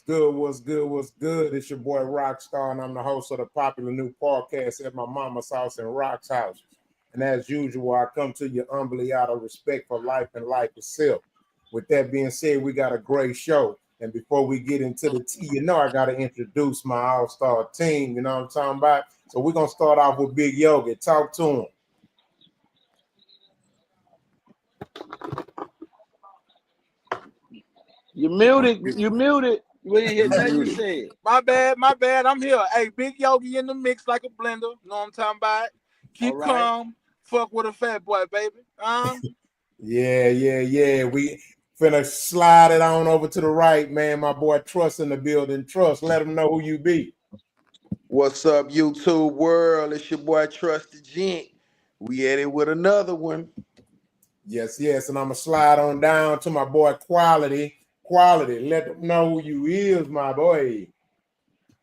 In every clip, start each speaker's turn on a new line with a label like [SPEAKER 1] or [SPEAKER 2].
[SPEAKER 1] good? What's good? What's good? It's your boy Rockstar, and I'm the host of the popular new podcast at my mama's house and Rock's house. And as usual, I come to you humbly out of respect for life and life itself. With that being said, we got a great show. And before we get into the tea, I got to introduce my all-star team. You know what I'm talking about? So we're going to start off with Big Yogi. Talk to him.
[SPEAKER 2] You muted. You muted. We didn't hear nothing you said.
[SPEAKER 3] My bad. I'm here. Hey, Big Yogi in the mix like a blender. Know what I'm talking about? Keep calm. Fuck with a fat boy, baby.
[SPEAKER 1] Yeah. We finna slide it on over to the right, man. My boy Trust in the building. Trust, let them know who you be.
[SPEAKER 4] What's up, YouTube world? It's your boy Trust the Gent. We at it with another one.
[SPEAKER 1] Yes. And I'm gonna slide on down to my boy Quality. Quality, let them know who you is, my boy.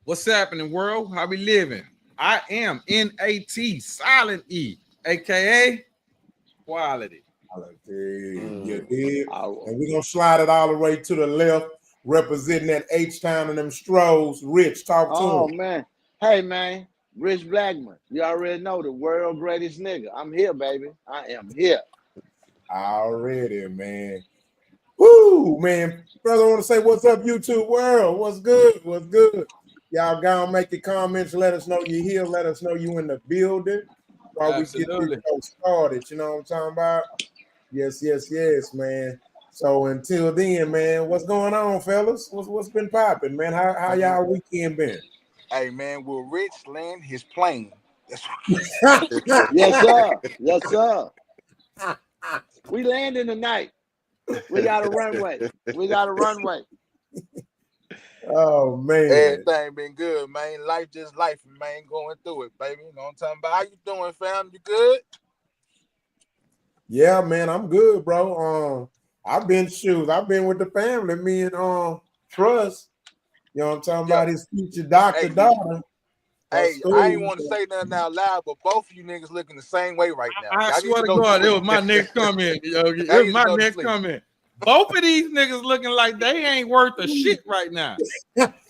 [SPEAKER 5] What's happening, world? How we living? I am N-A-T, silent E, aka Quality.
[SPEAKER 1] You did. And we're gonna slide it all the way to the left, representing that H-Town and them Stros. Rich, talk to him.
[SPEAKER 2] Oh, man. Hey, man. Rich Blackman. You already know the world greatest nigga. I'm here, baby. I am here.
[SPEAKER 1] Already, man. Woo, man. Brother, I want to say what's up, YouTube world. What's good? What's good? Y'all go and make your comments. Let us know you're here. Let us know you in the building while
[SPEAKER 5] Absolutely.
[SPEAKER 1] we get this show started. You know what I'm talking about? Yes, man. So until then, man, what's going on, fellas? What's been popping, man? How y'all weekend been?
[SPEAKER 3] Hey, man, will Rich land his plane?
[SPEAKER 2] Yes, sir. We landing tonight. We got a runway.
[SPEAKER 1] Oh, man.
[SPEAKER 3] Everything been good, man. Life just life, man. Going through it, baby. You know what I'm talking about? How you doing, fam? You good?
[SPEAKER 1] Yeah, man, I'm good, bro. I've been with the family, me and Trust. You know what I'm talking about? His future daughter.
[SPEAKER 3] Hey, I ain't want to say nothing out loud, but both of you niggas looking the same way right now.
[SPEAKER 5] I swear to God, it was my next comment. It was my next comment. Both of these niggas looking like they ain't worth a shit right now.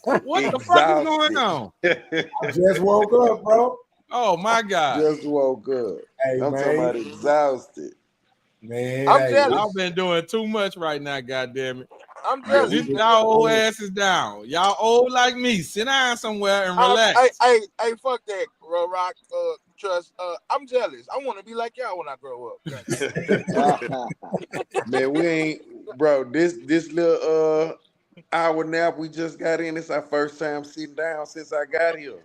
[SPEAKER 5] What the fuck is going on?
[SPEAKER 1] I just woke up, bro.
[SPEAKER 5] Oh my God.
[SPEAKER 4] Just woke up.
[SPEAKER 1] Hey,
[SPEAKER 4] I'm
[SPEAKER 1] man.
[SPEAKER 4] talking about exhausted.
[SPEAKER 1] Man,
[SPEAKER 3] I'm jealous.
[SPEAKER 5] Y'all been doing too much right now, goddamn it.
[SPEAKER 3] I'm jealous.
[SPEAKER 5] Sit y'all old asses down. Y'all old like me. Sit down somewhere and relax.
[SPEAKER 3] Hey, fuck that, Rock. Trust. I'm jealous. I want to be like y'all when I grow
[SPEAKER 4] up. Man, we ain't, bro. This little hour nap we just got in. It's our first time sitting down since I got here.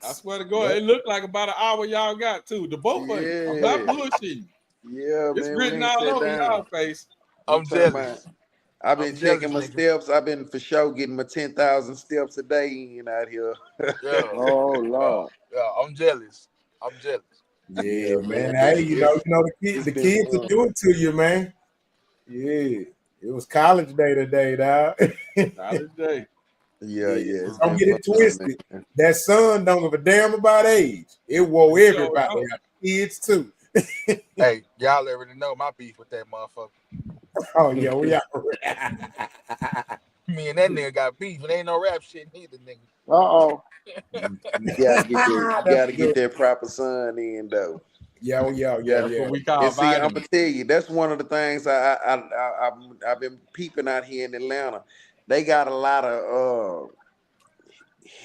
[SPEAKER 5] I swear to God, it looked like about an hour y'all got too. The both of you. I'm not bullshitting.
[SPEAKER 4] Yeah,
[SPEAKER 5] it's
[SPEAKER 4] man.
[SPEAKER 5] written all over y'all face.
[SPEAKER 3] I'm jealous.
[SPEAKER 4] I've been checking my steps. I've been for sure getting my 10,000 steps a day in out here.
[SPEAKER 3] Yeah.
[SPEAKER 2] Oh Lord.
[SPEAKER 3] Yeah, I'm jealous.
[SPEAKER 1] Yeah, man. Hey, you know the kids will do it to you, man. Yeah. It was college day today, dog.
[SPEAKER 5] College day.
[SPEAKER 4] Yeah.
[SPEAKER 1] Don't get it twisted. Man. That son don't give a damn about age. It wore everybody. Kids too.
[SPEAKER 3] Hey, y'all already know my beef with that motherfucker.
[SPEAKER 1] Oh yeah, we are.
[SPEAKER 3] Me and that nigga got beef. It ain't no rap shit neither, nigga.
[SPEAKER 4] You gotta get that proper son in though.
[SPEAKER 1] Yeah.
[SPEAKER 5] What we call
[SPEAKER 4] and see, I'm gonna tell you, that's one of the things I've been peeping out here in Atlanta. They got a lot of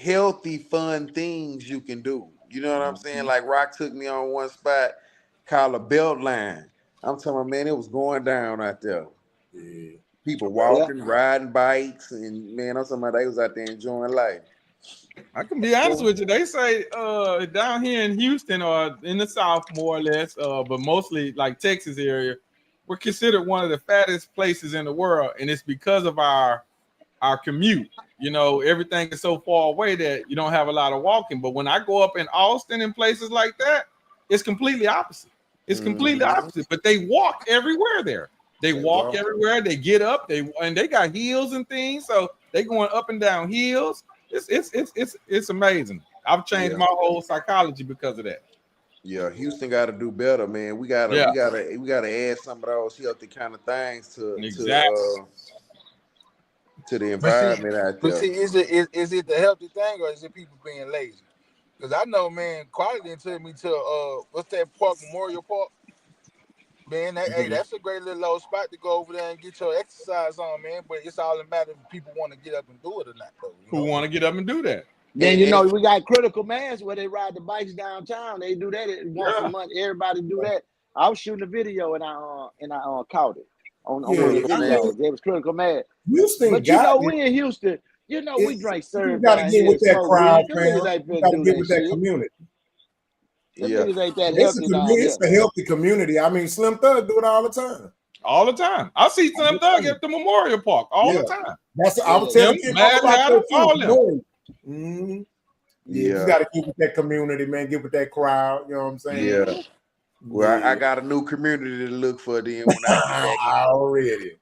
[SPEAKER 4] healthy, fun things you can do. You know what I'm saying? Like Rock took me on one spot called a belt line. I'm telling you, man, it was going down out there.
[SPEAKER 1] Yeah.
[SPEAKER 4] People walking, riding bikes, and man, I'm talking about they was out there enjoying life.
[SPEAKER 5] I can be honest with you. They say down here in Houston or in the South, more or less, but mostly like Texas area, we're considered one of the fattest places in the world, and it's because of our commute. You know, everything is so far away that you don't have a lot of walking. But when I go up in Austin and places like that, it's completely opposite. It's completely opposite. But they walk everywhere there. They walk everywhere. They get up. They got hills and things, so they going up and down hills. It's amazing. I've changed my whole psychology because of that.
[SPEAKER 4] Yeah, Houston got to do better, man. We gotta add some of those healthy kind of things to to the environment out there.
[SPEAKER 3] But see, is it the healthy thing or is it people being lazy? Because I know, man, Quality took me to what's that park, Memorial Park? Man, hey, that's a great little low spot to go over there and get your exercise on, man. But it's all a matter if people want to get up and do it or not, though.
[SPEAKER 5] Who want to get up and do that?
[SPEAKER 2] Then we got Critical Mass where they ride the bikes downtown. They do that once a month. Everybody do that. I was shooting a video and I caught it on one of the videos. It was Critical Mass.
[SPEAKER 1] Houston,
[SPEAKER 2] but you know we in Houston. You know we drink syrup.
[SPEAKER 1] You gotta get with that crowd, fam. You gotta get with that community. It's a healthy community. I mean, Slim Thug do it all the time.
[SPEAKER 5] All the time. I see Slim Thug at the Memorial Park all the time.
[SPEAKER 1] I was telling you about that. You got to get with that community, man. Get with that crowd. You know what I'm saying?
[SPEAKER 4] Yeah. Well, I got a new community to look for then when I
[SPEAKER 1] get already.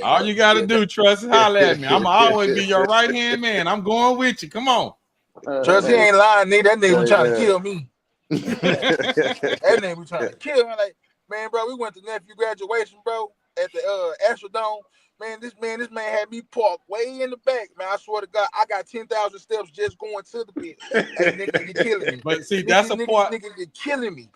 [SPEAKER 5] All you got to do, Trust, is holler at me. I'm always be your right hand man. I'm going with you. Come on.
[SPEAKER 3] Trust, he ain't lying, nigga. That nigga was trying to kill me. That nigga was trying to kill me. Like, man, bro, we went to nephew graduation, bro, at the Astrodome. Man, this man had me parked way in the back. Man, I swear to God, I got 10,000 steps just going to the pit. Hey, nigga, you're killing me.
[SPEAKER 5] But see, that's a part.
[SPEAKER 3] Nigga, you're killing me.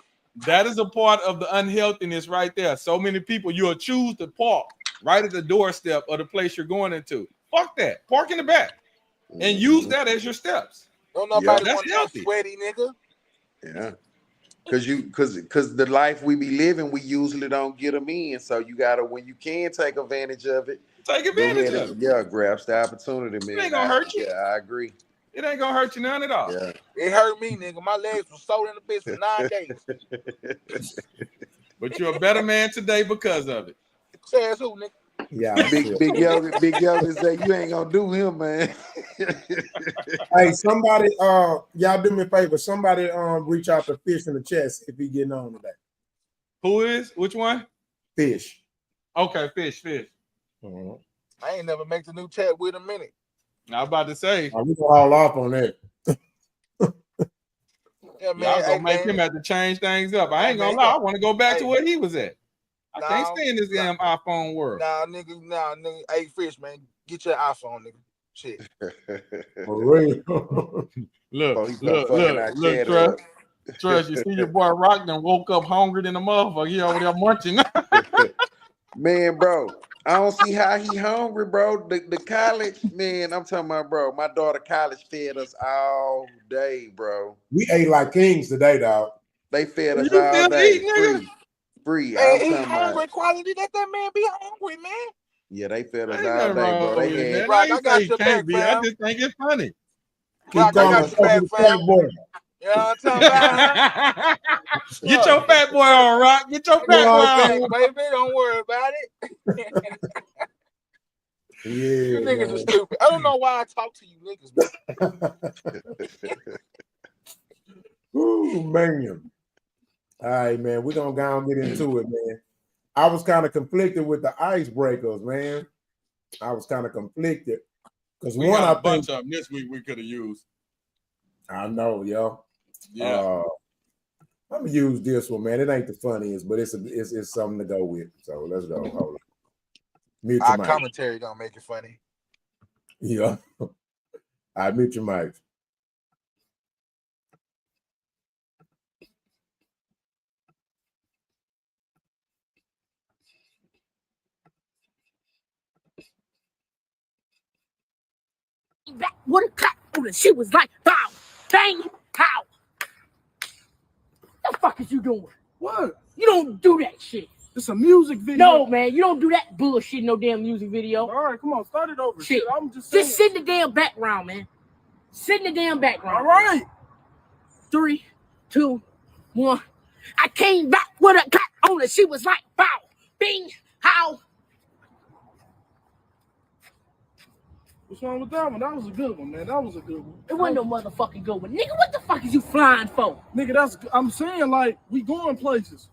[SPEAKER 5] That is a part of the unhealthiness right there. So many people, you'll choose to park right at the doorstep of the place you're going into. Fuck that. Park in the back and use that as your steps.
[SPEAKER 3] Don't nobody want that sweaty nigga.
[SPEAKER 4] Yeah. Because the life we be living, we usually don't get them in. So you gotta, when you can take advantage of it,
[SPEAKER 5] take advantage of it.
[SPEAKER 4] Yeah, grasp the opportunity, man.
[SPEAKER 5] It ain't gonna hurt you.
[SPEAKER 4] Yeah, I agree.
[SPEAKER 5] It ain't gonna hurt you none at all.
[SPEAKER 4] Yeah.
[SPEAKER 3] It hurt me, nigga. My legs were sore in the bitch for 9 days.
[SPEAKER 5] But you're a better man today because of it.
[SPEAKER 3] Says who, nigga?
[SPEAKER 1] Yeah,
[SPEAKER 4] big Yogi say you ain't gonna do him, man.
[SPEAKER 1] Hey, somebody, y'all do me a favor. Somebody, reach out to Fish in the chest if he getting on today.
[SPEAKER 5] Who is? Which one?
[SPEAKER 1] Fish.
[SPEAKER 5] Okay, Fish.
[SPEAKER 1] Uh-huh.
[SPEAKER 3] I ain't never make the new chat with a minute.
[SPEAKER 5] I was about to say.
[SPEAKER 1] We go all off on that.
[SPEAKER 3] Yeah, man.
[SPEAKER 5] Y'all gonna make him have to change things up. I ain't gonna lie. I want to go back to where he was at. I can't stay in this damn iPhone world.
[SPEAKER 3] Nah, nigga. Hey, Fish, man, get your iPhone, nigga. Shit.
[SPEAKER 1] For real.
[SPEAKER 5] Look, Trust. You see your boy Rock done woke up hungry than a motherfucker. He over there munching.
[SPEAKER 4] Man, bro, I don't see how he hungry, bro. The college, man, I'm talking about, bro. My daughter college fed us all day, bro.
[SPEAKER 1] We ate like kings today, dog.
[SPEAKER 4] They fed us all day. Free.
[SPEAKER 3] Hey, he hungry, Quality. Let that man be hungry, man.
[SPEAKER 4] Yeah, they fed us all day, bro. They had
[SPEAKER 3] Rock, I got your back, bro.
[SPEAKER 5] I just think it's funny.
[SPEAKER 3] Rock, I got your back, fam. You know what I'm talking about?
[SPEAKER 5] Get your fat boy on, Rock. Get your fat boy on,
[SPEAKER 3] baby. Don't worry about it.
[SPEAKER 1] Yeah,
[SPEAKER 3] you niggas are stupid. I don't know why I talk to you niggas.
[SPEAKER 1] Ooh, man. All right, man. We're gonna go and get into it, man. I was kind of conflicted with the icebreakers, man. I was kind of conflicted because
[SPEAKER 5] one, I bunch of them this week we could have used. I know, yo.
[SPEAKER 3] Yeah.
[SPEAKER 1] I'm gonna use this one, man. It ain't the funniest, but it's something to go with. So let's go. Hold on. Mute your mic.
[SPEAKER 3] Commentary gonna make it funny.
[SPEAKER 1] Yeah. All right, mute your mic.
[SPEAKER 6] Back with a clap on it. She was like, bow, bang, pow. What the fuck is you doing?
[SPEAKER 7] What?
[SPEAKER 6] You don't do that shit.
[SPEAKER 7] It's a music video.
[SPEAKER 6] No, man, you don't do that bullshit in no damn music video.
[SPEAKER 7] All right, come on, start it over.
[SPEAKER 6] Shit.
[SPEAKER 7] I'm just saying.
[SPEAKER 6] Just sit in the damn background, man. Sit in the damn background.
[SPEAKER 7] All right.
[SPEAKER 6] 3, 2, 1. I came back with a clap on it. She was like, bow, bing, how.
[SPEAKER 7] What's wrong with that one? That was a good one, man. That was a good one.
[SPEAKER 6] It wasn't no motherfucking good one. Nigga, what the fuck is you flying for?
[SPEAKER 7] Nigga, I'm saying, like, we going places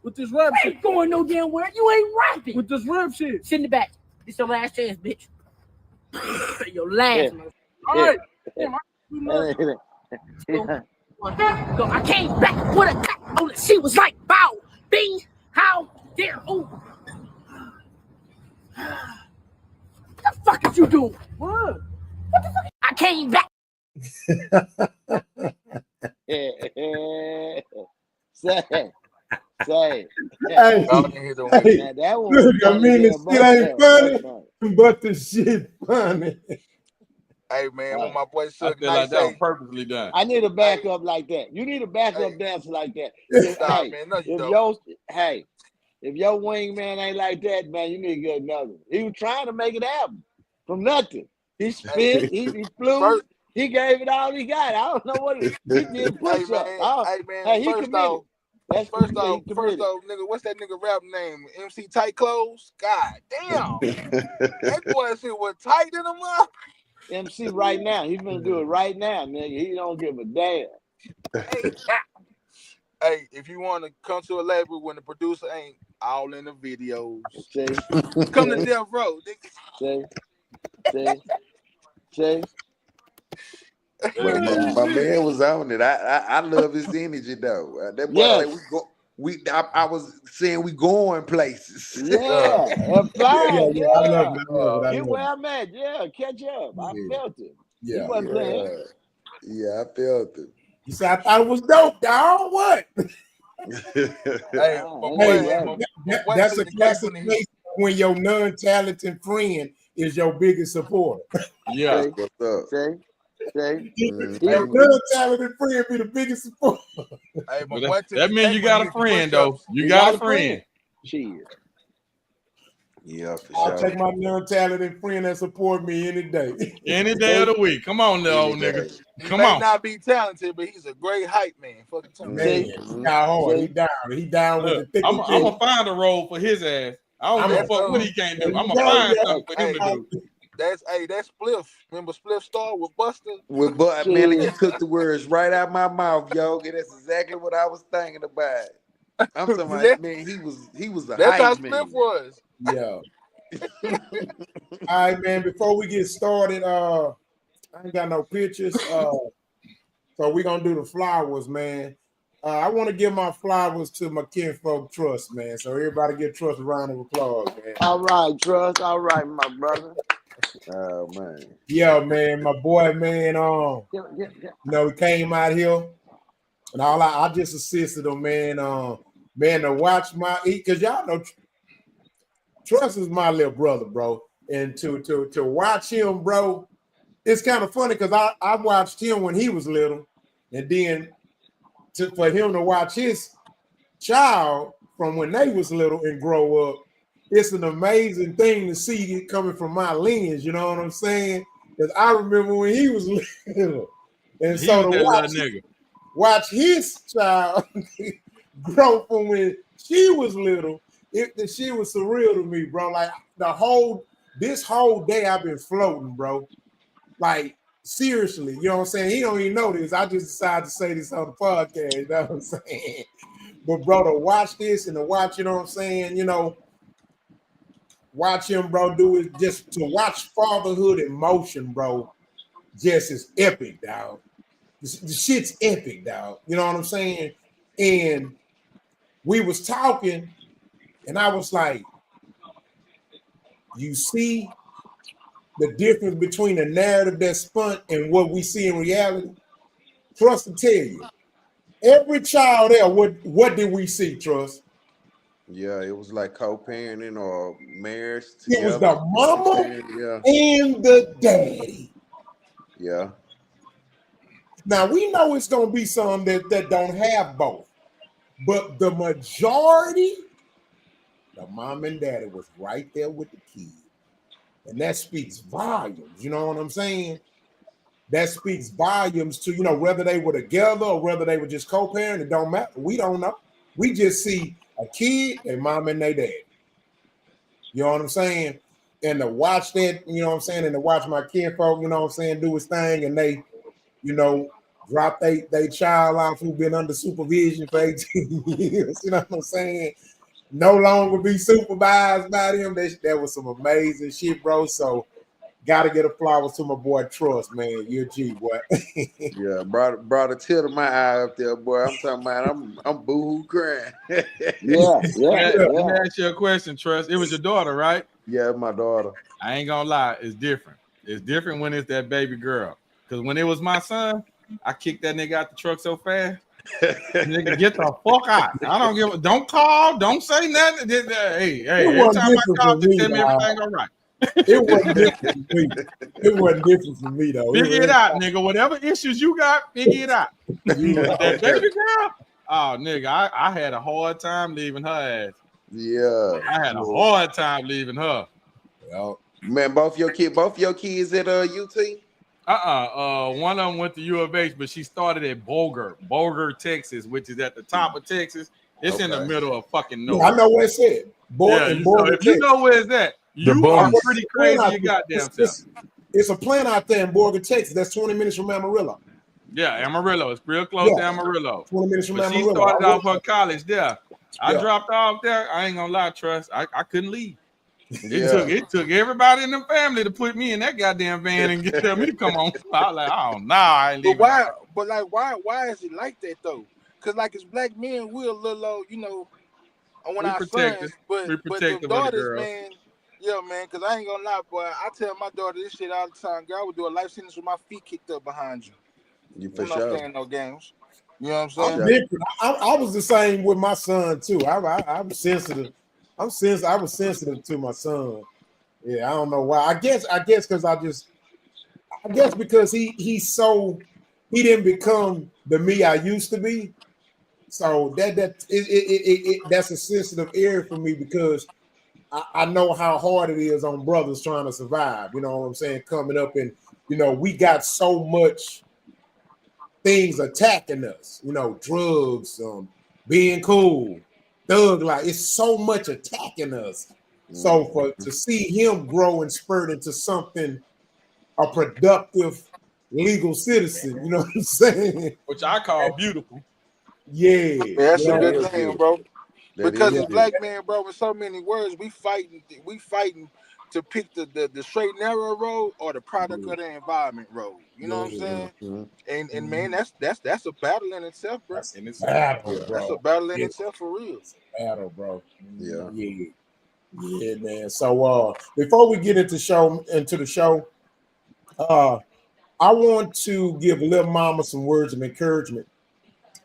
[SPEAKER 7] with this rap shit.
[SPEAKER 6] Ain't going no damn where. You ain't rapping.
[SPEAKER 7] With this rap shit.
[SPEAKER 6] Sit in the back. This your last chance, bitch. Your last one.
[SPEAKER 7] All right.
[SPEAKER 6] Go. I came back with a clap on it. She was like, bow, bing, how, there, ooh. fuck is you doing?
[SPEAKER 7] What?
[SPEAKER 6] What the fuck? I came back.
[SPEAKER 2] Say.
[SPEAKER 1] Hey,
[SPEAKER 3] Y'all ain't hit on
[SPEAKER 1] hey,
[SPEAKER 3] me.
[SPEAKER 2] Now that one was
[SPEAKER 1] look, I
[SPEAKER 2] funny
[SPEAKER 1] mean,
[SPEAKER 2] there,
[SPEAKER 1] the shit ain't funny, but the shit funny.
[SPEAKER 3] Hey man, when my boy
[SPEAKER 5] I
[SPEAKER 3] Suge
[SPEAKER 5] feel
[SPEAKER 3] Knight
[SPEAKER 5] like that was
[SPEAKER 3] say,
[SPEAKER 5] purposely done.
[SPEAKER 2] I need a
[SPEAKER 3] hey,
[SPEAKER 2] backup like that. You need a backup
[SPEAKER 3] hey,
[SPEAKER 2] dancer like that.
[SPEAKER 3] nah,
[SPEAKER 2] Hey,
[SPEAKER 3] man, no, you
[SPEAKER 2] if
[SPEAKER 3] don't.
[SPEAKER 2] your wingman ain't like that, man, you need to get another one. He was trying to make it happen from nothing. He
[SPEAKER 3] Hey,
[SPEAKER 2] spit, he flew,
[SPEAKER 3] first,
[SPEAKER 2] he gave it all he got. I don't know what he did
[SPEAKER 3] hey
[SPEAKER 2] push up.
[SPEAKER 3] man, hey man,
[SPEAKER 2] Hey, he committed. That's
[SPEAKER 3] first
[SPEAKER 2] he
[SPEAKER 3] off,
[SPEAKER 2] committed.
[SPEAKER 3] nigga, what's that nigga rap name? MC Tight Clothes? God damn, that boy shit was tight in him up.
[SPEAKER 2] MC right now. He's gonna do it right now, nigga. He don't give a damn.
[SPEAKER 3] Hey, hey, if you want to come to a label when the producer ain't all in the videos,
[SPEAKER 2] See,
[SPEAKER 3] come to
[SPEAKER 2] see,
[SPEAKER 3] Death Row, nigga.
[SPEAKER 2] see.
[SPEAKER 4] But
[SPEAKER 2] But
[SPEAKER 4] my man was on it. I love his energy though. That boy
[SPEAKER 2] yes,
[SPEAKER 4] say I was saying we going places.
[SPEAKER 3] Yeah,
[SPEAKER 2] yeah, and
[SPEAKER 1] Yeah,
[SPEAKER 2] flying,
[SPEAKER 1] I love
[SPEAKER 2] yeah.
[SPEAKER 1] it. I love it. I
[SPEAKER 2] Get
[SPEAKER 1] love
[SPEAKER 2] where
[SPEAKER 1] it.
[SPEAKER 2] I'm at, yeah. Catch up. I
[SPEAKER 1] Yeah,
[SPEAKER 2] felt it. He
[SPEAKER 1] yeah.
[SPEAKER 2] wasn't playing.
[SPEAKER 4] Yeah, I felt
[SPEAKER 1] You said I thought it was dope, dog. What?
[SPEAKER 4] it.
[SPEAKER 3] hey,
[SPEAKER 1] Hey,
[SPEAKER 2] He wasn't.
[SPEAKER 3] my boy
[SPEAKER 1] that's
[SPEAKER 3] took
[SPEAKER 1] a
[SPEAKER 3] the cake
[SPEAKER 1] classic
[SPEAKER 3] when he.
[SPEAKER 1] case when your non-talented friend is your biggest supporter.
[SPEAKER 5] Yeah.
[SPEAKER 2] See,
[SPEAKER 4] What's up?
[SPEAKER 2] see.
[SPEAKER 1] Your
[SPEAKER 2] He,
[SPEAKER 4] Mhm.
[SPEAKER 1] non-talented friend be the biggest supporter.
[SPEAKER 3] Hey, my
[SPEAKER 5] But
[SPEAKER 3] boy took
[SPEAKER 5] that
[SPEAKER 3] the
[SPEAKER 5] means
[SPEAKER 3] cake
[SPEAKER 5] you
[SPEAKER 3] when he
[SPEAKER 5] got a
[SPEAKER 3] hit the
[SPEAKER 5] friend, though.
[SPEAKER 3] push-ups.
[SPEAKER 5] You
[SPEAKER 2] he
[SPEAKER 5] got
[SPEAKER 2] got
[SPEAKER 5] a
[SPEAKER 2] a friend.
[SPEAKER 5] friend.
[SPEAKER 2] Shit.
[SPEAKER 4] Yeah, for
[SPEAKER 1] I'll
[SPEAKER 4] sure.
[SPEAKER 1] take my non-talented friend that support me any day.
[SPEAKER 5] Any day of the week. Come on, little
[SPEAKER 4] Any
[SPEAKER 5] old nigga.
[SPEAKER 4] day.
[SPEAKER 3] He
[SPEAKER 5] Come
[SPEAKER 3] may
[SPEAKER 5] on.
[SPEAKER 3] not be talented, but he's a great hype man. Fuck you talking about.
[SPEAKER 1] Man,
[SPEAKER 2] See,
[SPEAKER 1] he
[SPEAKER 4] Mhm.
[SPEAKER 1] got hard. He
[SPEAKER 2] see.
[SPEAKER 1] down. He down with
[SPEAKER 5] Look,
[SPEAKER 1] the thick
[SPEAKER 5] I'm
[SPEAKER 1] and thin.
[SPEAKER 5] gonna find a role for his ass. I don't give a
[SPEAKER 1] I'm
[SPEAKER 3] That's
[SPEAKER 5] fuck what he can't
[SPEAKER 1] there
[SPEAKER 5] do. I'm
[SPEAKER 1] you
[SPEAKER 5] gonna
[SPEAKER 1] go,
[SPEAKER 5] find
[SPEAKER 1] yeah.
[SPEAKER 5] something for him to
[SPEAKER 3] hey,
[SPEAKER 5] do.
[SPEAKER 3] that's Spliff. Remember Spliff Star with Buster?
[SPEAKER 4] But man, you
[SPEAKER 2] Shit.
[SPEAKER 4] took the words right out my mouth, yo. That's exactly what I was thinking about. I'm talking
[SPEAKER 3] Yeah,
[SPEAKER 4] about, man, he was a
[SPEAKER 3] that's how
[SPEAKER 4] hype
[SPEAKER 3] Spliff
[SPEAKER 4] man.
[SPEAKER 3] was.
[SPEAKER 1] Yeah. All right, man. Before we get started, I ain't got no pictures. So we're gonna do the flowers, man. I want to give my flowers to my kinfolk trust, man. So everybody get trust a round of applause, man.
[SPEAKER 2] All right, Trust. All right, my brother.
[SPEAKER 4] Oh man.
[SPEAKER 1] Yeah, man, my boy, man. He came out here and all I just assisted him, man. Man, to watch because y'all know Trust is my little brother, bro. And to watch him, bro, it's kind of funny because I watched him when he was little, and then for him to watch his child from when they was little and grow up, it's an amazing thing to see it coming from my lens. You know what I'm saying? Because I remember when he was little, and
[SPEAKER 5] He
[SPEAKER 1] so
[SPEAKER 5] was
[SPEAKER 1] to
[SPEAKER 5] that little nigga.
[SPEAKER 1] watch his child grow from when she was little, she was surreal to me, bro. Like this whole day I've been floating, bro. Like seriously, you know what I'm saying? He don't even know this. I just decided to say this on the podcast, you know what I'm saying? But bro, to watch this and to watch, you know what I'm saying, watch him, bro, do it, just to watch fatherhood in motion, bro, just is epic, dog. The shit's epic, dog. You know what I'm saying? And we was talking, and I was like, you see the difference between the narrative that's spun and what we see in reality? Trust to tell you, every child there, what did we see, Trust?
[SPEAKER 4] Yeah, it was like co-parenting or marriage
[SPEAKER 1] It was
[SPEAKER 4] together.
[SPEAKER 1] the mama
[SPEAKER 4] Yeah.
[SPEAKER 1] and the daddy.
[SPEAKER 4] Yeah.
[SPEAKER 1] Now we know it's gonna be some that don't have both, but the majority, the mom and daddy was right there with the kid. And that speaks volumes, you know what I'm saying? That speaks volumes to, whether they were together or whether they were just co-parent, it don't matter. We don't know. We just see a kid, their mom and their dad. You know what I'm saying? And to watch that, you know what I'm saying, and to watch my kinfolk, you know what I'm saying, do his thing, and they, drop they child off who've been under supervision for 18 years, you know what I'm saying? No longer be supervised by them. That was some amazing shit, bro. So gotta get a flowers to my boy Trust, man. You're a G, boy.
[SPEAKER 4] Yeah, brought a tear to my eye up there, boy. I'm talking about I'm boohoo crying.
[SPEAKER 2] Yeah,
[SPEAKER 5] Let me
[SPEAKER 2] yeah.
[SPEAKER 5] ask you a question, Trust. It was your daughter, right?
[SPEAKER 4] Yeah, my daughter.
[SPEAKER 5] I ain't gonna lie, it's different. It's different when it's that baby girl. Because when it was my son, I kicked that nigga out the truck so fast. Nigga, get the fuck out. I don't give a don't call, don't say nothing. Hey, every time I call, just tell me everything all right.
[SPEAKER 1] It wasn't different for me. It wasn't different for me though.
[SPEAKER 5] Figure it out, nigga. Whatever issues you got, figure it out. But that baby girl, oh nigga, I had a hard time leaving her ass.
[SPEAKER 4] Yeah.
[SPEAKER 5] I had a hard time leaving her.
[SPEAKER 4] Well, man, both your kids at UT?
[SPEAKER 5] One of them went to U of H, but she started at Boger, Texas, which is at the top of Texas. It's in the middle of fucking nowhere.
[SPEAKER 1] Yeah, I know where it's at.
[SPEAKER 5] If you know where it's at, you are pretty crazy your goddamn self.
[SPEAKER 1] It's a plant out there in Borger, Texas. That's 20 minutes from Amarillo.
[SPEAKER 5] Yeah, Amarillo. It's real close to Amarillo.
[SPEAKER 1] 20 minutes from Amarillo.
[SPEAKER 5] She started off her college there. I dropped off there. I ain't gonna lie, Trust. I couldn't leave. It took everybody in the family to put me in that goddamn van and tell me to come on. I was like, oh no, I ain't leaving.
[SPEAKER 3] Why is it like that though? Because like as black men, we're a little, on our sons, but the daughters, man, yeah, man. Because I ain't gonna lie, boy. I tell my daughter this shit all the time. Girl, I would do a life sentence with my feet kicked up behind you.
[SPEAKER 4] You for
[SPEAKER 3] sure. I'm not playing no games. You know what I'm
[SPEAKER 1] saying? I was the same with my son too. I'm sensitive. I was sensitive to my son. Yeah, I don't know why. I guess because he didn't become the me I used to be. So that's a sensitive area for me because I know how hard it is on brothers trying to survive. You know what I'm saying? Coming up and we got so much things attacking us. Drugs, being cool. Thug like it's so much attacking us. So to see him grow and spurt into something, a productive legal citizen, you know what I'm saying?
[SPEAKER 5] Which I call beautiful.
[SPEAKER 1] Yeah,
[SPEAKER 3] that's a good thing, bro. Because as black man, bro, with so many words, we fighting to pick the straight narrow road or the product of the environment road. You know what I'm saying? And man, that's a battle in itself, bro.
[SPEAKER 1] That's a
[SPEAKER 3] battle in itself for real.
[SPEAKER 1] Battle, bro. Yeah, man. So before we get into the show, I want to give Lil Mama some words of encouragement.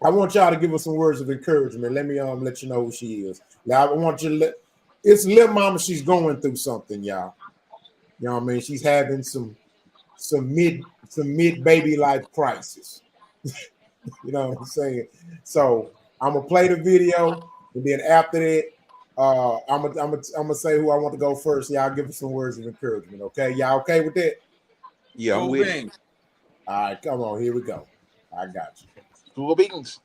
[SPEAKER 1] I want y'all to give her some words of encouragement. Let me let you know who she is. Now I want you to it's Lil Mama. She's going through something, y'all. You know what I mean? She's having some mid baby life crisis. You know what I'm saying? So I'm gonna play the video, and then after that, I'm gonna say who I want to go first. Y'all give us some words of encouragement, okay? Y'all okay with that?
[SPEAKER 4] Yeah, I'm with you.
[SPEAKER 1] All right, come on, here we go. I got you.
[SPEAKER 3] Cool beans.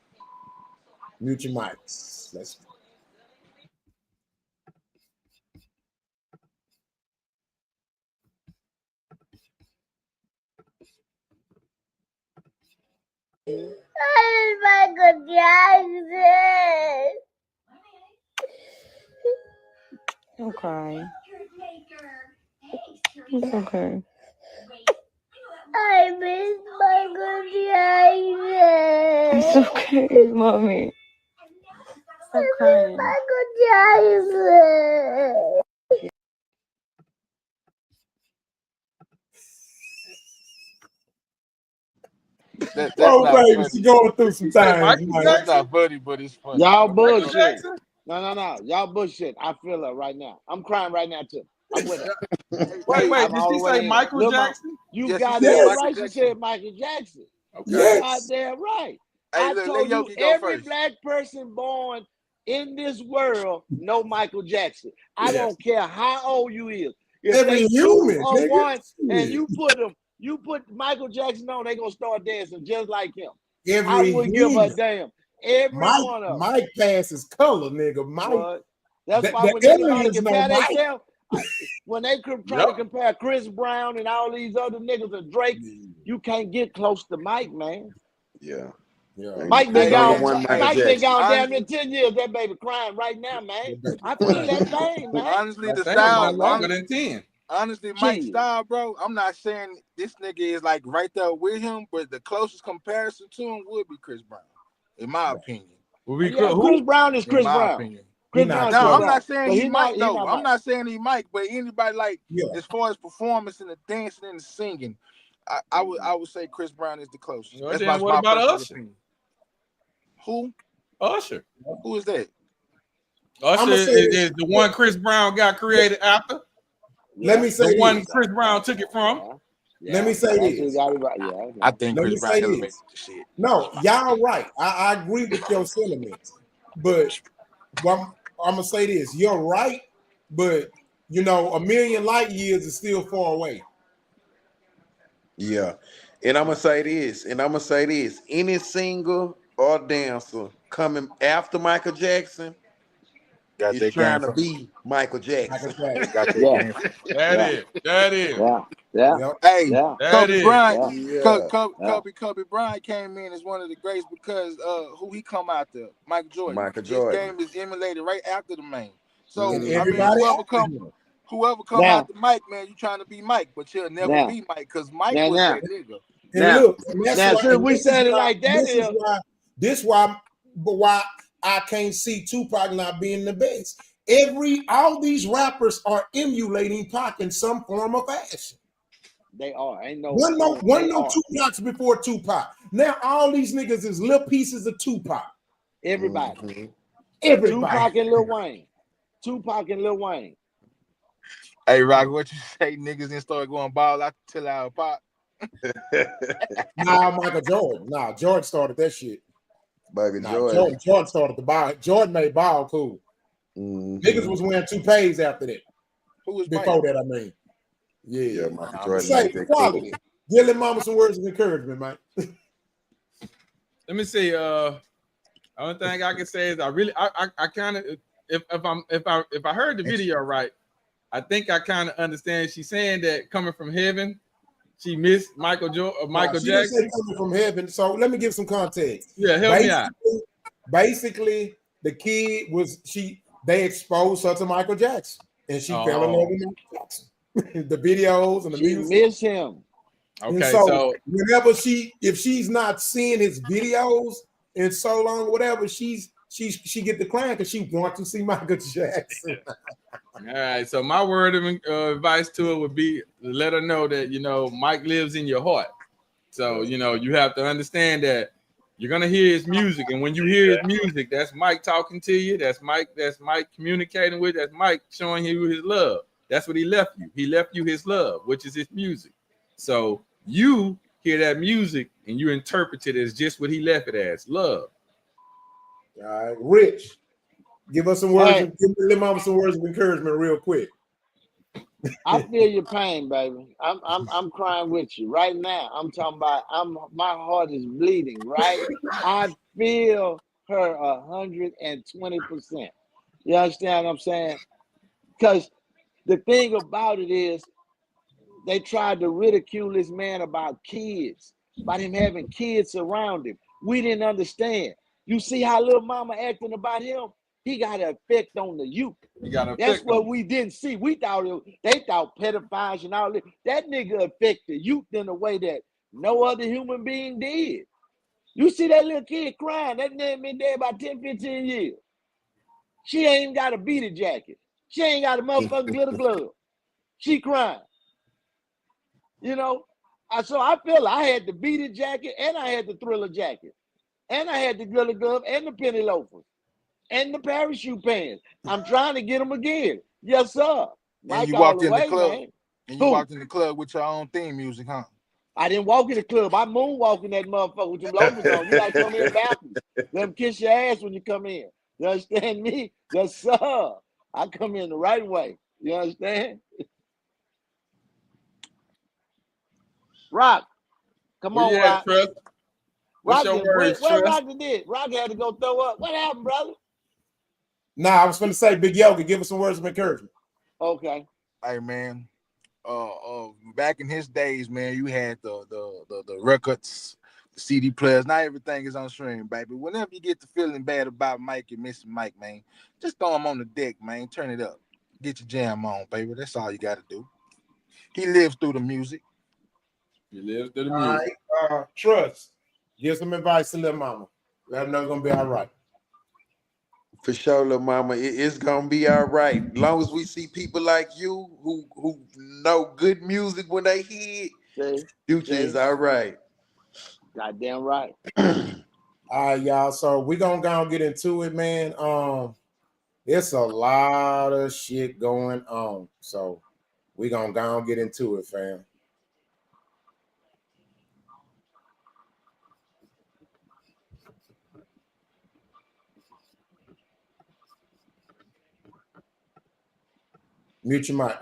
[SPEAKER 1] Mute your mics. Let's go.
[SPEAKER 8] Michael Jackson.
[SPEAKER 9] I'm crying. It's okay.
[SPEAKER 8] I miss Michael Jackson.
[SPEAKER 9] It's okay, mommy. Stop crying.
[SPEAKER 8] Michael Jackson.
[SPEAKER 3] That's baby,
[SPEAKER 1] she's going through some time.
[SPEAKER 3] That's not funny, but it's funny.
[SPEAKER 2] Y'all bullshit. No. Y'all bullshit. I feel her right now. I'm crying right now too. I'm with her.
[SPEAKER 5] Wait, did she say Michael Jackson?
[SPEAKER 2] You goddamn right. She said Michael Jackson.
[SPEAKER 1] Okay.
[SPEAKER 2] Goddamn right.
[SPEAKER 3] Hey,
[SPEAKER 2] I told you every black person born in this world know Michael Jackson. I don't care how old you is. If
[SPEAKER 1] every
[SPEAKER 2] they
[SPEAKER 1] human,
[SPEAKER 2] or one, and you put Michael Jackson on, they gonna start dancing just like him. I wouldn't give a damn. Every one of them.
[SPEAKER 1] Mike passes color, nigga. Mike.
[SPEAKER 2] That's why when anybody compare themselves, when they try to compare Chris Brown and all these other niggas and Drake, you can't get close to Mike, man.
[SPEAKER 4] Yeah.
[SPEAKER 2] Mike been gone damn near 10 years. That baby crying right now, man. I feel that thing, man.
[SPEAKER 3] Honestly, the style
[SPEAKER 5] longer than 10.
[SPEAKER 3] Honestly, Mike's style, bro. I'm not saying this nigga is like right there with him, but the closest comparison to him would be Chris Brown, in my opinion.
[SPEAKER 2] Chris Brown is Chris Brown. Chris Brown.
[SPEAKER 3] No, I'm
[SPEAKER 2] Brown.
[SPEAKER 3] not saying
[SPEAKER 2] But
[SPEAKER 3] he might though.
[SPEAKER 2] not
[SPEAKER 3] I'm
[SPEAKER 2] Mike.
[SPEAKER 3] not saying he might, but anybody like
[SPEAKER 1] Yeah.
[SPEAKER 3] as far as performance and the dancing and the singing, I would say Chris Brown is the closest.
[SPEAKER 5] Well,
[SPEAKER 3] That's
[SPEAKER 5] then what
[SPEAKER 3] my
[SPEAKER 5] about
[SPEAKER 3] personal
[SPEAKER 5] Usher?
[SPEAKER 3] opinion. Who?
[SPEAKER 5] Usher.
[SPEAKER 3] Who is that?
[SPEAKER 5] Usher is the one Chris Brown got created after.
[SPEAKER 1] Let me say
[SPEAKER 5] the one
[SPEAKER 1] this.
[SPEAKER 5] Chris Brown took it from.
[SPEAKER 1] Let me say this.
[SPEAKER 3] I think
[SPEAKER 1] Let me
[SPEAKER 3] Chris Brown
[SPEAKER 1] say
[SPEAKER 3] elevated
[SPEAKER 1] this.
[SPEAKER 3] the shit.
[SPEAKER 1] No, y'all right. I agree with your sentiments, but I'm gonna say this. You're right, but you know, a million light years is still far away.
[SPEAKER 4] Yeah. And I'm gonna say this. Any singer or dancer coming after Michael Jackson
[SPEAKER 3] Got
[SPEAKER 4] is
[SPEAKER 3] that
[SPEAKER 4] trying
[SPEAKER 3] game
[SPEAKER 4] to
[SPEAKER 3] from
[SPEAKER 4] be Michael Jackson.
[SPEAKER 3] got that game from
[SPEAKER 5] That is.
[SPEAKER 2] Yeah.
[SPEAKER 3] Hey,
[SPEAKER 5] That
[SPEAKER 3] Kobe
[SPEAKER 5] is.
[SPEAKER 3] Bryant,
[SPEAKER 4] Yeah.
[SPEAKER 3] Kobe Bryant came in as one of the greats because who he come after? Michael Jordan.
[SPEAKER 4] Michael
[SPEAKER 3] His
[SPEAKER 4] Jordan.
[SPEAKER 3] game is emulated right after the man. So
[SPEAKER 1] And
[SPEAKER 3] I mean,
[SPEAKER 1] everybody
[SPEAKER 3] whoever come after Mike, man, you trying to be Mike, but you'll never be Mike because Mike was that nigga.
[SPEAKER 1] And look, and that's
[SPEAKER 2] now,
[SPEAKER 1] why,
[SPEAKER 2] since we said it like that,
[SPEAKER 1] this why I can't see Tupac not being the best. All these rappers are emulating Pac in some form of fashion.
[SPEAKER 2] They are. Ain't no
[SPEAKER 1] one no Tupacs before Tupac. Now all these niggas is little pieces of Tupac.
[SPEAKER 2] Everybody.
[SPEAKER 4] Mm-hmm.
[SPEAKER 1] Everybody.
[SPEAKER 2] Tupac and Lil Wayne.
[SPEAKER 3] Hey, Rock, what you say? Niggas didn't start going ball out till our Pop.
[SPEAKER 1] Nah, Michael Jordan. Nah, Jordan started that shit.
[SPEAKER 4] Jordan
[SPEAKER 1] started the ball. Jordan made ball cool.
[SPEAKER 4] Mm-hmm.
[SPEAKER 1] Niggas was wearing toupees after that.
[SPEAKER 3] Who was
[SPEAKER 1] before
[SPEAKER 3] Mike?
[SPEAKER 1] that? I mean, yeah.
[SPEAKER 4] Michael Jordan.
[SPEAKER 1] Say quality. Give them mama some words of encouragement, man.
[SPEAKER 5] Let me see. Only thing I can say is I kind of if I heard the video right, I think I kind of understand. She's saying that coming from heaven, she missed Michael Jackson.
[SPEAKER 1] Coming from heaven. So let me give some context.
[SPEAKER 5] Yeah, help me out.
[SPEAKER 1] Basically, the kid they exposed her to Michael Jackson, and she fell in love with Michael Jackson. The videos and the music.
[SPEAKER 2] She missed him.
[SPEAKER 5] Okay,
[SPEAKER 1] so whenever if she's not seeing his videos in so long, whatever, she get declined because she wants to see Michael Jackson.
[SPEAKER 5] All right, so my word of advice to her would be to let her know that Mike lives in your heart. So you have to understand that you're gonna hear his music, and when you hear his music, that's Mike talking to you. That's Mike communicating with. That's Mike showing you his love. That's what he left you. He left you his love, which is his music. So you hear that music and you interpret it as just what he left it as, love.
[SPEAKER 1] All right, Rich, give us some words. Give Lil Mama some words of encouragement, real quick.
[SPEAKER 2] I feel your pain, baby. I'm crying with you right now. I'm talking about. My heart is bleeding. Right, I feel her 120%. You understand what I'm saying? Because the thing about it is, they tried to ridicule this man about kids, about him having kids around him. We didn't understand. You see how little mama acting about him? He got an effect on the youth. That's what we didn't see. We thought they thought pedophiles and all that. That nigga affected youth in a way that no other human being did. You see that little kid crying. That nigga been there about 10, 15 years. She ain't even got a beater jacket. She ain't got a motherfucking glitter glove. She crying. So I feel I had the beater jacket and I had the Thriller jacket. And I had the glitter glove and the penny loafers. And the parachute pants. I'm trying to get them again. Yes, sir.
[SPEAKER 3] And you walked in the club. Man. And you walked in the club with your own theme music, huh?
[SPEAKER 2] I didn't walk in the club. I moonwalking that motherfucker with them loafers on. You gotta come in backwards. Let them kiss your ass when you come in. You understand me? Yes, sir. I come in the right way. You understand? Rock. Come on, Rock.
[SPEAKER 5] What's your words,
[SPEAKER 2] what Rock did? Rock had to go throw up. What happened, brother?
[SPEAKER 1] Nah, I was going to say, Big Yoga, give us some words of encouragement.
[SPEAKER 2] Okay.
[SPEAKER 3] Hey, man. Back in his days, man, you had the records, the CD players. Not everything is on stream, baby. Whenever you get to feeling bad about Mike and missing Mike, man, just throw him on the deck, man. Turn it up. Get your jam on, baby. That's all you got to do. He lives through the music.
[SPEAKER 5] He lives through the music.
[SPEAKER 1] All right. Trust. Give some advice to little mama. Let them know it's going to be all right.
[SPEAKER 4] For sure, little mama, it's gonna be all right. As long as we see people like you who know good music when they hear it, future is all right.
[SPEAKER 2] Goddamn right.
[SPEAKER 1] All right, y'all. So we're gonna go and get into it, man. It's a lot of shit going on. So we're gonna go and get into it, fam. Mute your mic.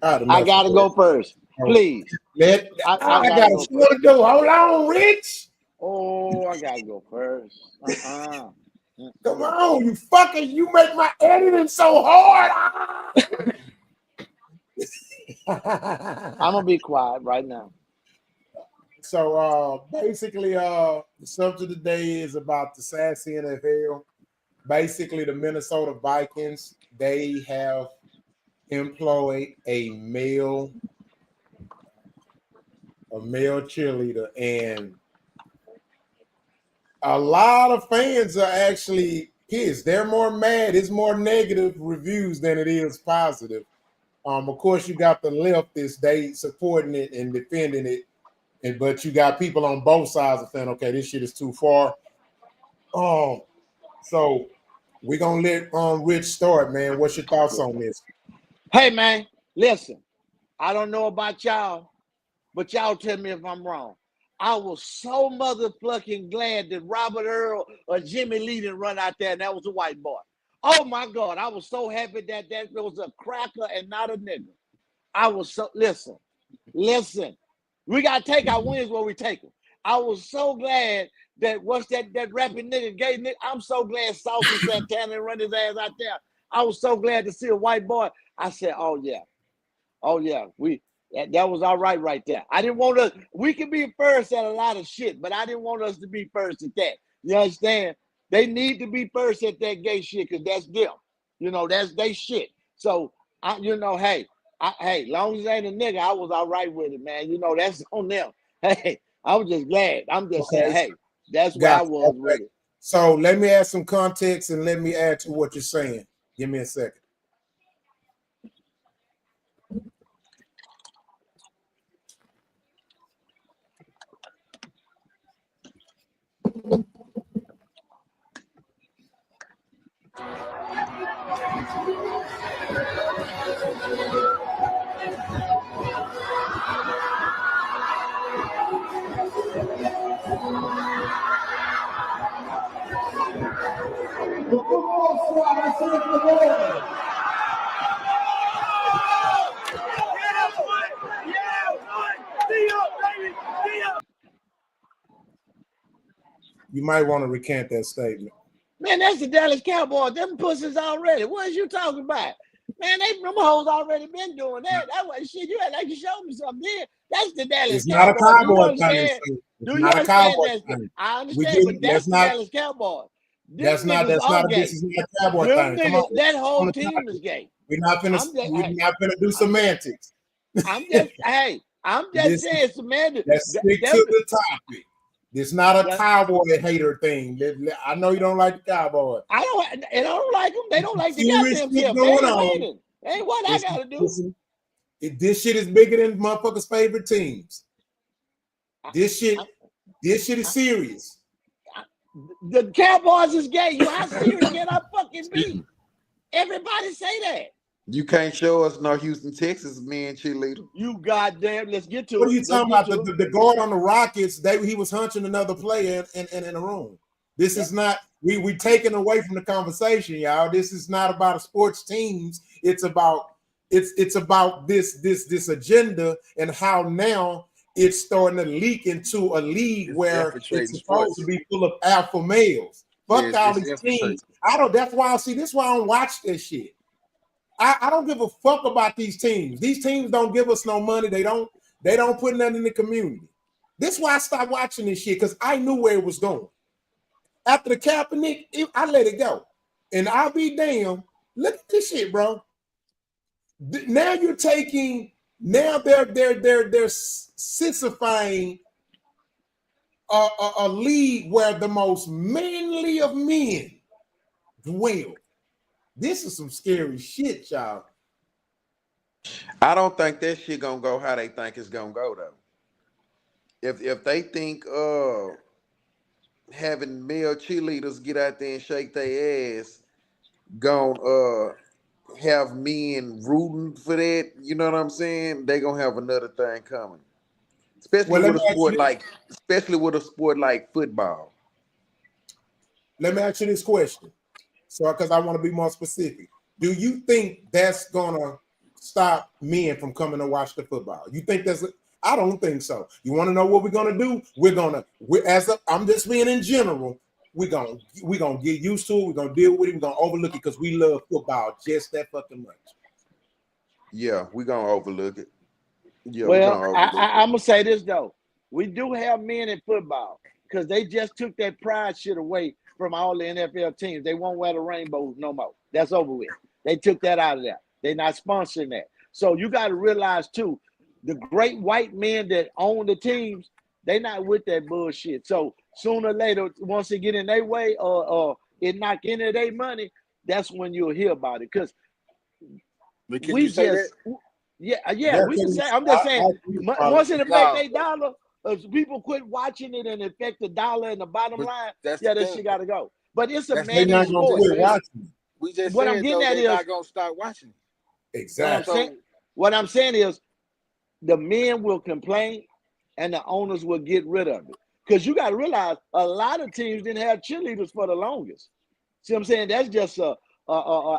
[SPEAKER 2] I gotta go first, please.
[SPEAKER 1] I got a shit to do. Hold on, Rich.
[SPEAKER 2] Oh, I gotta go first.
[SPEAKER 1] Come on, you fucking! You make my editing so hard.
[SPEAKER 2] I'm gonna be quiet right now.
[SPEAKER 1] So basically, the subject today is about the Sassy NFL. Basically, the Minnesota Vikings, they have employed a male cheerleader, and a lot of fans are actually pissed. They're more mad. It's more negative reviews than it is positive. Of course, you got the leftists, they supporting it and defending it, but you got people on both sides of saying, okay, this shit is too far. So we're gonna let Rich start, man. What's your thoughts on this?
[SPEAKER 2] Hey, man, listen. I don't know about y'all, but y'all tell me if I'm wrong. I was so motherfucking glad that Robert Earl or Jimmy Lee didn't run out there and that was a white boy. Oh my God, I was so happy that was a cracker and not a nigga. I was so, listen. We got to take our wins where we take them. I was so glad that once that rapping nigga gay nigga, I'm so glad Saucy Santana run his ass out there. I was so glad to see a white boy. I said, oh yeah, that was all right there. I didn't want us, we could be first at a lot of shit, but I didn't want us to be first at that. You understand? They need to be first at that gay shit because that's them. You know, that's they shit. So, hey, long as it ain't a nigga, I was all right with it, man. You know, that's on them. Hey, I was just glad. I'm just saying, hey, that's where I was with it.
[SPEAKER 1] So let me add some context and let me add to what you're saying. Give me a second. You might want to recant that statement.
[SPEAKER 2] Man, that's the Dallas Cowboys. Them pussies already. What is you talking about? Man, them hoes already been doing that. That was shit. You had like to show me something. Then that's the Dallas Cowboys.
[SPEAKER 1] It's not a Cowboy thing.
[SPEAKER 2] Do you understand? I understand, but that's the Dallas Cowboys.
[SPEAKER 1] That's not a Cowboy thing. Come on.
[SPEAKER 2] That whole team is gay.
[SPEAKER 1] We're not gonna do semantics.
[SPEAKER 2] I'm just saying semantics.
[SPEAKER 1] Let's stick to the topic. It's not a Cowboy hater thing. I know you don't like the Cowboys.
[SPEAKER 2] I don't like them. They don't like the goddamn team. They ain't what I gotta do.
[SPEAKER 1] This shit is bigger than motherfuckers' favorite teams. This shit is serious.
[SPEAKER 2] The Cowboys is gay. How serious can I fucking be? Everybody say that.
[SPEAKER 4] You can't show us no Houston, Texas men cheerleader.
[SPEAKER 2] You goddamn. Let's get to it.
[SPEAKER 1] What are you talking about? The guard on the Rockets, he was hunching another player in a room. This is not, we taking away from the conversation, y'all. This is not about a sports teams. It's about this agenda and how now it's starting to leak into a league where it's supposed to be full of alpha males. Fuck all these teams. That's why this is why I don't watch this shit. I don't give a fuck about these teams. These teams don't give us no money. They don't put nothing in the community. This is why I stopped watching this shit, because I knew where it was going. After the Kaepernick, I let it go. And I'll be damned. Look at this shit, bro. Now you're taking, now they're sissified a league where the most manly of men dwell. This is some scary shit, y'all.
[SPEAKER 4] I don't think that shit gonna go how they think it's gonna go though. If they think having male cheerleaders get out there and shake their ass gonna have men rooting for that, you know what I'm saying? They gonna have another thing coming. Especially with a sport like football.
[SPEAKER 1] Let me ask you this question. So, because I want to be more specific, do you think that's gonna stop men from coming to watch the football? You think I don't think so. You want to know what we're gonna do? I'm just being in general. We're gonna get used to it. We're gonna deal with it. We're gonna overlook it because we love football just that fucking much.
[SPEAKER 4] Yeah, we're gonna overlook it. Yeah,
[SPEAKER 2] well, I'm gonna say this though. We do have men in football because they just took that pride shit away from all the NFL teams. They won't wear the rainbows no more. That's over with. They took that out of there. They're not sponsoring that. So you got to realize too, the great white men that own the teams, they not with that bullshit. So sooner or later, once they get in their way or it knock into their money, that's when you'll hear about it. Because we just, we can say. I'm just saying, once it affect their dollar, if people quit watching it and affect the dollar and the bottom line, that shit got to go. But it's a manly sport.
[SPEAKER 3] We just
[SPEAKER 2] what
[SPEAKER 3] said,
[SPEAKER 2] I'm getting at is
[SPEAKER 3] not gonna start watching it.
[SPEAKER 1] Exactly.
[SPEAKER 2] What I'm saying is the men will complain and the owners will get rid of it. Because you got to realize a lot of teams didn't have cheerleaders for the longest. See what I'm saying? That's just a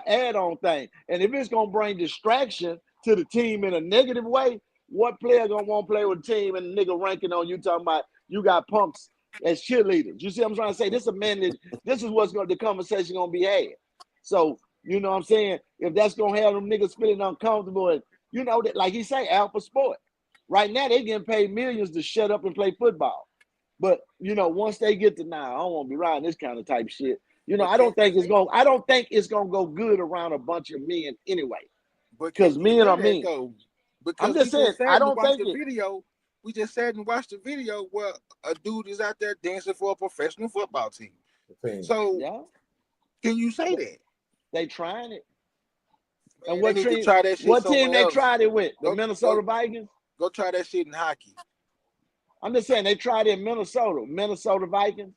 [SPEAKER 2] add-on thing. And if it's gonna bring distraction to the team in a negative way, what player gonna want to play with a team and the nigga ranking on you talking about you got pumps as cheerleaders? You see what I'm trying to say? This is what's the conversation gonna be had. So you know what I'm saying? If that's gonna have them niggas feeling uncomfortable, and you know that, like he say, alpha sport. Right now they getting paid millions to shut up and play football. But you know, once they get to I don't want to be riding this kind of type shit. You know, I don't think it's gonna go good around a bunch of men anyway. Because men are men. I'm just saying, I don't think
[SPEAKER 3] we just sat and watched the video where a dude is out there dancing for a professional football team. So can you say that?
[SPEAKER 2] They trying it.
[SPEAKER 3] Man,
[SPEAKER 2] and what team they tried it with? The Minnesota Vikings?
[SPEAKER 3] Go try that shit in hockey.
[SPEAKER 2] I'm just saying they tried it in Minnesota Vikings.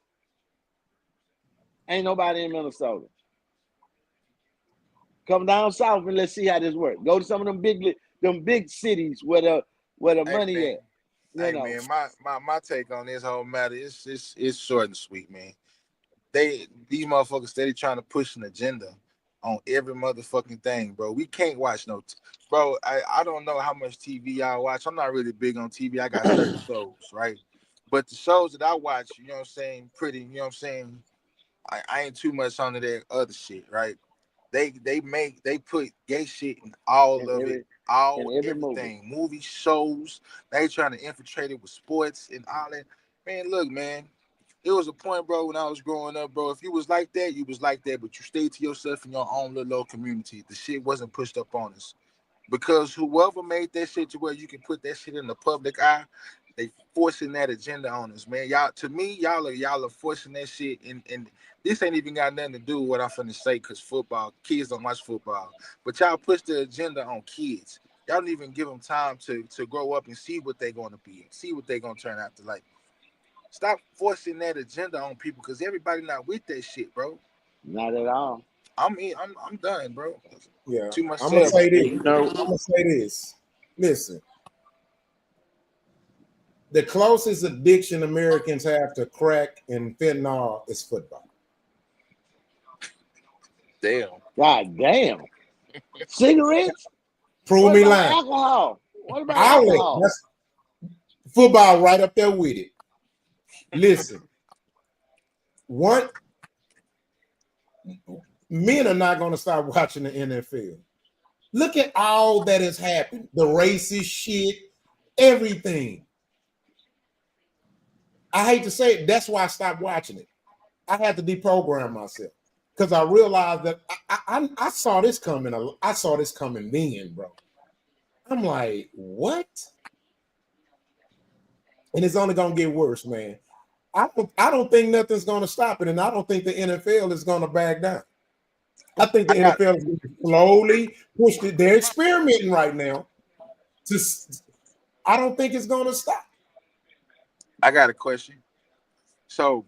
[SPEAKER 2] Ain't nobody in Minnesota. Come down south and let's see how this works. Go to some of them big cities where the money at.
[SPEAKER 3] Man, my take on this whole matter is short and sweet, man. These motherfuckers steady trying to push an agenda on every motherfucking thing, bro. We can't watch bro. I don't know how much TV y'all watch. I'm not really big on TV. I got certain shows, right? But the shows that I watch, you know what I'm saying, pretty, you know what I'm saying, I ain't too much on that other shit, right? They put gay shit in everything. Movie shows. They trying to infiltrate it with sports and all that. Man, look, man. It was a point, bro, when I was growing up, bro. If you was like that, you was like that, but you stayed to yourself in your own little community. The shit wasn't pushed up on us. Because whoever made that shit to where you can put that shit in the public eye, they forcing that agenda on us, man. Y'all are forcing that shit, and this ain't even got nothing to do with what I'm finna say, because kids don't watch football. But y'all push the agenda on kids. Y'all don't even give them time to grow up and see what they're gonna be, see what they're gonna turn out to like. Stop forcing that agenda on people because everybody not with that shit, bro.
[SPEAKER 2] Not at all.
[SPEAKER 3] I'm done, bro.
[SPEAKER 1] Yeah,
[SPEAKER 3] Too much
[SPEAKER 1] I'm gonna
[SPEAKER 3] said.
[SPEAKER 1] say this.
[SPEAKER 4] You know,
[SPEAKER 1] I'm gonna say this. Listen, the closest addiction Americans have to crack and fentanyl is football.
[SPEAKER 3] Damn.
[SPEAKER 2] God damn. Cigarettes?
[SPEAKER 1] Prove
[SPEAKER 2] What
[SPEAKER 1] me
[SPEAKER 2] about
[SPEAKER 1] lying.
[SPEAKER 2] alcohol? What about
[SPEAKER 1] Outlet.
[SPEAKER 2] alcohol?
[SPEAKER 1] That's football right up there with it. Listen, men are not going to stop watching the NFL. Look at all that has happened. The racist shit, everything. I hate to say it. That's why I stopped watching it. I had to deprogram myself because I realized that I saw this coming. I saw this coming then, bro. I'm like, what? And it's only going to get worse, man. I don't think nothing's going to stop it, and I don't think the NFL is going to back down. I think the NFL is going to slowly push it. They're experimenting right now. I don't think it's going to stop.
[SPEAKER 3] I got a question. So,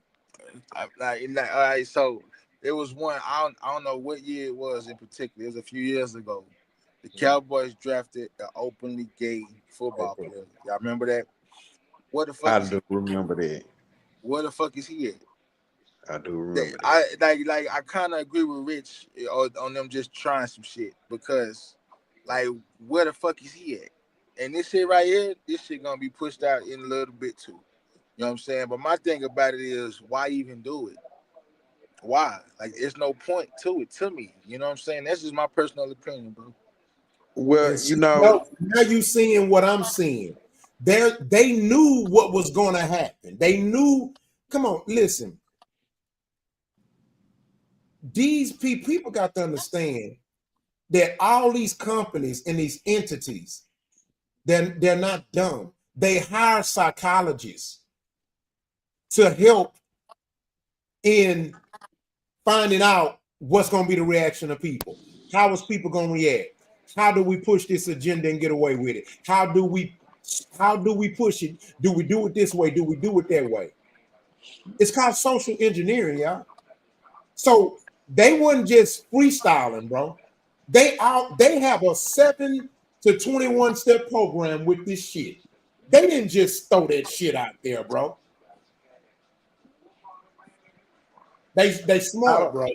[SPEAKER 3] all right. So it was one. I don't know what year it was in particular. It was a few years ago. The Cowboys drafted an openly gay football player. Y'all remember that? What the fuck?
[SPEAKER 4] I do remember that.
[SPEAKER 3] Where the fuck is he at?
[SPEAKER 4] I do remember that.
[SPEAKER 3] I kind of agree with Rich on them just trying some shit because, like, where the fuck is he at? And this shit right here, this shit gonna be pushed out in a little bit too. You know what I'm saying? But my thing about it is, why even do it? Why? Like, there's no point to it to me. You know what I'm saying? That's just my personal opinion, bro.
[SPEAKER 4] Well,
[SPEAKER 1] And now you seeing what I'm seeing. They knew what was going to happen. They knew. Come on, listen. These people got to understand that all these companies and these entities, they're not dumb. They hire psychologists to help in finding out what's going to be the reaction of people. How is people going to react? How do we push this agenda and get away with it? How do we push it? Do we do it this way? Do we do it that way? It's called social engineering, y'all. So they weren't just freestyling, bro. They have a 7 to 21 step program with this shit. They didn't just throw that shit out there, bro. They smart, bro.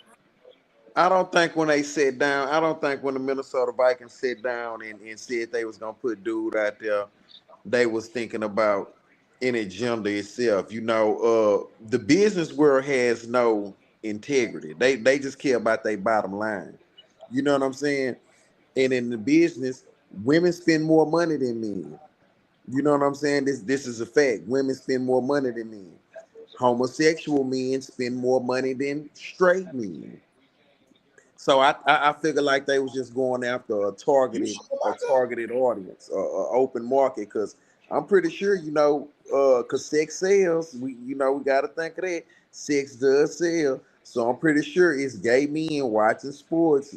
[SPEAKER 4] I don't think when they sat down, I don't think when the Minnesota Vikings sat down and said they was gonna put dude out there, they was thinking about an agenda itself. You know, the business world has no integrity. They just care about their bottom line. You know what I'm saying? And in the business, women spend more money than men. You know what I'm saying? This is a fact. Women spend more money than men. Homosexual men spend more money than straight men. So I figure like they was just going after a targeted audience, open market, because I'm pretty sure because sex sells. We got to think of that. Sex does sell, so I'm pretty sure it's gay men watching sports.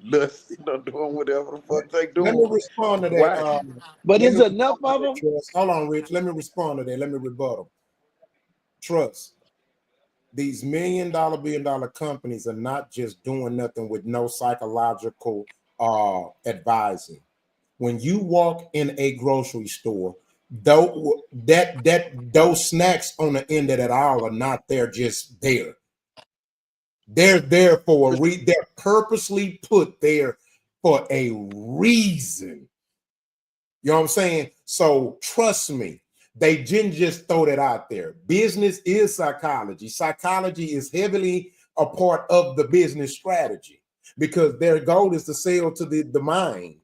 [SPEAKER 4] Lusting or doing whatever the fuck they doing.
[SPEAKER 1] Let me respond to that.
[SPEAKER 2] But is enough of them?
[SPEAKER 1] Hold on, Rich. Let me respond to that. Let me rebuttal. Trust. These $1 million, $1 billion companies are not just doing nothing with no psychological advising. When you walk in a grocery store, those snacks on the end of that aisle are not there just there. They're there for a reason. They're purposely put there for a reason. You know what I'm saying? So trust me. They didn't just throw that out there. Business is psychology. Psychology is heavily a part of the business strategy because their goal is to sell to the mind.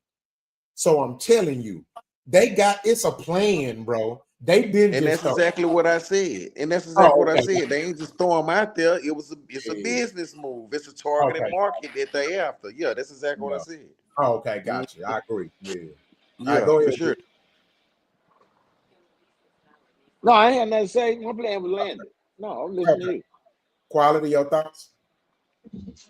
[SPEAKER 1] So I'm telling you, it's a plan, bro. They didn't.
[SPEAKER 4] And
[SPEAKER 1] just
[SPEAKER 4] that's exactly what I said. I said. They ain't just throw them out there. It's a business move. It's a targeted market that they after. Yeah, that's exactly what I said.
[SPEAKER 1] Oh, okay, gotcha. I agree. Yeah.
[SPEAKER 4] Yeah,
[SPEAKER 1] go ahead,
[SPEAKER 4] for sure.
[SPEAKER 2] No, I ain't had nothing to say. I'm playing with Landon. No, I'm listening to you.
[SPEAKER 1] Quality, your thoughts?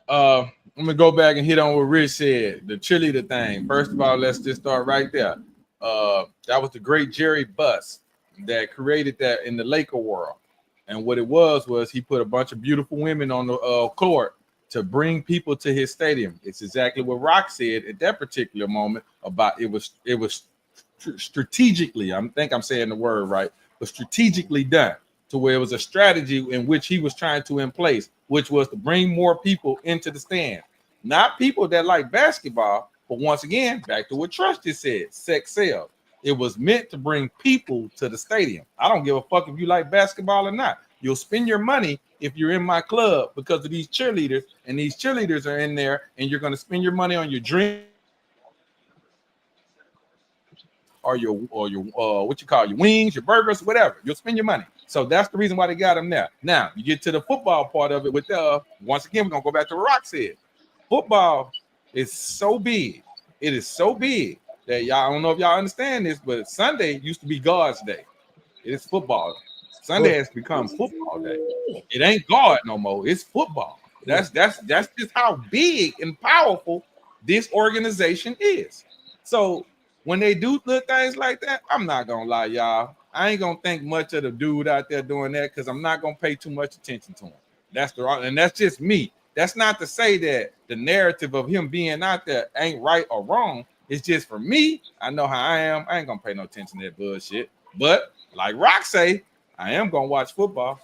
[SPEAKER 5] I'm gonna go back and hit on what Rich said. The cheerleader thing. First of all, let's just start right there. That was the great Jerry Buss. that created that in the Laker world. And what it was he put a bunch of beautiful women on the court to bring people to his stadium. It's exactly what Rock said at that particular moment about it was strategically, I think I'm saying the word right, but strategically done to where it was a strategy in which he was trying to in place, which was to bring more people into the stand. Not people that like basketball, but once again, back to what Trusty said, sex sells. It was meant to bring people to the stadium. I don't give a fuck if you like basketball or not. You'll spend your money if you're in my club because of these cheerleaders, and these cheerleaders are in there, and you're going to spend your money on your drink or your what you call your wings, your burgers, whatever. You'll spend your money. So that's the reason why they got them there. Now you get to the football part of it with once again, we're gonna go back to what Rock said. Football is so big. It is so big that y'all, I don't know if y'all understand this, but Sunday used to be God's day. It is football. Sunday has become football day. It ain't God no more. It's football. That's just how big and powerful this organization is. So when they do little things like that, I'm not gonna lie, y'all. I ain't gonna think much of the dude out there doing that because I'm not gonna pay too much attention to him. And that's just me. That's not to say that the narrative of him being out there ain't right or wrong. It's just for me. I know how I am. I ain't gonna pay no attention to that bullshit. But like Rock say, I am gonna watch football.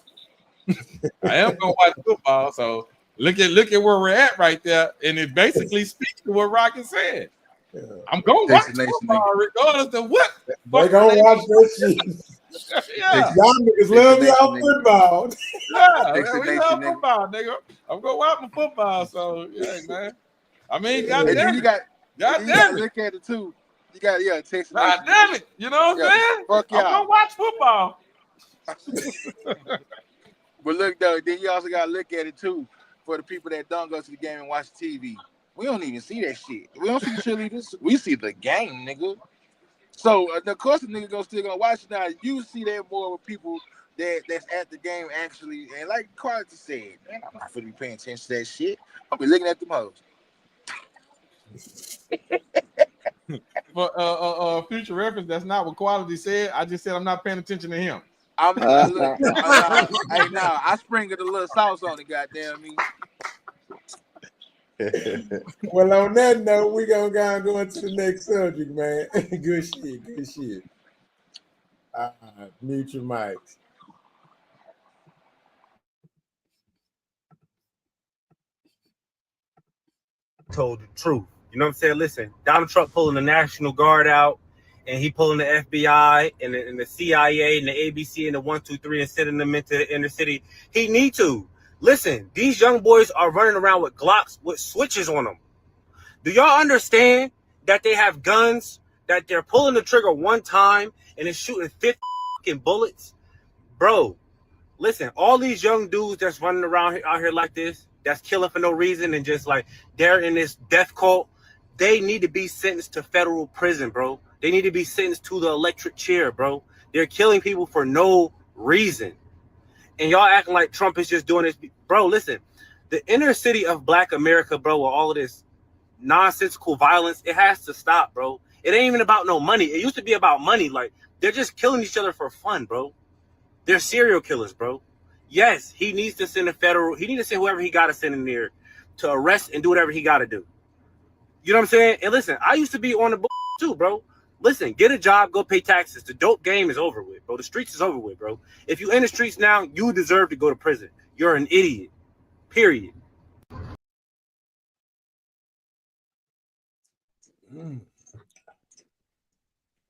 [SPEAKER 5] I am gonna watch football. So look at where we're at right there, and it basically speaks to what Rock has said. I'm gonna watch football regardless of what.
[SPEAKER 1] They gonna watch that shit.
[SPEAKER 5] Yeah,
[SPEAKER 1] y'all niggas love y'all football.
[SPEAKER 5] Yeah, man, we love football, nigga. I'm gonna watch my football. So yeah, man. I mean, goddamn,
[SPEAKER 3] you got
[SPEAKER 5] to
[SPEAKER 3] look at it too. You got Texas.
[SPEAKER 5] God damn it, you know what I'm saying?
[SPEAKER 3] Fuck y'all.
[SPEAKER 5] I'm gonna watch football.
[SPEAKER 3] But look though, then you also gotta look at it too for the people that don't go to the game and watch TV. We don't even see that shit. We don't see the cheerleaders. We see the game, nigga. So of course the nigga still gonna watch it. Now you see that more with people that's at the game actually, and like Carter said, man, I'm not gonna be paying attention to that shit. I'll be looking at them hoes.
[SPEAKER 5] For future reference, that's not what Quality said. I just said I'm not paying attention to him.
[SPEAKER 3] I sprinkled a little sauce on it, goddamn me.
[SPEAKER 1] Well, on that note, we're gonna go into the next subject, man. Good shit. Mute your mics.
[SPEAKER 10] Told the truth. You know what I'm saying? Listen, Donald Trump pulling the National Guard out, and he pulling the FBI and the CIA and the ABC and the 123 and sending them into the inner city. He need to. Listen, these young boys are running around with Glocks with switches on them. Do y'all understand that they have guns, that they're pulling the trigger one time and it's shooting 50 bullets? Bro, listen, all these young dudes that's running around out here like this, that's killing for no reason and just like they're in this death cult, they need to be sentenced to federal prison, bro. They need to be sentenced to the electric chair, bro. They're killing people for no reason. And y'all acting like Trump is just doing this. Bro, listen, the inner city of Black America, bro, with all of this nonsensical violence, it has to stop, bro. It ain't even about no money. It used to be about money. Like, they're just killing each other for fun, bro. They're serial killers, bro. Yes, he needs to send he needs to send whoever he got to send in there to arrest and do whatever he got to do. You know what I'm saying? And listen, I used to be on the too, bro. Listen, get a job, go pay taxes. The dope game is over with, bro. The streets is over with, bro. If you in the streets now, you deserve to go to prison. You're an idiot. Period.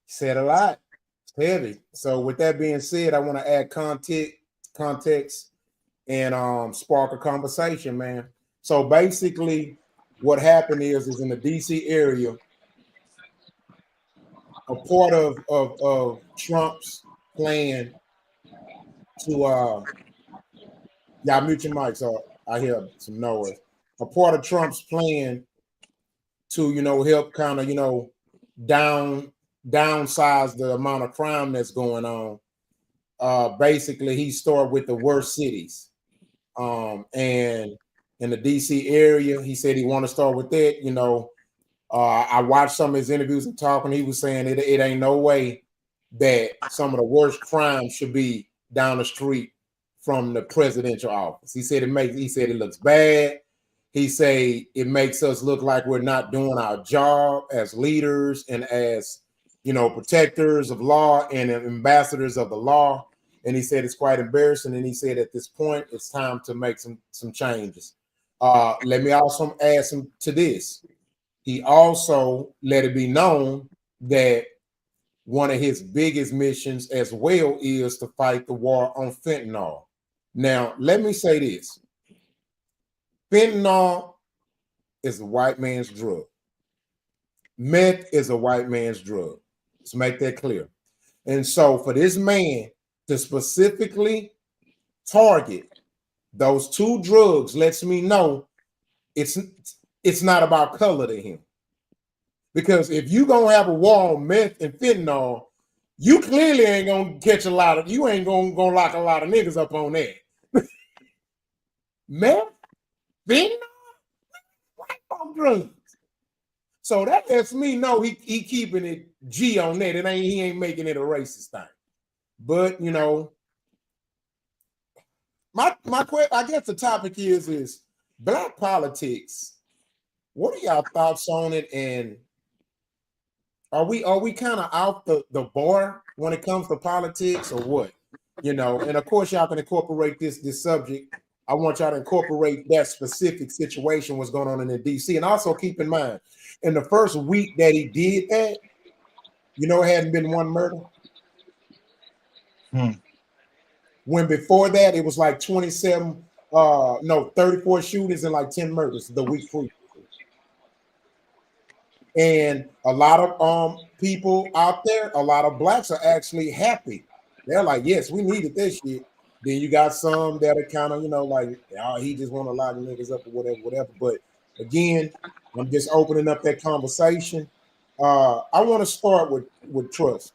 [SPEAKER 1] Said a lot. It's heavy. So with that being said, I want to add context and spark a conversation, man. So basically what happened is in the DC area, a part of Trump's plan to y'all mute your mics, so I hear some noise. A part of Trump's plan to help kind of downsize the amount of crime that's going on. Basically he started with the worst cities, and in the DC area he said he want to start with that. I watched some of his interviews and talking. He was saying it ain't no way that some of the worst crimes should be down the street from the presidential office. He said it looks bad. He say it makes us look like we're not doing our job as leaders and as, protectors of law and ambassadors of the law. And he said it's quite embarrassing. And he said at this point, it's time to make some changes. Let me also add some to this. He also let it be known that one of his biggest missions as well is to fight the war on fentanyl. Now, let me say this. Fentanyl is a white man's drug. Meth is a white man's drug. Let's make that clear. And so for this man to specifically target those two drugs lets me know it's not about color to him. Because if you gonna have a war on meth and fentanyl, you clearly ain't gonna catch you ain't gonna lock a lot of niggas up on that. Meth, fentanyl, white folk drugs. So that lets me know he keeping it G on that. He ain't making it a racist thing. But my question, I guess the topic is black politics. What are y'all thoughts on it? And are we kind of out the bar when it comes to politics or what? And of course y'all can incorporate this subject. I want y'all to incorporate that specific situation, what's going on in the DC. And also keep in mind, in the first week that he did that, it hadn't been one murder. When before that, it was like 34 shootings and like 10 murders the week before. And a lot of people out there, a lot of blacks are actually happy. They're like, yes, we needed this shit. Then you got some that are kind of, like, oh, he just want to lock niggas up or whatever. But again, I'm just opening up that conversation. I want to start with trust,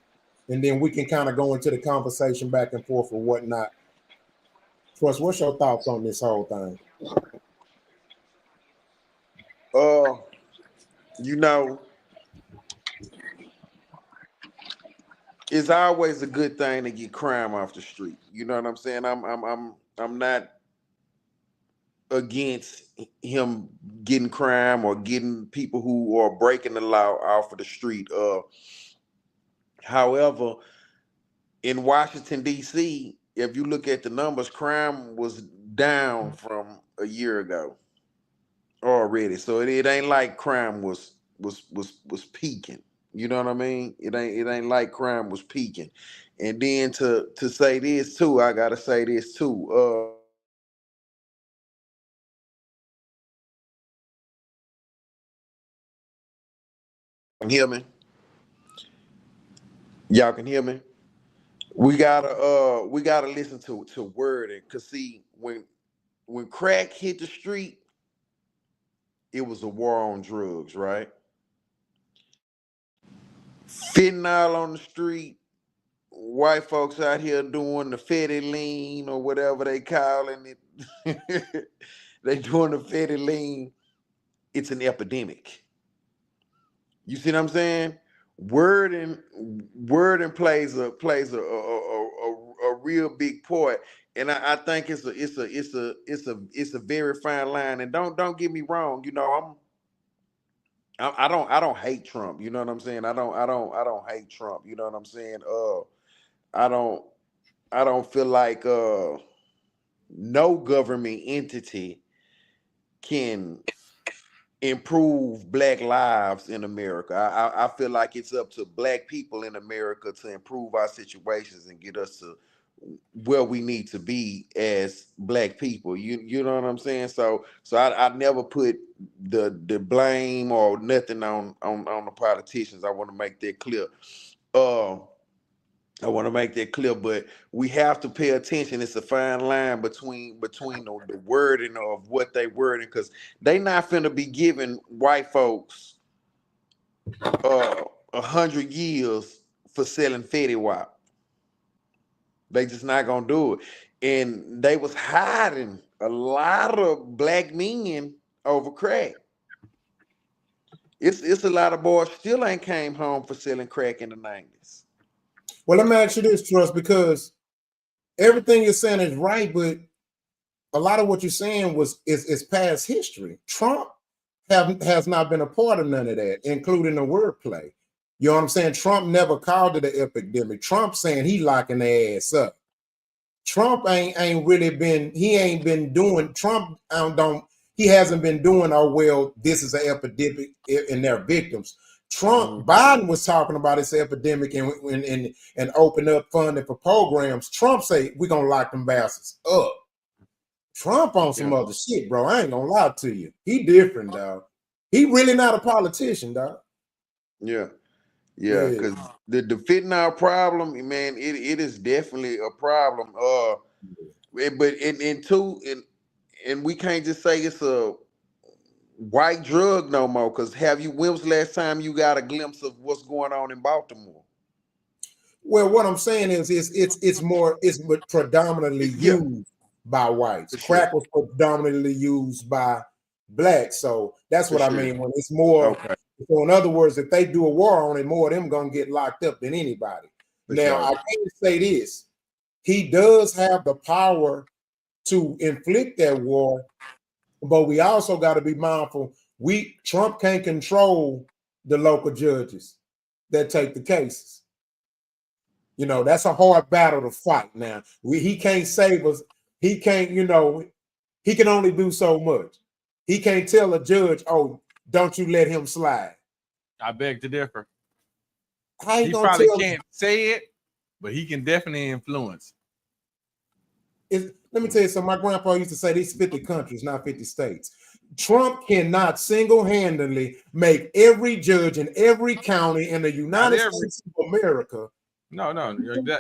[SPEAKER 1] and then we can kind of go into the conversation back and forth or whatnot. Trust, what's your thoughts on this whole thing?
[SPEAKER 4] It's always a good thing to get crime off the street. You know what I'm saying? I'm not against him getting crime or getting people who are breaking the law off of the street. However, in Washington, D.C., if you look at the numbers, crime was down from a year ago already. So it ain't like crime was peaking. You know what I mean? It ain't like crime was peaking. And then to say this too, I gotta say this too. Can hear me? Y'all can hear me? We gotta listen to wording. Cause see, when crack hit the street, it was a war on drugs, right? Fentanyl on the street, white folks out here doing the fetty lean or whatever they calling it. They doing the fetty lean. It's an epidemic. You see what I'm saying? Wording plays a real big part, and I think it's a very fine line. And don't get me wrong. I don't hate Trump. You know what I'm saying? I don't hate Trump. You know what I'm saying? I don't feel like no government entity can improve black lives in America. I feel like it's up to black people in America to improve our situations and get us to where we need to be as black people. You know what I'm saying? So I never put the blame or nothing on the politicians. I want to make that clear. But we have to pay attention. It's a fine line between the wording of what they wording, because they not finna be giving white folks 100 years for selling Fetty Wap. They just not gonna do it. And they was hiding a lot of black men over crack. It's a lot of boys still ain't came home for selling crack in the 90s.
[SPEAKER 1] Well, let me ask you this, Trust, because everything you're saying is right, but a lot of what you're saying is past history. Trump has not been a part of none of that, including the wordplay. You know what I'm saying? Trump never called it an epidemic. Trump saying he locking their ass up. Trump ain't really been, he ain't been doing, Trump he hasn't been doing, oh, well, this is an epidemic and their victims. Trump, Biden was talking about this epidemic and open up funding for programs. Trump say, we're going to lock them bastards up. Trump on some other shit, bro. I ain't going to lie to you. He different, dog. He really not a politician, dog.
[SPEAKER 4] Yeah, because the fentanyl problem, man, it is definitely a problem. But and we can't just say it's a white drug no more. Because when was the last time you got a glimpse of what's going on in Baltimore?
[SPEAKER 1] Well, what I'm saying is it's predominantly used by whites. Crack was predominantly used by blacks. So that's what I mean when it's more. Okay. So in other words, if they do a war on it, more of them gonna get locked up than anybody. Now I can't say this. He does have the power to inflict that war, but we also got to be mindful. Trump can't control the local judges that take the cases. You know, that's a hard battle to fight. Now he can't save us. He can't. He can only do so much. He can't tell a judge, "Oh, don't you let him slide."
[SPEAKER 5] I beg to differ.
[SPEAKER 1] He
[SPEAKER 5] probably can't say it, but he can definitely influence.
[SPEAKER 1] Let me tell you something. My grandpa used to say these 50 countries, not 50 states. Trump cannot single-handedly make every judge in every county in the United States of America.
[SPEAKER 5] No,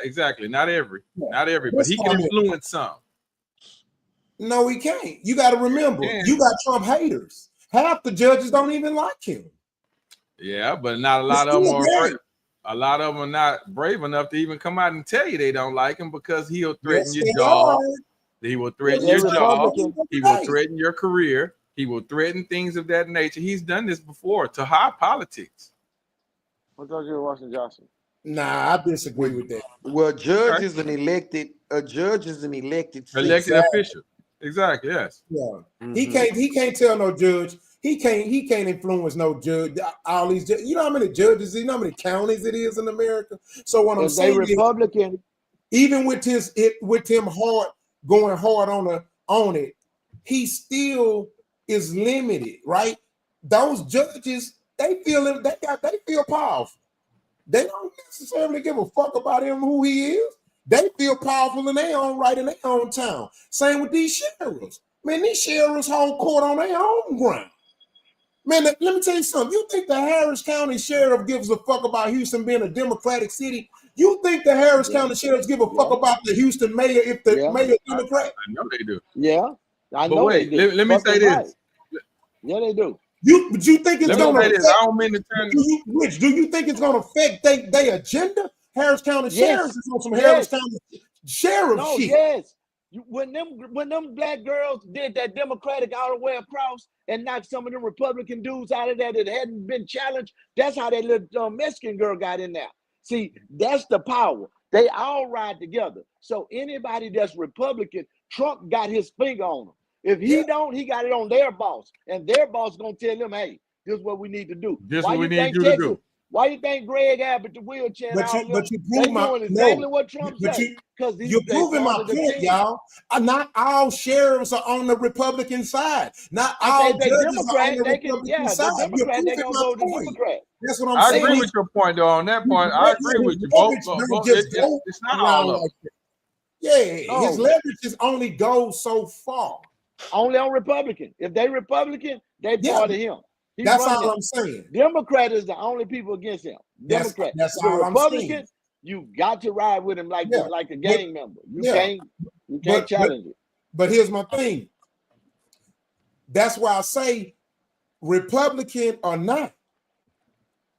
[SPEAKER 5] exactly. Not every, but he can influence some.
[SPEAKER 1] No, he can't. You got to remember, you got Trump haters. Half the judges don't even like him.
[SPEAKER 5] Yeah, but not a lot of them are. A lot of them are not brave enough to even come out and tell you they don't like him because he'll threaten your job. He will threaten your job. He will threaten your career. He will threaten things of that nature. He's done this before to high politics.
[SPEAKER 2] I thought you were watching Johnson.
[SPEAKER 1] Nah, I disagree with that.
[SPEAKER 4] Well, a judge is an elected
[SPEAKER 5] official. Exactly. Yes.
[SPEAKER 1] Yeah. He can't tell no judge. He can't influence no judge. All these judges, you know how many judges, you know how many counties it is in America. So what I'm saying
[SPEAKER 2] Republican,
[SPEAKER 1] even with him going hard on it, he still is limited, right? Those judges, they feel powerful. They don't necessarily give a fuck about him, who he is. They feel powerful in their own right, in their own town. Same with these sheriffs. Man, these sheriffs hold court on their own ground. Man, let me tell you something. You think the Harris County Sheriff gives a fuck about Houston being a Democratic city? You think the Harris County Sheriffs give a fuck about the Houston mayor if the mayor is Democrat?
[SPEAKER 5] I know they do.
[SPEAKER 2] Yeah, I
[SPEAKER 5] but
[SPEAKER 2] know
[SPEAKER 5] wait,
[SPEAKER 2] they do.
[SPEAKER 5] Let me say this.
[SPEAKER 2] Yeah, they do.
[SPEAKER 1] But you think it's going to affect?
[SPEAKER 5] I don't mean to turn.
[SPEAKER 1] Rich, do you think it's going to affect their agenda? Harris County Sheriffs is on some Harris County Sheriff shit.
[SPEAKER 2] Yes. When them black girls did that Democratic all the way across and knocked some of them Republican dudes out of there that hadn't been challenged, that's how that little Mexican girl got in there. See, that's the power. They all ride together. So anybody that's Republican, Trump got his finger on them. If he don't, he got it on their boss. And their boss is going to tell them, hey, this is what we need to do.
[SPEAKER 5] This is what we need you to do.
[SPEAKER 2] Why you think Greg Abbott, the wheelchair,
[SPEAKER 1] but you
[SPEAKER 2] prove doing exactly what Trump said? Because
[SPEAKER 1] you're proving my point, y'all. Not all sheriffs are on the Republican side. Not all judges are on the Republican side. You're proving my point. That's what I'm saying.
[SPEAKER 5] I agree with your point, though. On that point, I agree with you. It's not all of it.
[SPEAKER 1] Yeah, his leverage is only goes so far.
[SPEAKER 2] Only on Republican. If they Republican, they part of him.
[SPEAKER 1] That's all I'm saying.
[SPEAKER 2] Democrat is the only people against him. Democrat.
[SPEAKER 1] That's all I'm saying.
[SPEAKER 2] You got to ride with him like a gang member. You can't challenge it.
[SPEAKER 1] But here's my thing. That's why I say Republican or not.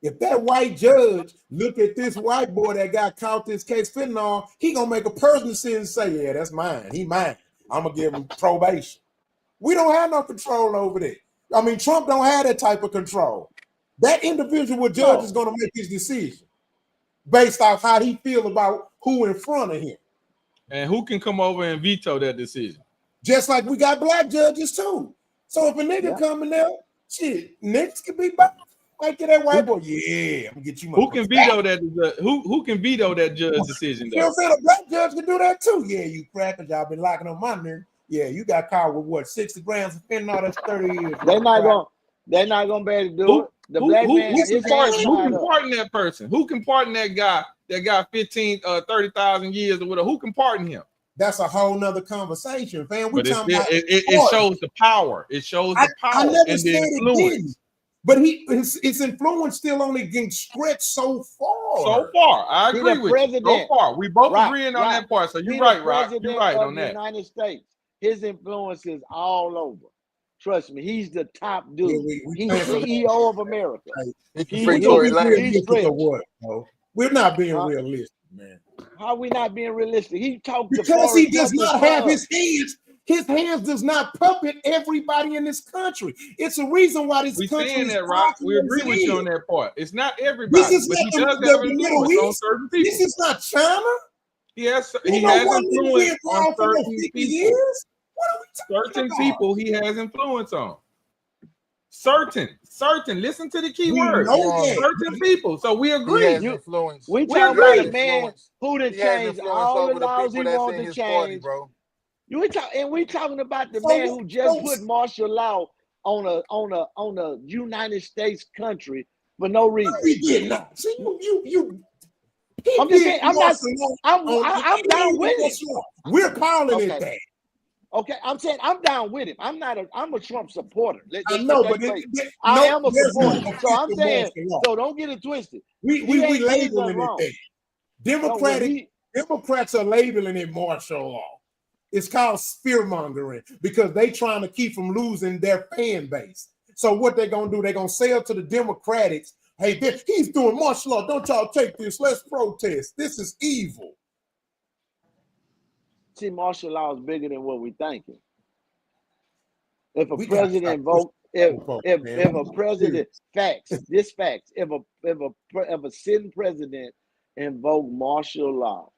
[SPEAKER 1] If that white judge look at this white boy that got caught this case fentanyl, he gonna make a personal decision and say, yeah, that's mine. He mine. I'm gonna give him probation. We don't have no control over that. I mean, Trump don't have that type of control. That individual judge is going to make his decision. based off how he feel about who in front of him.
[SPEAKER 5] And who can come over and veto that decision?
[SPEAKER 1] Just like we got black judges too. So if a nigga coming there, shit, niggas can be back. Like that white boy, yeah, I'm gonna get you.
[SPEAKER 5] Who can veto that? Who can veto that judge decision?
[SPEAKER 1] You know what I'm saying? A black judge can do that too. Yeah, you crackers, y'all been locking on my nigga. Yeah, you got caught with what, 60 grams of fentanyl? That's 30 years.
[SPEAKER 2] They're not gonna be able to do it. The black man,
[SPEAKER 5] who can pardon that person? Who can pardon that guy that got 30,000 years or whatever? Who can pardon him?
[SPEAKER 1] That's a whole nother conversation, fam.
[SPEAKER 5] But it shows the power. It shows the power
[SPEAKER 1] I never
[SPEAKER 5] and
[SPEAKER 1] said
[SPEAKER 5] the influence.
[SPEAKER 1] It didn't. But his influence still only getting stretched so far.
[SPEAKER 5] So far, I agree with you. So far, we both agreeing on that part. So you're right, Rock. You're right on that.
[SPEAKER 2] United States, his influence is all over. Trust me, he's the top dude.
[SPEAKER 1] Yeah,
[SPEAKER 2] he's CEO of America.
[SPEAKER 1] We're not being realistic, man.
[SPEAKER 2] How we not being realistic? He talked
[SPEAKER 1] because he does not have his hands. His hands does not puppet everybody in this country. It's a reason why this country
[SPEAKER 5] saying
[SPEAKER 1] is
[SPEAKER 5] that, Rock. We agree with you on that part. It's not everybody, but he does have influence on certain people.
[SPEAKER 1] This is not China.
[SPEAKER 5] He has influence on certain people. Certain people he has influence on. Certain. Listen to the key word. Certain people. So we agree.
[SPEAKER 2] We talking about a man who done changed all the laws he wanted to change, bro. We talking about the man who just put martial law on a United States country for no reason.
[SPEAKER 1] He did not. See,
[SPEAKER 2] I'm just saying. I'm down with it.
[SPEAKER 1] We're calling it that.
[SPEAKER 2] Okay, I'm saying I'm down with him. I'm a Trump supporter.
[SPEAKER 1] I know, but
[SPEAKER 2] I am a supporter. So I'm saying, so don't get it twisted.
[SPEAKER 1] We labeling it that. Democrats are labeling it martial law. It's called spear mongering because they trying to keep from losing their fan base. So what they're gonna do? They're gonna sell to the Democrats. Hey, he's doing martial law. Don't y'all take this? Let's protest. This is evil.
[SPEAKER 2] See, martial law is bigger than what we're thinking. If a president vote, if a president facts, if a sitting president invoke martial law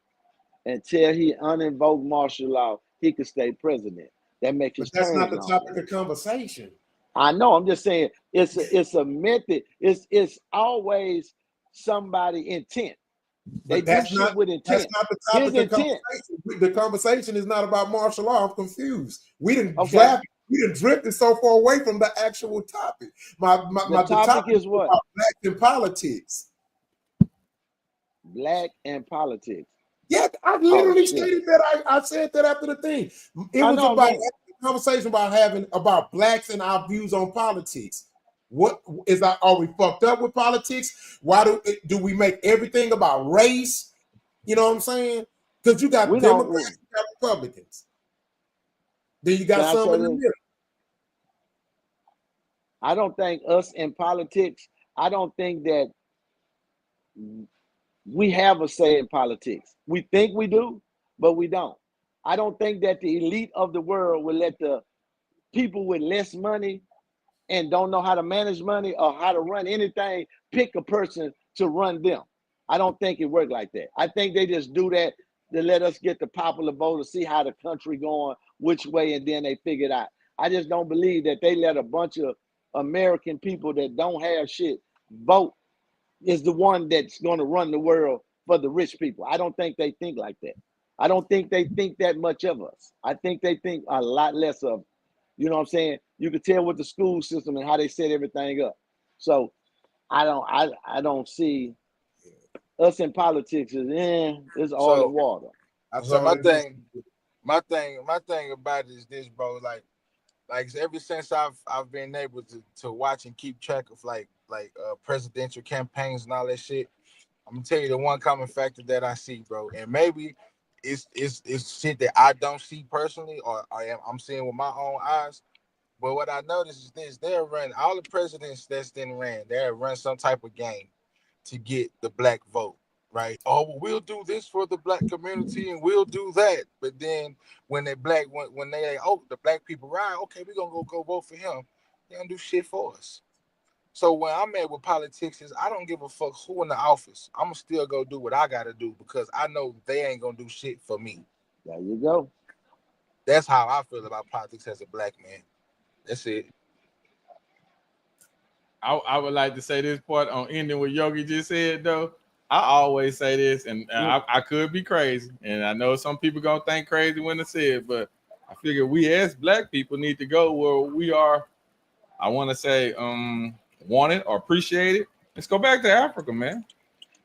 [SPEAKER 2] until he uninvoke martial law, he could stay president. That makes his
[SPEAKER 1] that's
[SPEAKER 2] term
[SPEAKER 1] not the
[SPEAKER 2] long.
[SPEAKER 1] topic of conversation.
[SPEAKER 2] I know. I'm just saying it's a method. It's always somebody intent. They do shit with intent.
[SPEAKER 1] That's not the topic of conversation. The conversation is not about martial law. I'm confused. We didn't drifted so far away from the actual topic. The topic
[SPEAKER 2] is what?
[SPEAKER 1] Black in politics.
[SPEAKER 2] Black and politics.
[SPEAKER 1] Yeah, I literally stated that. I said that after the thing. It was about a conversation about blacks and our views on politics. What is that? Are we fucked up with politics? Why do we make everything about race? You know what I'm saying? Because you got Democrats, you got Republicans. Then you got some in the middle.
[SPEAKER 2] I don't think us in politics, I don't think that we have a say in politics. We think we do, but we don't. I don't think that the elite of the world will let the people with less money and don't know how to manage money or how to run anything pick a person to run them. I don't think it works like that. I think they just do that to let us get the popular vote to see how the country going, which way, and then they figure it out. I just don't believe that they let a bunch of American people that don't have shit vote is the one that's going to run the world for the rich people. I don't think they think like that. I don't think they think that much of us. I think they think a lot less of us. You know what I'm saying? You can tell with the school system and how they set everything up. So I don't see us in politics it's all in water.
[SPEAKER 3] So my thing about it is this, bro. Like ever since I've been able to watch and keep track of like presidential campaigns and all that shit, I'm gonna tell you the one common factor that I see, bro, and maybe it's shit that I don't see personally or I'm seeing with my own eyes. But what I noticed is this: they'll run all the presidents that's then ran. They'll run some type of game to get the black vote, right? Oh, well, we'll do this for the black community and we'll do that. But then when the black people ride, okay, we're gonna go vote for him. They don't do shit for us. So when I'm at with politicians, I don't give a fuck who in the office. I'm gonna still go do what I gotta do because I know they ain't gonna do shit for me.
[SPEAKER 2] There you go.
[SPEAKER 3] That's how I feel about politics as a black man. That's it.
[SPEAKER 5] I would like to say this part on ending what Yogi just said though. I always say this, and I could be crazy, and I know some people gonna think crazy when I say it, but I figure we as black people need to go where we are. I want to say wanted or appreciated. Let's go back to Africa, man.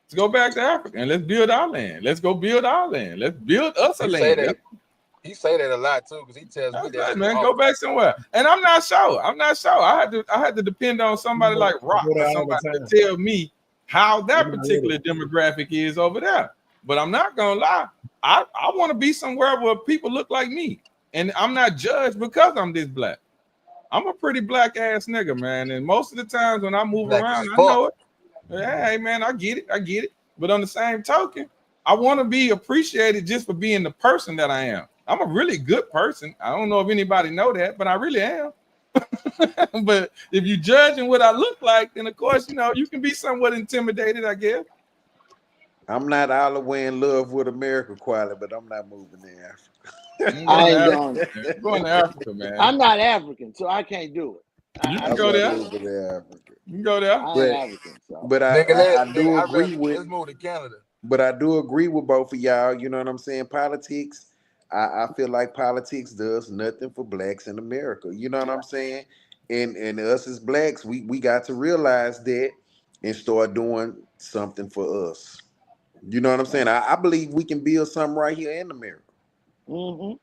[SPEAKER 5] Let's go back to Africa and let's build our land. Let's go build our land. Let's build us a land.
[SPEAKER 3] He say that a lot too, because he tells me that.
[SPEAKER 5] Right, man, go back somewhere. And I'm not sure. I had to depend on somebody like Rock or somebody to tell me how that particular demographic is over there. But I'm not gonna lie. I want to be somewhere where people look like me, and I'm not judged because I'm this black. I'm a pretty black ass nigga, man. And most of the times when I move black around, I know it. Hey, man, I get it. But on the same token, I want to be appreciated just for being the person that I am. I'm a really good person. I don't know if anybody know that, but I really am. But if you judging what I look like, then of course, you can be somewhat intimidated, I guess.
[SPEAKER 4] I'm not all the way in love with America quality, but I'm not moving to Africa.
[SPEAKER 2] I ain't going
[SPEAKER 5] to Africa, man.
[SPEAKER 2] I'm not African, so I can't do it.
[SPEAKER 5] You can go there. You can go there.
[SPEAKER 4] But I do agree with.
[SPEAKER 3] Let's move to Canada.
[SPEAKER 4] But I do agree with both of y'all. You know what I'm saying? Politics. I feel like politics does nothing for blacks in America. You know what I'm saying? And us as blacks, we got to realize that and start doing something for us. You know what I'm saying? I believe we can build something right here in America.
[SPEAKER 2] Mm-hmm.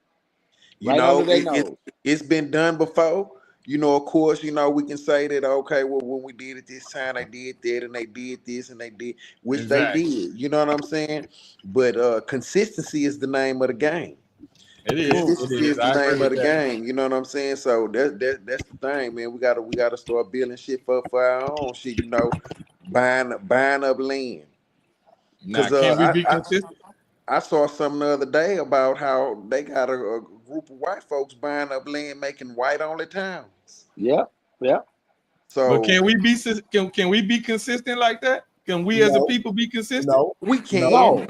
[SPEAKER 4] You know, it's been done before. You know, of course, we can say that, okay, well, when we did it this time, they did that and they did this and they did, which they did. You know what I'm saying? But consistency is the name of the game.
[SPEAKER 5] It is.
[SPEAKER 4] Consistency is the name of the game. You know what I'm saying? So that's the thing, man. We gotta start building shit for our own shit. Buying up land.
[SPEAKER 5] Now, can we be consistent?
[SPEAKER 4] I saw something the other day about how they got a group of white folks buying up land, making white only towns.
[SPEAKER 2] Yeah.
[SPEAKER 4] So,
[SPEAKER 5] but can we be consistent like that? Can we as a people be consistent?
[SPEAKER 1] No,
[SPEAKER 4] we can't.
[SPEAKER 1] No,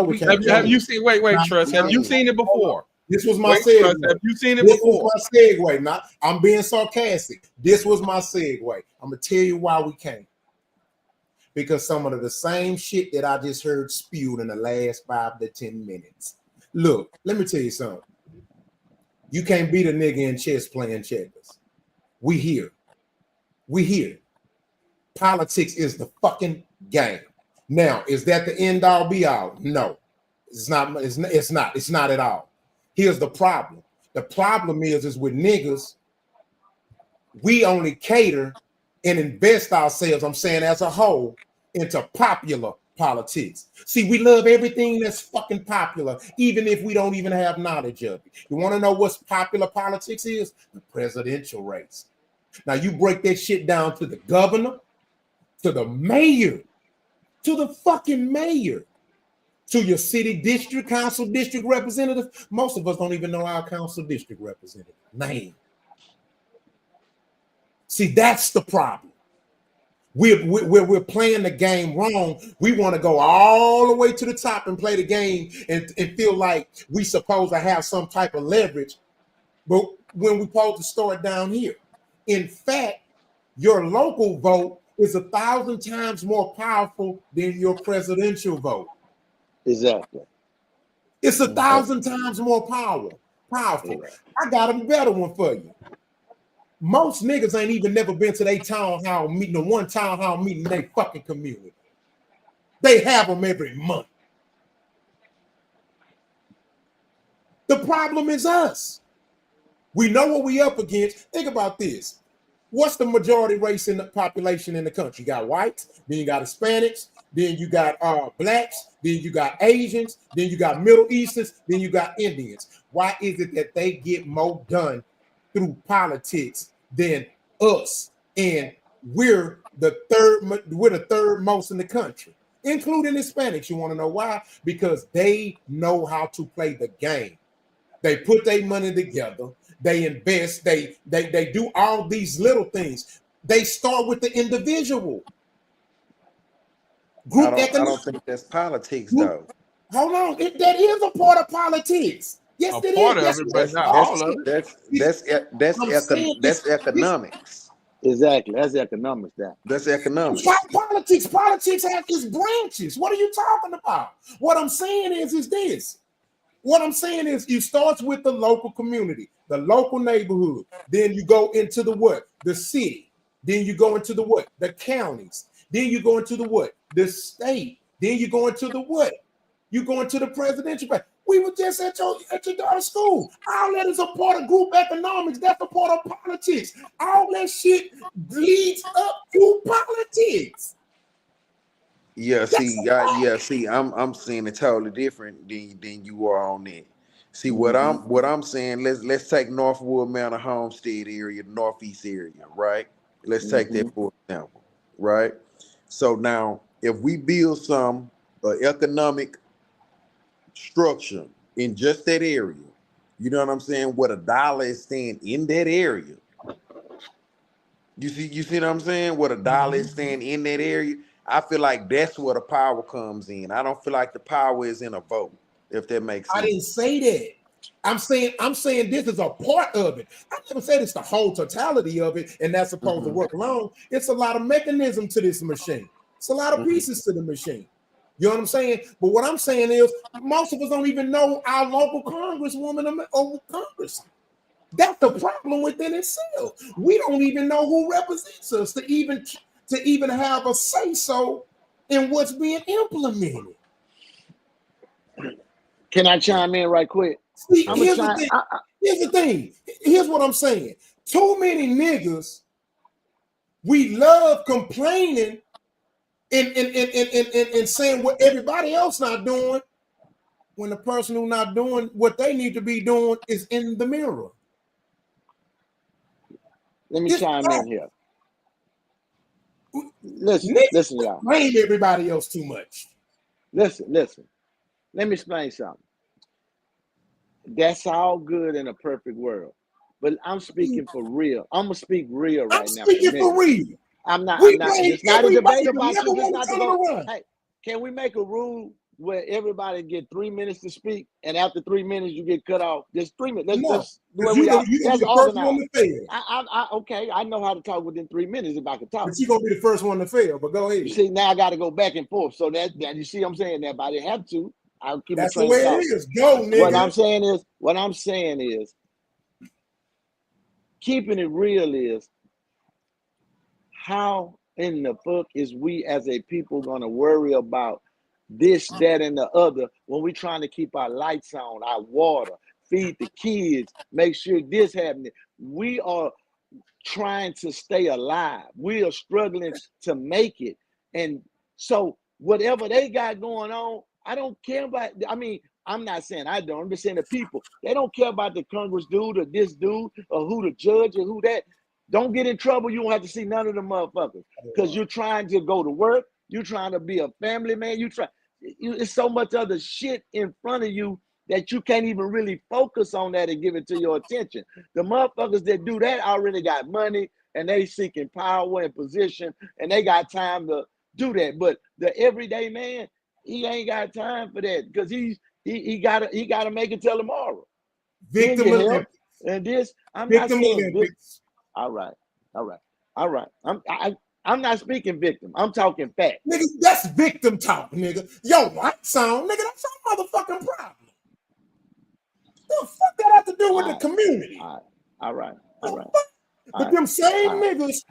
[SPEAKER 1] we can't.
[SPEAKER 5] Have you seen? Wait, Trust. Have you seen it before?
[SPEAKER 1] This was my segue.
[SPEAKER 5] Have you seen it before?
[SPEAKER 1] This was my segue. I'm being sarcastic. This was my segue. I'm gonna tell you why we can't. Because some of the same shit that I just heard spewed in the last 5 to 10 minutes. Look, let me tell you something. You can't beat a nigga in chess playing checkers. We here. Politics is the fucking game. Now, is that the end all be all? No, it's not. It's not at all. Here's the problem. The problem is with niggas, we only cater and invest ourselves, I'm saying as a whole, into popular politics. See, we love everything that's fucking popular, even if we don't even have knowledge of it. You want to know what's popular politics is? The presidential race. Now, you break that shit down to the governor, to the mayor, to the fucking mayor, to your city district, council district representative. Most of us don't even know our council district representative name. See, that's the problem. We're playing the game wrong. We want to go all the way to the top and play the game and feel like we supposed to have some type of leverage, but when we supposed to start down here. In fact, your local vote is 1,000 times more powerful than your presidential vote.
[SPEAKER 2] Exactly.
[SPEAKER 1] It's 1,000 times more powerful. I got a better one for you. Most niggas ain't even never been to their town hall meeting, the one town hall meeting in their fucking community. They have them every month. The problem is us. We know what we up against. Think about this. What's the majority race in the population in the country? You got whites, then you got Hispanics, then you got blacks, then you got Asians, then you got Middle Easterns, then you got Indians. Why is it that they get more done through politics than us? And we're the third most in the country, including Hispanics. You want to know why? Because they know how to play the game. They put their money together. They invest. They do all these little things. They start with the individual.
[SPEAKER 4] I don't think that's politics, though.
[SPEAKER 1] Hold on, that is a part of politics. Yes,
[SPEAKER 5] A
[SPEAKER 1] it
[SPEAKER 5] part
[SPEAKER 1] is.
[SPEAKER 5] of it, but not all of it.
[SPEAKER 4] That's economics.
[SPEAKER 2] Exactly. That's economics.
[SPEAKER 4] That's economics.
[SPEAKER 1] Politics. Politics has its branches. What are you talking about? What I'm saying is this. What I'm saying is you start with the local community, the local neighborhood. Then you go into the what? The city. Then you go into the what? The counties. Then you go into the what? The state. Then you go into the what? You go into the presidential. We were just at your daughter's school. All that is a part of group economics. That's a part of politics. All that shit leads up to politics.
[SPEAKER 4] Yeah, see, I'm seeing it totally different than you are on that. See, what I'm saying, let's take Northwood Manor Homestead area, Northeast area, right? Let's take that for example, right? So now, if we build some economic structure in just that area, you know what I'm saying? What a dollar is staying in that area. You see what I'm saying? What a dollar is staying in that area. I feel like that's where the power comes in. I don't feel like the power is in a vote, if that makes sense.
[SPEAKER 1] I didn't say that. I'm saying this is a part of it. I never said it's the whole totality of it, and that's supposed to work alone. It's a lot of mechanism to this machine. It's a lot of pieces to the machine. You know what I'm saying? But what I'm saying is most of us don't even know our local congresswoman or congressman. That's the problem within itself. We don't even know who represents us to even have a say-so in what's being implemented.
[SPEAKER 2] Can I chime in right quick?
[SPEAKER 1] See, here's the thing. Here's what I'm saying. Too many niggas, we love complaining and saying what everybody else not doing when the person who's not doing what they need to be doing is in the mirror.
[SPEAKER 2] Let me chime in here. Listen, y'all.
[SPEAKER 1] Blame everybody else too much.
[SPEAKER 2] Listen. Let me explain something. That's all good in a perfect world, but I'm speaking for real. I'm gonna speak real right now.
[SPEAKER 1] I'm speaking for real.
[SPEAKER 2] I'm not. It's not a debate about you. Just not to go. Hey, can we make a rule where everybody get 3 minutes to speak, and after 3 minutes you get cut off? Just 3 minutes. That's the way we are. That's organized. Okay, I know how to talk within 3 minutes if I can talk.
[SPEAKER 1] But you're gonna be the first one to fail. But go ahead.
[SPEAKER 2] You see, now I got to go back and forth. So that you see, what I'm saying that, but I didn't have to. I'll keep
[SPEAKER 1] That's the way it is. Go, nigga.
[SPEAKER 2] What I'm saying is, keeping it real is, how in the fuck is we as a people gonna worry about this, that, and the other when we're trying to keep our lights on, our water, feed the kids, make sure this happening? We are trying to stay alive. We are struggling to make it. And so whatever they got going on, I don't care about. I mean, I'm not saying I don't. I'm just saying the people. They don't care about the Congress dude or this dude or who the judge or who that. Don't get in trouble. You don't have to see none of the motherfuckers because you're trying to go to work. You're trying to be a family man. It's so much other shit in front of you that you can't even really focus on that and give it to your attention. The motherfuckers that do that already got money and they seeking power and position and they got time to do that. But the everyday man, he ain't got time for that because he gotta make it till tomorrow.
[SPEAKER 1] Victim Olympics.
[SPEAKER 2] And this, I'm
[SPEAKER 1] victim
[SPEAKER 2] not saying
[SPEAKER 1] Olympics.
[SPEAKER 2] All right. I'm not speaking victim. I'm talking fact.
[SPEAKER 1] Nigga, that's victim talk, nigga. Yo, light sound, nigga, that's your motherfucking problem. What the fuck that have to do with the community?
[SPEAKER 2] All right.
[SPEAKER 1] But them same niggas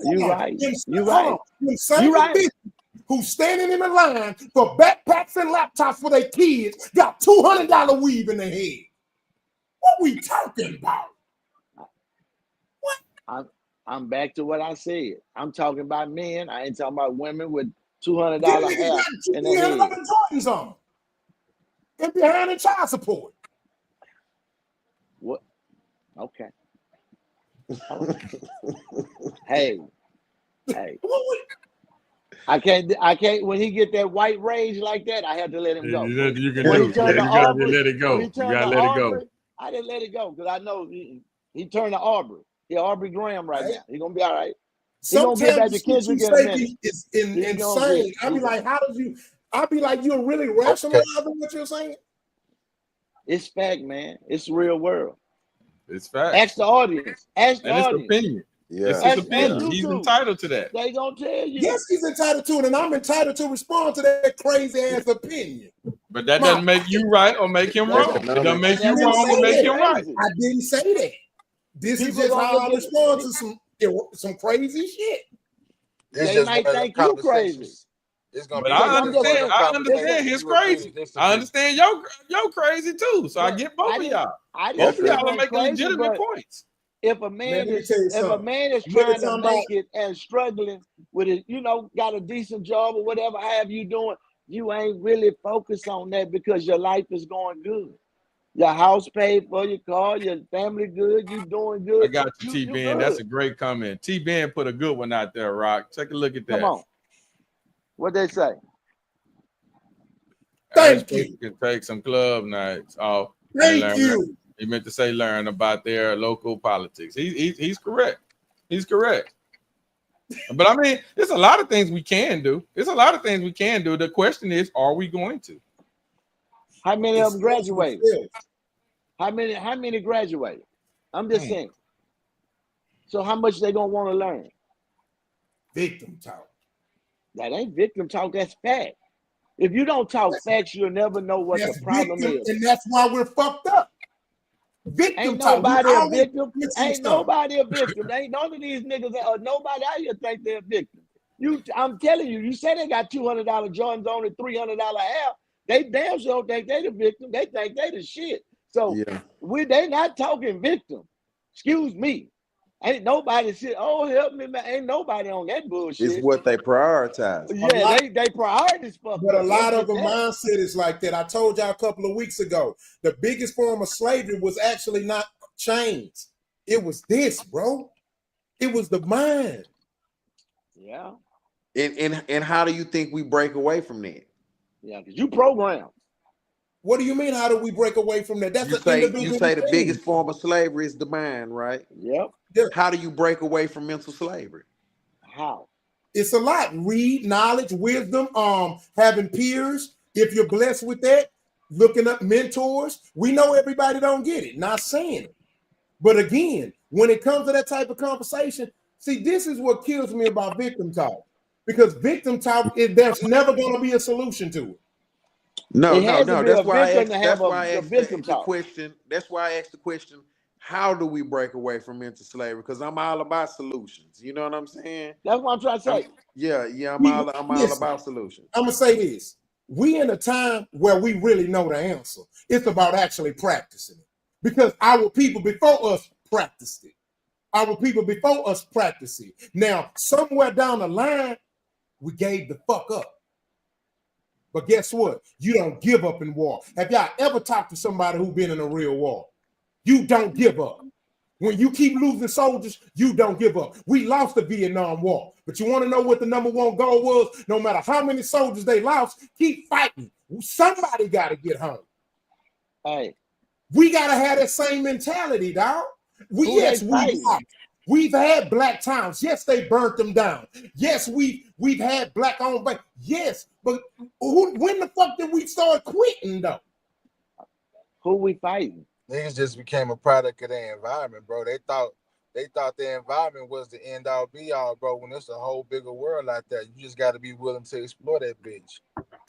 [SPEAKER 2] you're right.
[SPEAKER 1] Them same bitches who's standing in the line for backpacks and laptops for their kids got $200 weave in their head. What we talking about? What?
[SPEAKER 2] I'm back to what I said. I'm talking about men. I ain't talking about women with $200 hair in their head.
[SPEAKER 1] Jordans on. And behind in child support.
[SPEAKER 2] What? Okay. Hey. I can't. When he get that white rage like that, I have to let him go.
[SPEAKER 5] You gotta let it go.
[SPEAKER 2] I didn't let it go because I know he turned to Aubrey. He Aubrey Graham right now. He gonna be all right. He gonna
[SPEAKER 1] Sometimes
[SPEAKER 2] get back
[SPEAKER 1] the
[SPEAKER 2] to
[SPEAKER 1] shit you
[SPEAKER 2] Kendrick in a
[SPEAKER 1] say
[SPEAKER 2] minute.
[SPEAKER 1] is
[SPEAKER 2] He gonna get.
[SPEAKER 1] insane. I be like, how did you? I be like, you're really rationalizing what you're saying.
[SPEAKER 2] It's fact, man. It's the real world.
[SPEAKER 5] It's fact.
[SPEAKER 2] Ask the audience. Ask the
[SPEAKER 5] And it's
[SPEAKER 2] audience.
[SPEAKER 5] opinion.
[SPEAKER 4] Yeah.
[SPEAKER 5] It's his
[SPEAKER 2] Ask
[SPEAKER 5] opinion. He's
[SPEAKER 2] YouTube.
[SPEAKER 5] entitled to that.
[SPEAKER 2] They gonna tell you.
[SPEAKER 1] Yes, he's entitled to it, and I'm entitled to respond to that crazy ass opinion.
[SPEAKER 5] But that doesn't make you right or make him wrong. It doesn't make you wrong or make him right.
[SPEAKER 1] I didn't say that. This is
[SPEAKER 2] People
[SPEAKER 1] just
[SPEAKER 2] gonna
[SPEAKER 1] how I
[SPEAKER 2] look at-
[SPEAKER 1] respond to some crazy shit.
[SPEAKER 2] They might think you crazy.
[SPEAKER 3] It's gonna
[SPEAKER 5] But
[SPEAKER 3] be
[SPEAKER 5] I
[SPEAKER 3] like
[SPEAKER 5] understand his crazy. I understand your crazy too. So I get both of y'all. Both of y'all are making legitimate points.
[SPEAKER 2] If a man is
[SPEAKER 1] Really
[SPEAKER 2] trying to
[SPEAKER 1] talking
[SPEAKER 2] make it and struggling with it, got a decent job or whatever, have you doing, you ain't really focused on that because your life is going good. Your house paid for, your car, your family good, you doing good.
[SPEAKER 5] I got you, T-Ben. That's a great comment. T-Ben put a good one out there, Rock. Take a look at that.
[SPEAKER 2] Come on. What they say?
[SPEAKER 1] Thank you.
[SPEAKER 5] You can take some club nights off.
[SPEAKER 1] Thank you.
[SPEAKER 5] He meant to say learn about their local politics. He's correct. He's correct. But I mean, there's a lot of things we can do. The question is, are we going to?
[SPEAKER 2] How many of them graduated? How many graduated? I'm just saying. So how much they gonna want to learn?
[SPEAKER 1] Victim talk.
[SPEAKER 2] That ain't victim talk. That's fact. If you don't talk facts, you'll never know what the problem is.
[SPEAKER 1] And that's why we're fucked up. Victim talk.
[SPEAKER 2] Nobody a victim. Ain't nobody a victim. Ain't none of these niggas or nobody out here think they're a victim. I'm telling you, you say they got $200 Jordans on it, $300 hair. They damn sure think they the victim. They think they the shit. So they not talking victim. Excuse me. Ain't nobody said, oh, help me, man. Ain't nobody on that bullshit.
[SPEAKER 4] It's what they prioritize.
[SPEAKER 2] Yeah, they priorities fucked
[SPEAKER 1] But
[SPEAKER 2] up.
[SPEAKER 1] a lot of the mindset is like that. I told y'all a couple of weeks ago, the biggest form of slavery was actually not chains. It was this, bro. It was the mind.
[SPEAKER 2] Yeah.
[SPEAKER 4] And how do you think we break away from that?
[SPEAKER 2] Yeah, because you program.
[SPEAKER 1] What do you mean? How do we break away from that? That's
[SPEAKER 4] you say the biggest form of slavery is the mind, right?
[SPEAKER 2] Yep.
[SPEAKER 4] How do you break away from mental slavery?
[SPEAKER 2] How?
[SPEAKER 1] It's a lot. Read, knowledge, wisdom, having peers. If you're blessed with that, looking up mentors. We know everybody don't get it. Not saying it. But again, when it comes to that type of conversation, see, this is what kills me about victim talk. Because victim talk, there's never going to be a solution to it.
[SPEAKER 4] No. That's why I asked the question. That's why I asked the question. How do we break away from mental slavery? Because I'm all about solutions. You know what I'm saying?
[SPEAKER 2] That's what I'm trying to say.
[SPEAKER 4] I'm all about solutions.
[SPEAKER 1] I'm gonna say this. We in a time where we really know the answer. It's about actually practicing it. Because our people before us practiced it. Our people before us practiced it. Now, somewhere down the line, we gave the fuck up. But guess what? You don't give up in war. Have y'all ever talked to somebody who's been in a real war? You don't give up. When you keep losing soldiers, you don't give up. We lost the Vietnam War. But you want to know what the number one goal was? No matter how many soldiers they lost, keep fighting. Somebody got to get home.
[SPEAKER 2] Hey.
[SPEAKER 1] We got to have that same mentality, dog. We've had black towns. Yes, they burnt them down. Yes, we've had black owned bank. Yes, but when the fuck did we start quitting though?
[SPEAKER 2] Who we fighting?
[SPEAKER 3] Niggas just became a product of their environment, bro. They thought their environment was the end all be all, bro. When there's a whole bigger world out there, you just got to be willing to explore that bitch.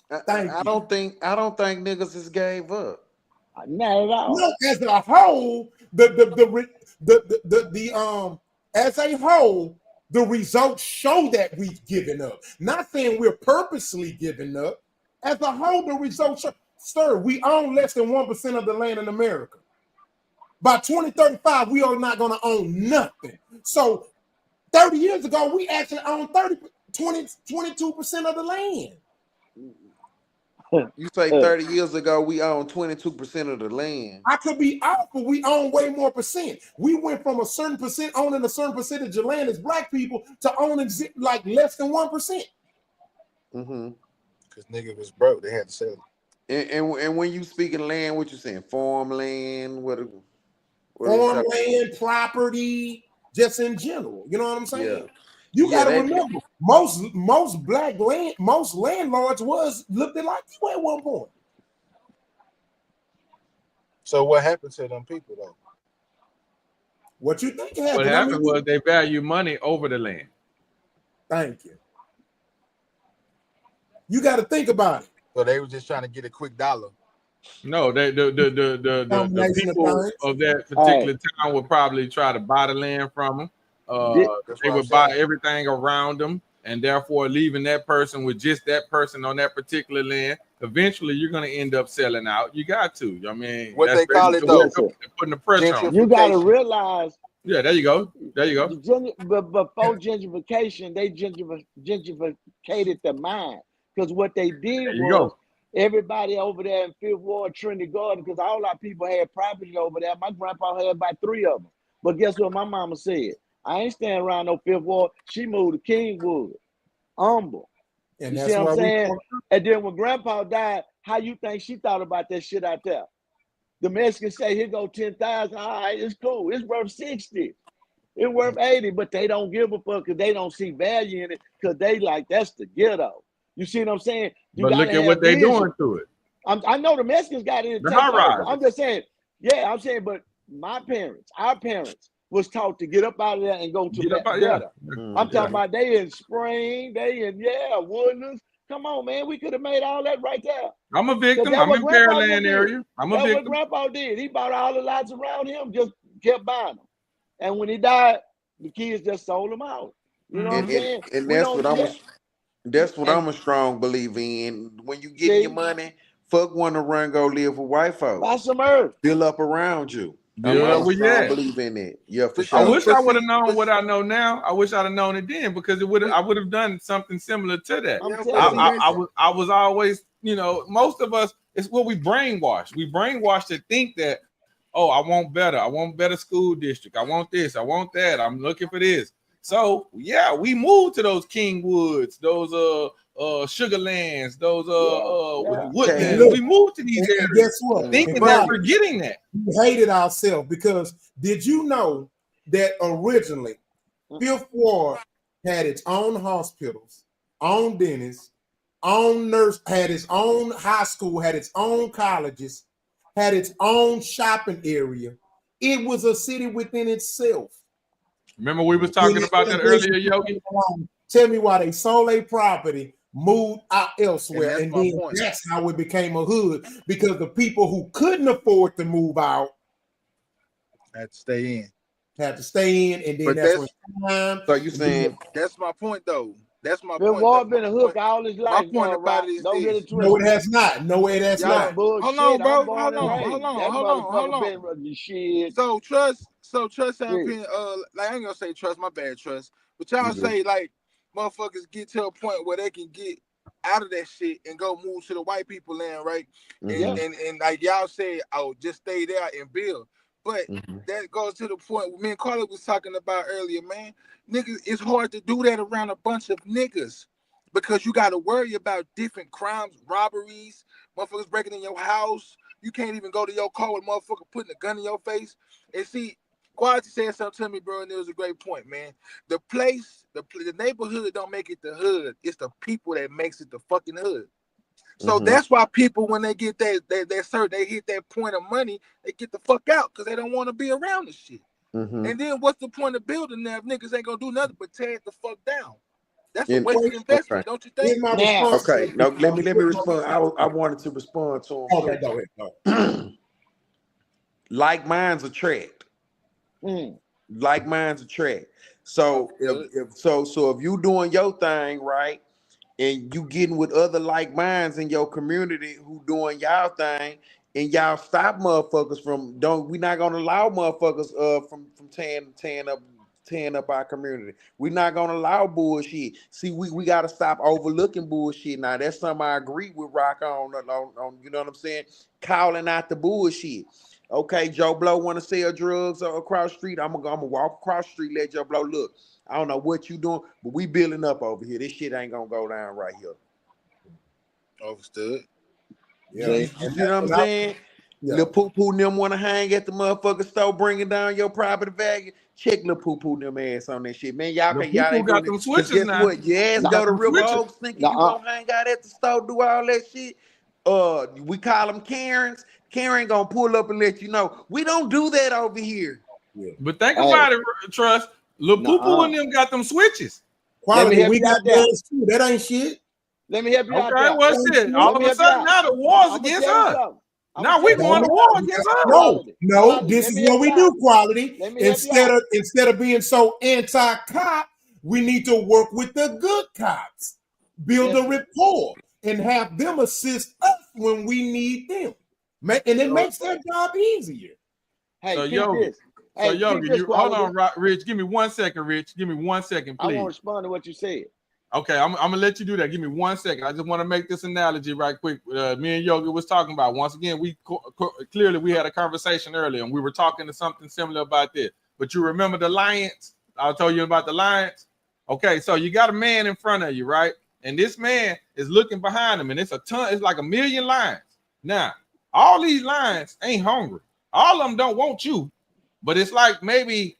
[SPEAKER 4] I don't think niggas just gave up.
[SPEAKER 2] Not at all.
[SPEAKER 1] No, as a whole, as a whole, the results show that we've given up. Not saying we're purposely giving up. As a whole, the results show. Sir, we own less than 1% of the land in America. By 2035, we are not going to own nothing. So 30 years ago, we actually owned 22% of the land.
[SPEAKER 4] You say 30 years ago, we owned 22% of the land.
[SPEAKER 1] I could be out, but we own way more percent. We went from a certain percent owning a certain percentage of land as black people to owning like less than 1%.
[SPEAKER 3] Mm-hmm. Because nigga was broke, they had to sell it.
[SPEAKER 4] And when you speak of land, what you saying? Farmland?
[SPEAKER 1] Farmland, property, just in general. You know what I'm saying?
[SPEAKER 4] Yeah.
[SPEAKER 1] You
[SPEAKER 4] Yeah,
[SPEAKER 1] got to
[SPEAKER 4] they-
[SPEAKER 1] remember, most black most landlords looked like you at one point.
[SPEAKER 3] So what happened to them people though?
[SPEAKER 1] What you think happened?
[SPEAKER 5] What happened was they value money over the land.
[SPEAKER 1] Thank you. You got to think about it.
[SPEAKER 3] So they were just trying to get a quick dollar.
[SPEAKER 5] No, the people of that particular town would probably try to buy the land from them. They would buy everything around them, and therefore leaving that person with just that person on that particular land. Eventually, you're going to end up selling out. You got to. I mean,
[SPEAKER 3] what they call it though,
[SPEAKER 5] putting the pressure on.
[SPEAKER 2] You got to realize.
[SPEAKER 5] Yeah, there you go. There you go.
[SPEAKER 2] But before gentrification, they gentrificated the mind, because what they did was everybody over there in Fifth Ward, Trinity Garden, because all our people had property over there. My grandpa had about 3 of them. But guess what my mama said? I ain't staying around no Fifth Ward. She moved to Kingwood, Humble.
[SPEAKER 1] And
[SPEAKER 2] you
[SPEAKER 1] that's
[SPEAKER 2] see what I'm saying?
[SPEAKER 1] And
[SPEAKER 2] then when grandpa died, how you think she thought about that shit out there? The Mexicans say, here go 10,000. All right, it's cool. It's worth 60. It's worth 80, but they don't give a fuck because they don't see value in it, because they like, that's the ghetto. You see what I'm saying? You
[SPEAKER 5] but look at what they're doing to it.
[SPEAKER 2] I know the Mexicans got it. I'm just saying, but my parents, our parents, was taught to get up out of there and go to better. I'm talking about they in Spring, they in Woodlands. Come on, man, we could have made all that right there.
[SPEAKER 5] I'm a victim. I'm in Pearland area. I'm a victim.
[SPEAKER 2] That's what Grandpa did. He bought all the lots around him, just kept buying them. And when he died, the kids just sold them out. You know what I'm saying?
[SPEAKER 4] And that's what I'm a strong believer in. When you get your money, fuck one to run, go live with white folks.
[SPEAKER 2] Buy some earth.
[SPEAKER 4] Build up around you. I believe in it. Yeah, for sure.
[SPEAKER 5] I wish I would have known what I know now. I wish I'd have known it then, because I would have done something similar to that. I was always, most of us, it's what we brainwash. We brainwash to think that, oh, I want better. I want better school district. I want this. I want that. I'm looking for this. So yeah, we moved to those Kingwoods, those Sugarlands, those Woodlands. We moved to these areas.
[SPEAKER 1] Guess what?
[SPEAKER 5] Thinking that we're getting that.
[SPEAKER 1] We hated ourselves, because did you know that originally Fifth Ward had its own hospitals, own dentists, own nurse, had its own high school, had its own colleges, had its own shopping area. It was a city within itself.
[SPEAKER 5] Remember we was talking about that earlier, Yogi?
[SPEAKER 1] Tell me why they sold their property, moved out elsewhere, and then that's how it became a hood, because the people who couldn't afford to move out
[SPEAKER 3] had to stay in.
[SPEAKER 1] And then that's when time.
[SPEAKER 4] So you saying
[SPEAKER 3] that's my point though. That's my
[SPEAKER 2] point.
[SPEAKER 3] Ward
[SPEAKER 2] been a hook all his life.
[SPEAKER 3] My point about it is this.
[SPEAKER 1] No, it has not. No, it has not.
[SPEAKER 3] Hold on, bro. Hold on.
[SPEAKER 2] Shit.
[SPEAKER 3] So trust saying, like I ain't gonna say trust, my bad, trust. But y'all say like motherfuckers get to a point where they can get out of that shit and go move to the white people land, right? And like y'all say, oh, just stay there and build. But that goes to the point me and Carla was talking about earlier, man. Niggas, it's hard to do that around a bunch of niggas, because you got to worry about different crimes, robberies, motherfuckers breaking in your house. You can't even go to your car with motherfucker putting a gun in your face. And see, Quality said something to me, bro, and it was a great point, man. The place, the neighborhood don't make it the hood. It's the people that makes it the fucking hood. So that's why people, when they get they hit that point of money, they get the fuck out, because they don't want to be around this shit. And then what's the point of building there if niggas ain't gonna do nothing but tear it the fuck down? That's a wasted investment, don't you think?
[SPEAKER 4] Okay, no, let me respond. I wanted to respond to him.
[SPEAKER 1] Okay, go ahead.
[SPEAKER 4] Like minds attract. Like minds attract. So if you doing your thing right, and you getting with other like minds in your community who doing y'all thing, and y'all stop motherfuckers from we're not gonna allow motherfuckers from tearing up our community. We're not gonna allow bullshit. See, we gotta stop overlooking bullshit. Now that's something I agree with Rock on you know what I'm saying? Calling out the bullshit. Okay, Joe Blow want to sell drugs across the street. I'm gonna walk across the street, let Joe Blow look. I don't know what you doing, but we building up over here. This shit ain't gonna go down right here.
[SPEAKER 3] Understood.
[SPEAKER 4] Yeah. You know what I'm saying? Lil Poo Poo and them want to hang at the motherfucking store, bringing down your property value. Check Lil Poo Poo and them ass on that shit, man. Y'all ain't
[SPEAKER 5] got
[SPEAKER 4] doing
[SPEAKER 5] them
[SPEAKER 4] it.
[SPEAKER 5] switches
[SPEAKER 4] Guess
[SPEAKER 5] now.
[SPEAKER 4] what? Your ass go to River Oaks thinking you gonna hang out at the store, do all that shit. We call them Karens. Karen gonna pull up and let you know. We don't do that over here.
[SPEAKER 5] But think about it, Trust. Lil Poo Poo and them got them switches.
[SPEAKER 1] Quality, we got those too. That ain't shit.
[SPEAKER 2] Let me help you out.
[SPEAKER 5] Okay, what's it? All of a sudden, now the war's against us. Now we going to war against us.
[SPEAKER 1] No, this is what we do, Quality. Instead of being so anti-cop, we need to work with the good cops, build a rapport, and have them assist us when we need them. And it makes their job easier.
[SPEAKER 2] Hey,
[SPEAKER 5] so Yogi, hold on, Rich. Give me 1 second, Rich. Give me 1 second, please.
[SPEAKER 2] I want to respond to what you said.
[SPEAKER 5] Okay, I'm gonna let you do that. Give me 1 second. I just want to make this analogy right quick. Me and Yogi was talking about, once again, we clearly we had a conversation earlier, and we were talking to something similar about this. But you remember the Lions? I told you about the Lions. Okay, so you got a man in front of you, right? And this man is looking behind him, and it's like 1 million lions. Now, all these lions ain't hungry. All of them don't want you, but it's like maybe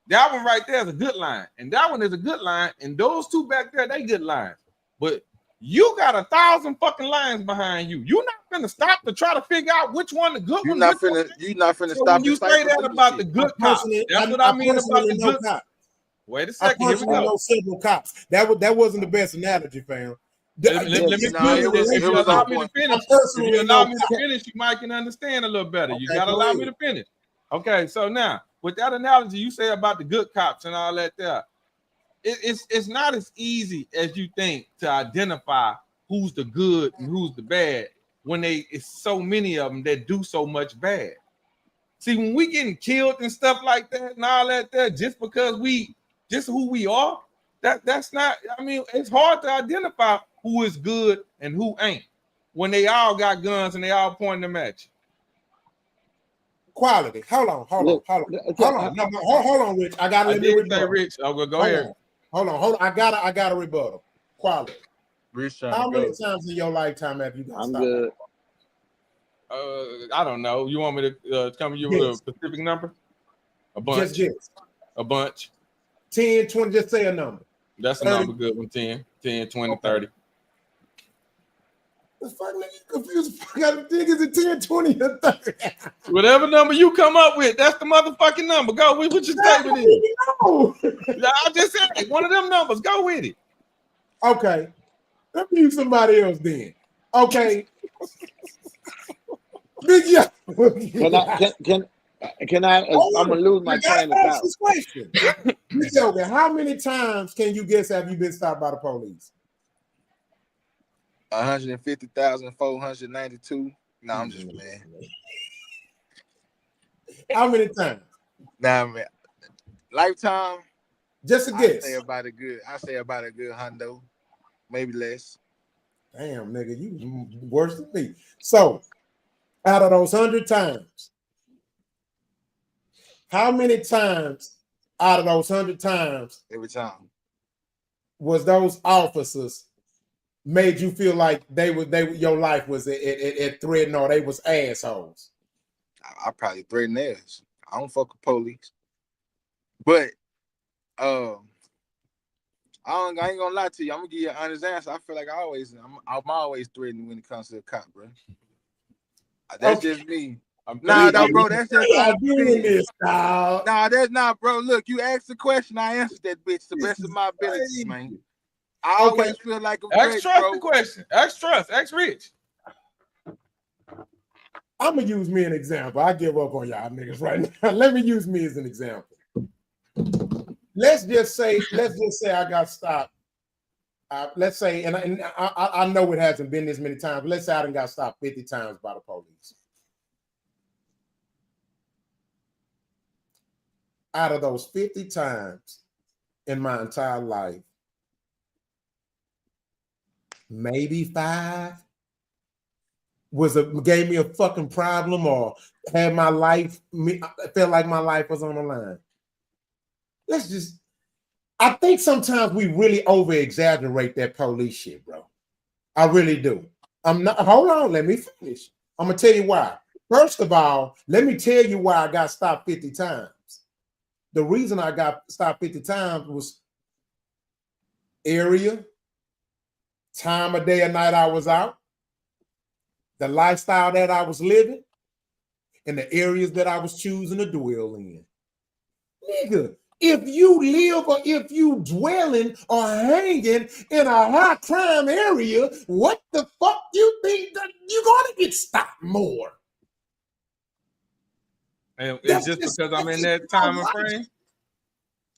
[SPEAKER 5] that one right there is a good line, and that one is a good line, and those two back there, they good lines. But you got 1,000 fucking lions behind you. You're not gonna stop to try to figure out which one the good one.
[SPEAKER 3] You're not finna
[SPEAKER 5] so
[SPEAKER 3] stop.
[SPEAKER 5] When you say that about the good cops, that's what I mean about the good
[SPEAKER 1] cops.
[SPEAKER 5] Wait a second. Here we go.
[SPEAKER 1] Know several cops. That wasn't the best analogy, fam.
[SPEAKER 5] Let me finish. If you allow me to finish, you might can understand a little better. You gotta allow me to finish. Okay, so now with that analogy you say about the good cops and all that there, it's not as easy as you think to identify who's the good and who's the bad when it's so many of them that do so much bad. See, when we getting killed and stuff like that and all that there, just because just who we are, that's not, I mean, it's hard to identify who is good and who ain't when they all got guns and they all pointing them at you.
[SPEAKER 1] Quality. Hold on, Rich. I gotta let me rebuttal.
[SPEAKER 5] Rich. Go ahead.
[SPEAKER 1] Hold on. I gotta rebuttal. Quality.
[SPEAKER 5] Rich,
[SPEAKER 1] how many times in your lifetime have you got stopped?
[SPEAKER 2] Good.
[SPEAKER 5] I don't know. You want me to come to you with a specific number? A bunch.
[SPEAKER 1] Just guess.
[SPEAKER 5] A bunch.
[SPEAKER 1] 10, 20, just say a number.
[SPEAKER 5] That's a number good one. 10, 20, 30.
[SPEAKER 1] The fuck nigga confused. I got to think is it 10, 20, or 30?
[SPEAKER 5] Whatever number you come up with, that's the motherfucking number. Go with what your statement is. I just said one of them numbers. Go with it.
[SPEAKER 1] Okay. Let me use somebody else then. Okay. Big
[SPEAKER 2] Can I? I'm gonna lose my train of thought.
[SPEAKER 1] This question. How many times can you guess have you been stopped by the police?
[SPEAKER 3] 150,492. No, I'm just playing.
[SPEAKER 1] How many times?
[SPEAKER 3] Nah, man. Lifetime.
[SPEAKER 1] Just a guess.
[SPEAKER 3] I say about a good hundo, maybe less.
[SPEAKER 1] Damn, nigga, you worse than me. So, out of those 100 times, how many times out of those 100 times?
[SPEAKER 3] Every time.
[SPEAKER 1] Was those officers made you feel like your life was at threat, or they was assholes?
[SPEAKER 3] I probably threaten theirs. I don't fuck with police. But I ain't gonna lie to you. I'm gonna give you an honest answer. I feel like I'm always threatened when it comes to a cop, bro. That's just me. Nah, bro, that's just
[SPEAKER 1] doing this, dog.
[SPEAKER 3] Nah, that's not, bro. Look, you asked the question, I answered that bitch to the best of my ability, man. I always feel like a
[SPEAKER 5] threat, Trust the question. Ask Trust. Ask Rich.
[SPEAKER 1] I'm gonna use me an example. I give up on y'all niggas right now. Let me use me as an example. Let's just say I got stopped. Let's say, and I know it hasn't been this many times. But let's say I done got stopped 50 times by the police. Out of those 50 times in my entire life, maybe 5 gave me a fucking problem or had my life, I felt like my life was on the line. I think sometimes we really over-exaggerate that police shit, bro. I really do. Hold on, let me finish. I'm gonna tell you why. First of all, let me tell you why I got stopped 50 times. The reason I got stopped 50 times was area, time of day or night I was out, the lifestyle that I was living, and the areas that I was choosing to dwell in. Nigga, if you live or if you dwelling or hanging in a high crime area, what the fuck you think that you're gonna get stopped more?
[SPEAKER 5] And it's just because I'm in that time of frame.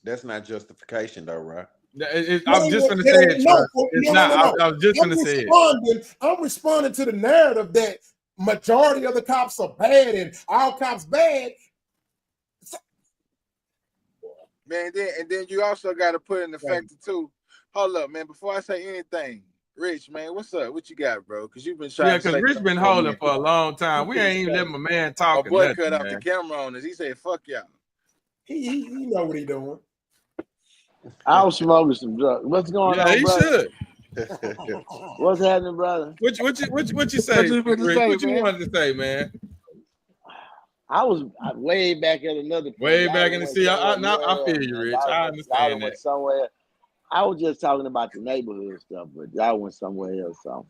[SPEAKER 4] That's not justification, though, right?
[SPEAKER 5] I was just going to say it. It's not. I was just going to say it.
[SPEAKER 1] I'm responding to the narrative that majority of the cops are bad and all cops bad.
[SPEAKER 3] Man, then you also got to put in the factor too. Hold up, man. Before I say anything, Rich, man, what's up? What you got, bro? Because you've been trying.
[SPEAKER 5] Yeah, because Rich been holding for a long time. We ain't even letting my man talk.
[SPEAKER 3] My boy cut off the camera on us. He said, "Fuck y'all."
[SPEAKER 1] He know what he doing.
[SPEAKER 2] I was smoking some drugs. What's going on,
[SPEAKER 5] he
[SPEAKER 2] brother?
[SPEAKER 5] should.
[SPEAKER 2] What's happening, brother?
[SPEAKER 5] What you say? What you wanted to say, man?
[SPEAKER 2] I was way back at another point.
[SPEAKER 5] Way back in the sea. I feel you, Rich. I understand that.
[SPEAKER 2] Somewhere. I was just talking about the neighborhood stuff, but y'all went somewhere else. So.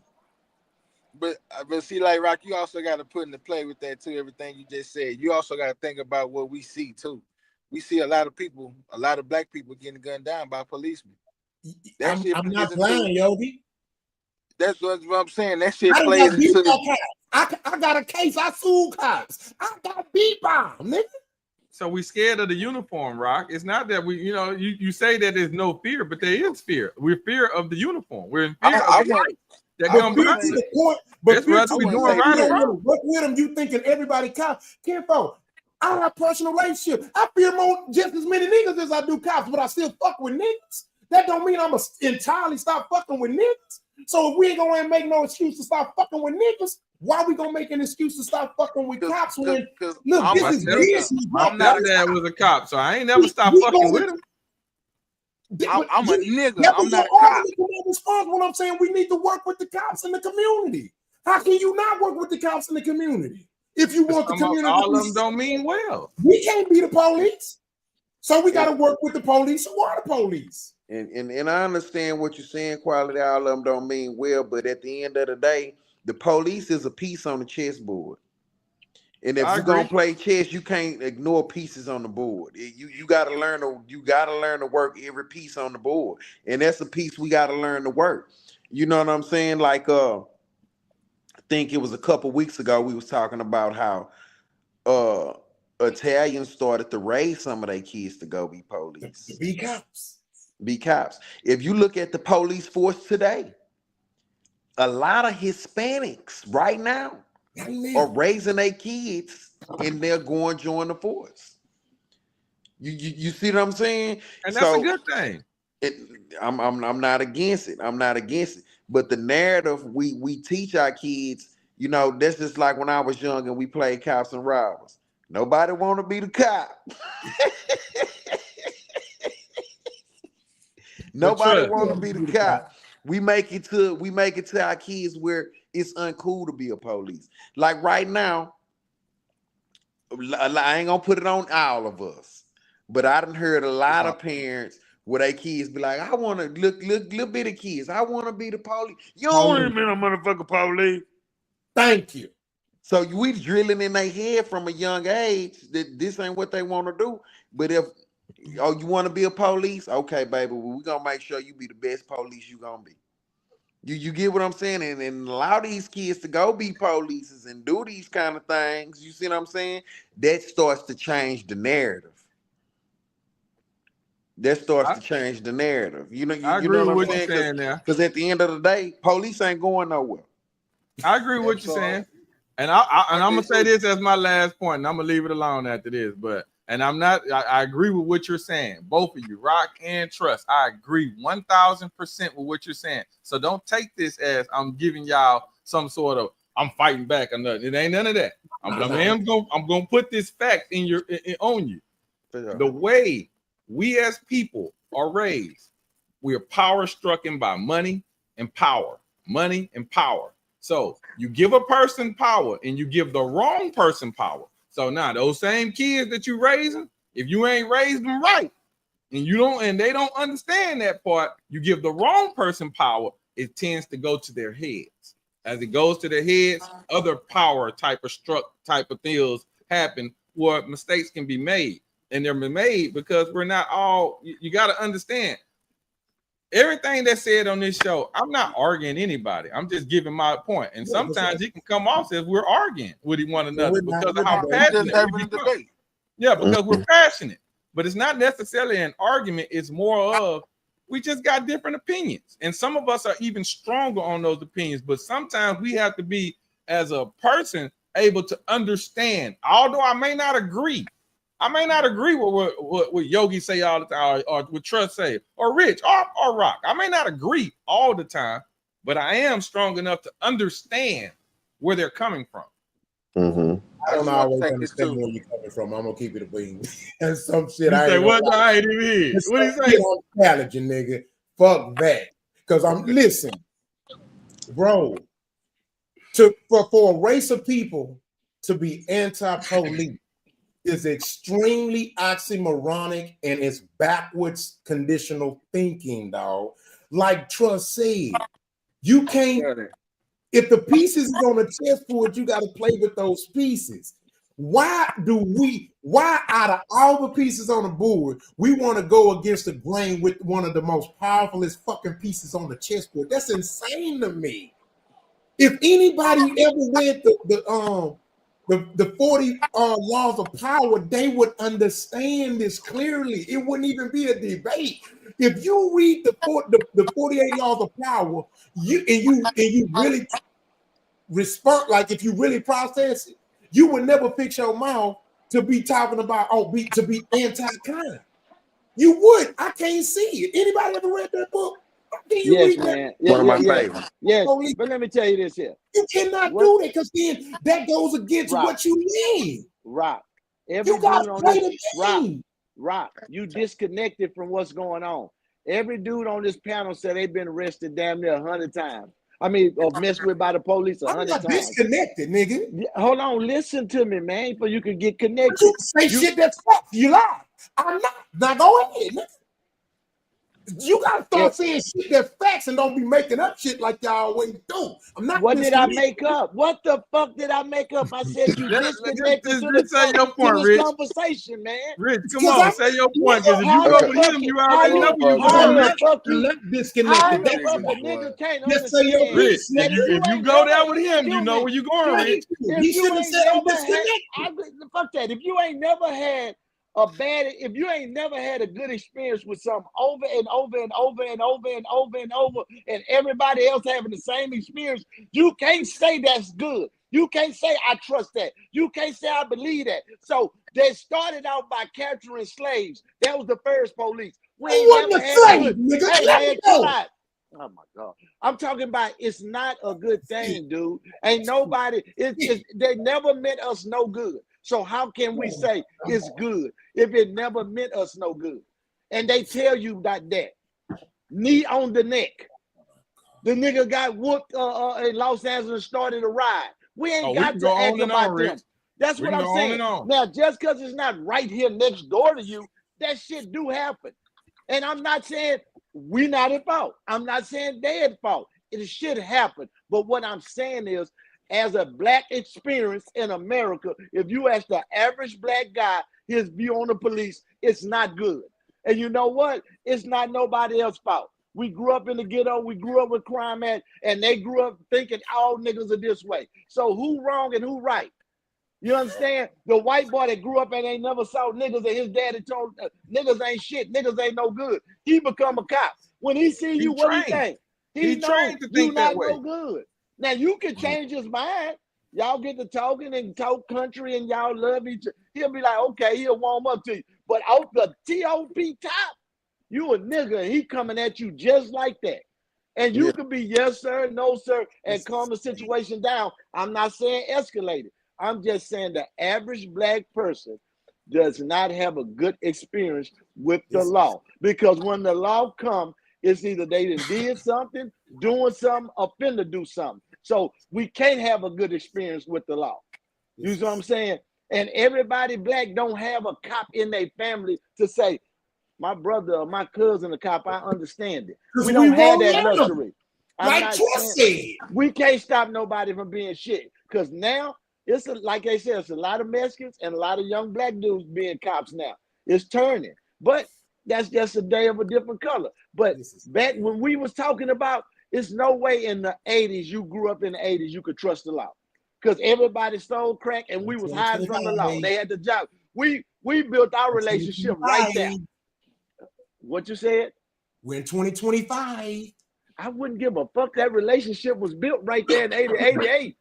[SPEAKER 3] But see, like Rock, you also got to put into play with that too. Everything you just said, you also got to think about what we see too. We see a lot of people, a lot of black people getting gunned down by policemen.
[SPEAKER 1] I'm not lying, Yogi.
[SPEAKER 3] That's what I'm saying. That shit plays into the.
[SPEAKER 1] I got a case. I sued cops. I got beat by them, nigga.
[SPEAKER 5] So we scared of the uniform, Rock. It's not that we, you say that there's no fear, but there is fear. We're fear of the uniform. We're in fear of the light that come behind it. That's what we're doing right around.
[SPEAKER 1] Work with them, you thinking everybody cops. Kenfo, I have personal relationship. I fear just as many niggas as I do cops, but I still fuck with niggas. That don't mean I'm gonna entirely stop fucking with niggas. So if we ain't gonna make no excuse to stop fucking with niggas, why we gonna make an excuse to stop fucking with cops when look, this is business.
[SPEAKER 5] I'm not dad was a cop, so I ain't never stopped fucking with him.
[SPEAKER 3] I'm a nigga. I'm not a cop.
[SPEAKER 1] When I'm saying we need to work with the cops in the community. How can you not work with the cops in the community? If you want the community,
[SPEAKER 5] all of them don't mean well.
[SPEAKER 1] We can't be the police, so we got to work with the police. Who are the police?
[SPEAKER 4] And I understand what you're saying. Quality, all of them don't mean well, but at the end of the day, the police is a piece on the chessboard. And if you're gonna play chess, you can't ignore pieces on the board. You gotta learn to work every piece on the board, and that's a piece we gotta learn to work. You know what I'm saying? Like I think it was a couple weeks ago we was talking about how Italians started to raise some of their kids to go be police,
[SPEAKER 1] be cops.
[SPEAKER 4] Be cops. If you look at the police force today, a lot of Hispanics right now are raising their kids and they're going to join the force. You see what I'm saying?
[SPEAKER 5] And that's a good thing.
[SPEAKER 4] I'm not against it. I'm not against it. But the narrative we teach our kids, that's just like when I was young and we played cops and robbers. Nobody want to be the cop. Nobody want to be the cop. We make it to our kids where it's uncool to be a police. Like right now, I ain't gonna put it on all of us, but I done heard a lot of parents where their kids be like, I want to look little bitty kids. I want to be the police. You don't want to be a motherfucking police.
[SPEAKER 1] Thank you.
[SPEAKER 4] So we drilling in their head from a young age that this ain't what they want to do. But if you want to be a police? Okay, baby, we're going to make sure you be the best police you going to be. You get what I'm saying? And allow these kids to go be polices and do these kind of things. You see what I'm saying? That starts to change the narrative. That starts to change the narrative. You know what I'm saying? Because at the end of the day, police ain't going nowhere.
[SPEAKER 5] I agree with what you're saying. And I'm going to say this as my last point, and I'm going to leave it alone after this. I agree with what you're saying. Both of you, Rock and Trust. I agree 1,000% with what you're saying. So don't take this as I'm giving y'all some sort of, I'm fighting back or nothing. It ain't none of that. I'm going to put this fact on you. The way we as people are raised, we are power struck by money and power. Money and power. So you give a person power and you give the wrong person power. So now those same kids that you raising, if you ain't raised them right, and they don't understand that part, you give the wrong person power, it tends to go to their heads. As it goes to their heads, other power type of things happen where mistakes can be made. And they're made because we're not all, you got to understand, everything that's said on this show, I'm not arguing anybody. I'm just giving my point. And sometimes it can come off as we're arguing with one another because of how passionate we become. Yeah, because we're passionate. But it's not necessarily an argument. It's more of we just got different opinions. And some of us are even stronger on those opinions. But sometimes we have to be, as a person, able to understand. Although I may not agree. I may not agree with what Yogi say all the time, or what Trust say, or Rich, or Rock. I may not agree all the time, but I am strong enough to understand where they're coming from.
[SPEAKER 1] Mm-hmm. I don't always understand where you're coming from. I'm gonna keep it a bean. And some shit
[SPEAKER 5] I ain't what I ain't even hear. What he say?
[SPEAKER 1] I'm challenging, nigga. Fuck that. Because I'm listen, bro. For a race of people to be anti-police is extremely oxymoronic and it's backwards conditional thinking, dog. Like Trust said, you can't. If the pieces is on the chessboard, you got to play with those pieces. Why out of all the pieces on the board, we want to go against the grain with one of the most powerfulest fucking pieces on the chessboard? That's insane to me. If anybody ever read the 40 laws of power, they would understand this clearly. It wouldn't even be a debate. If you read the 48 laws of power, you really respond, like if you really process it, you would never fix your mouth to be talking about to be anti-crime. You would. I can't see it. Anybody ever read that book?
[SPEAKER 2] Yes, man.
[SPEAKER 4] One of my favorites.
[SPEAKER 2] Yes, but let me tell you this here.
[SPEAKER 1] You cannot do that because then that goes against what you need.
[SPEAKER 2] Rock.
[SPEAKER 1] You got to play the game.
[SPEAKER 2] Rock. You disconnected from what's going on. Every dude on this panel said they've been arrested damn near 100 times. I mean, or messed with by the police 100 times.
[SPEAKER 1] Disconnected, nigga.
[SPEAKER 2] Hold on, listen to me, man, so you can get connected.
[SPEAKER 1] You say shit that's fuck. You lie. I'm not. Now go ahead, nigga. You gotta start saying shit that's facts and don't be making up shit like y'all always do. I'm not.
[SPEAKER 2] What did I make up? What the fuck did I make up? I said you disconnected to this conversation, man.
[SPEAKER 5] Rich, come on, say your point. Because if you go with him, you already know you're
[SPEAKER 1] not disconnected.
[SPEAKER 2] Nigga can't understand.
[SPEAKER 5] Rich, if you go there with him, you know where you're going, Rich.
[SPEAKER 1] He should have said I'm disconnected.
[SPEAKER 2] Fuck that. If you ain't never had if you ain't never had a good experience with something over and over and over and over and over and over, and everybody else having the same experience, you can't say that's good. You can't say I trust that. You can't say I believe that. So they started out by capturing slaves. That was the first police. We ain't never had good. Hey, man, come on. Oh my God. I'm talking about it's not a good thing, dude. Ain't nobody, they never meant us no good. So how can we say it's good if it never meant us no good? And they tell you like that. Knee on the neck. The nigga got whooped in Los Angeles, started a ride. We ain't got to act about them. That's what I'm saying. Now, just because it's not right here next door to you, that shit do happen. And I'm not saying we not at fault. I'm not saying they at fault. It should happen. But what I'm saying is, as a black experience in America, if you ask the average black guy his view on the police, it's not good. And you know what? It's not nobody else's fault. We grew up in the ghetto. We grew up with crime, and they grew up thinking all niggas are this way. So who wrong and who right? You understand? The white boy that grew up and ain't never saw niggas, and his daddy told niggas ain't shit, niggas ain't no good. He become a cop. When he see you, what he think? He trained to think that way. You not no good. Now you can change his mind. Y'all get to talking and talk country and y'all love each other. He'll be like, okay, he'll warm up to you. But out the TOP top, you a nigga and he coming at you just like that. And you can be yes, sir, no, sir, and calm the situation down. I'm not saying escalate it. I'm just saying the average black person does not have a good experience with the law. Because when the law comes, it's either they did something, doing something, or finna do something. So we can't have a good experience with the law. You see what I'm saying? And everybody black don't have a cop in their family to say, my brother or my cousin a cop, I understand it. We don't have that luxury.
[SPEAKER 1] Like Trust said.
[SPEAKER 2] We can't stop nobody from being shit. Because now, like they said, it's a lot of Mexicans and a lot of young black dudes being cops now. It's turning. But that's just a day of a different color. But back when we was talking about, it's no way in the 80s, you grew up in the 80s, you could trust the law. Because everybody stole crack and we was hiding from the law. They had the job. We built our relationship right there. What you said?
[SPEAKER 1] We're in 2025.
[SPEAKER 2] I wouldn't give a fuck. That relationship was built right there in 88.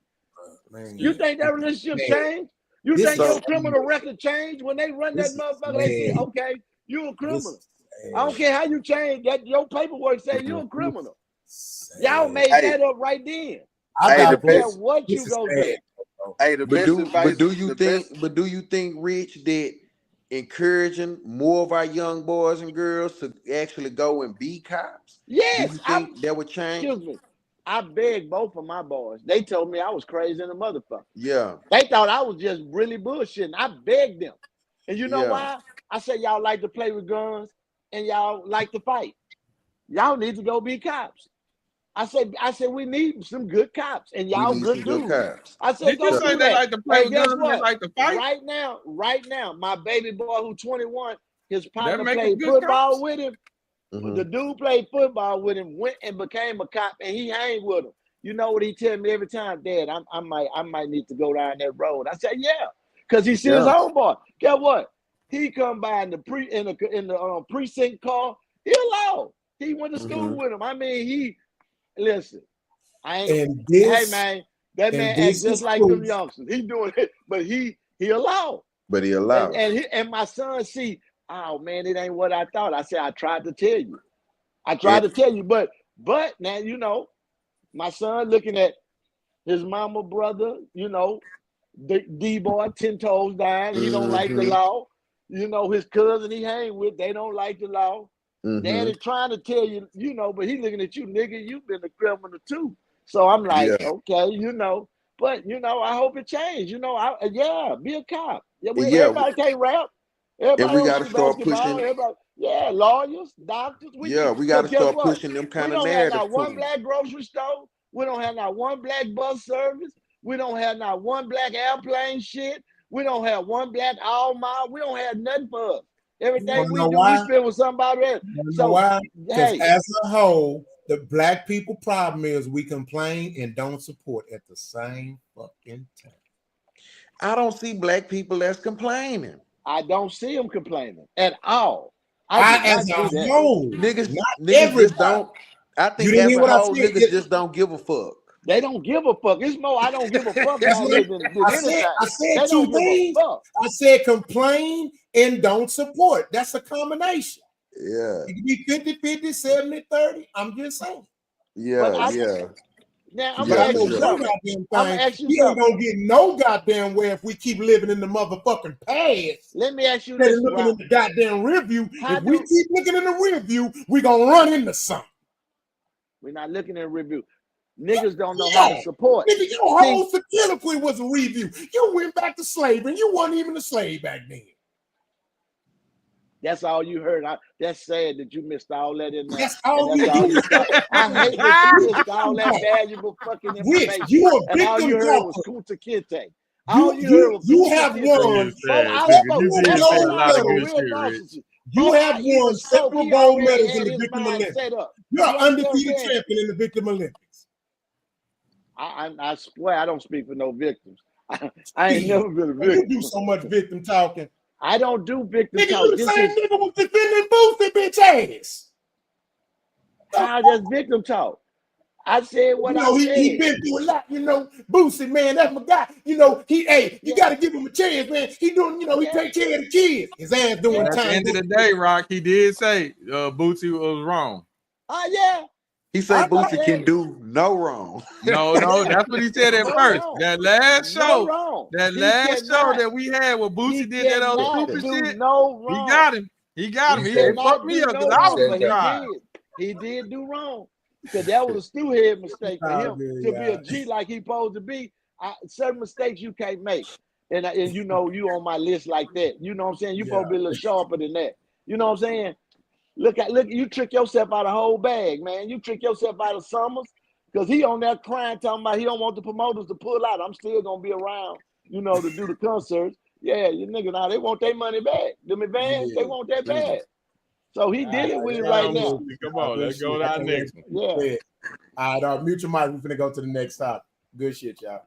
[SPEAKER 2] You think that relationship changed? You think your criminal record changed when they run that motherfucker? They say, okay, you a criminal. I don't care how you change that. Your paperwork say you're a criminal. Y'all made that up right then. I don't care what you go do.
[SPEAKER 4] Hey, but do you think, Rich, that encouraging more of our young boys and girls to actually go and be cops?
[SPEAKER 2] Yes,
[SPEAKER 4] do you think that would change?
[SPEAKER 2] Excuse me. I begged both of my boys. They told me I was crazy in the motherfucker.
[SPEAKER 4] Yeah.
[SPEAKER 2] They thought I was just really bullshitting. I begged them. And you know why? I said, y'all like to play with guns and y'all like to fight. Y'all need to go be cops. I said, we need some good cops, and y'all good dudes. I said,
[SPEAKER 5] did you say they like to play with guns and they like to fight?
[SPEAKER 2] Right now, my baby boy who's 21, his partner played football with him. The dude played football with him, went and became a cop, and he hang with him. You know what he tell me every time, Dad? I might need to go down that road. I said, yeah, because he see his homeboy. Guess what? He come by in the precinct car. He allowed. He went to school with him. I mean, listen, hey man, that man acts just like them youngsters. He doing it, but he allowed. And my son see, oh man, it ain't what I thought. I said, I tried to tell you. But now, you know, my son looking at his mama brother, you know, D-boy 10 toes down. He don't like the law. You know, his cousin he hang with, they don't like the law. Daddy trying to tell you, you know, but he looking at you, nigga, you've been a criminal too. So I'm like, okay, you know, but you know, I hope it changed. You know, be a cop. Everybody can't rap. Everybody
[SPEAKER 4] we gotta start pushing.
[SPEAKER 2] Lawyers, doctors.
[SPEAKER 4] We gotta start pushing them kind of narratives.
[SPEAKER 2] We don't have not one black grocery store. We don't have not one black bus service. We don't have not one black airplane shit. We don't have one black all mile. We don't have nothing for us. Everything we do, we spend with somebody else. So
[SPEAKER 1] why? Because as a whole, the black people problem is we complain and don't support at the same fucking time.
[SPEAKER 4] I don't see black people as complaining.
[SPEAKER 2] I don't see them complaining at all.
[SPEAKER 1] As a whole,
[SPEAKER 4] niggas just don't. I think as a whole, niggas just don't give a fuck.
[SPEAKER 2] They don't give a fuck. It's more I don't give a fuck. I
[SPEAKER 1] said two things. I said complain and don't support. That's a combination.
[SPEAKER 4] Yeah.
[SPEAKER 1] It can be 50-50, 70-30. I'm just saying.
[SPEAKER 2] Now I'm gonna ask you something.
[SPEAKER 1] You ain't gonna get no goddamn way if we keep living in the motherfucking past.
[SPEAKER 2] Let me ask you this.
[SPEAKER 1] Looking in the goddamn rear view. If we keep looking in the rear view, we're gonna run into something.
[SPEAKER 2] We're not looking in the rear view. Niggas don't know how to support.
[SPEAKER 1] Nigga, your whole soliloquy was a review. You went back to slavery. You weren't even a slave back then.
[SPEAKER 2] That's all you heard. That's sad that you missed all that in there.
[SPEAKER 1] That's all you heard.
[SPEAKER 2] I hate that you missed all that valuable fucking information.
[SPEAKER 1] Rich, you
[SPEAKER 2] and all you heard was Kunta Kinte.
[SPEAKER 1] You have won. You have won Super Bowl medals in the Victim Olympics. You're an undefeated champion in the Victim Olympics.
[SPEAKER 2] I swear I don't speak for no victims. I ain't never been a victim.
[SPEAKER 1] You do so much victim talking.
[SPEAKER 2] I don't do victim talk.
[SPEAKER 1] You the same nigga was defending Boosie, bitch ass.
[SPEAKER 2] That's victim talk. I said what I said.
[SPEAKER 1] He been through a lot, you know. Boosie, man, that's my guy. You know, you got to give him a chance, man. He doing, you know, he take care of the kids. His ass doing time.
[SPEAKER 5] At the end of the day, Rock, he did say Boosie was wrong.
[SPEAKER 4] He said Boosie can do no wrong.
[SPEAKER 5] No, that's what he said at first. That last show, that we had where Boosie did that other stupid shit.
[SPEAKER 2] No wrong.
[SPEAKER 5] He got him. He fucked me up because I was
[SPEAKER 2] He did do wrong. Because that was a stewhead mistake for him
[SPEAKER 1] good,
[SPEAKER 2] to be a G like he supposed to be. Certain mistakes you can't make. And you know, you on my list like that. You know what I'm saying? You supposed to be a little sharper than that. You know what I'm saying? Look, you trick yourself out of whole bag, man. You trick yourself out of Summers because he on there crying, talking about he don't want the promoters to pull out. I'm still gonna be around, you know, to do the concerts. Yeah, you nigga, now they want their money back. Them advance, they want that bad. So he did it with it right now.
[SPEAKER 5] Come on, let's go to our next one.
[SPEAKER 2] Yeah.
[SPEAKER 1] All right, mute your mic. We're finna go to the next topic. Good shit, y'all.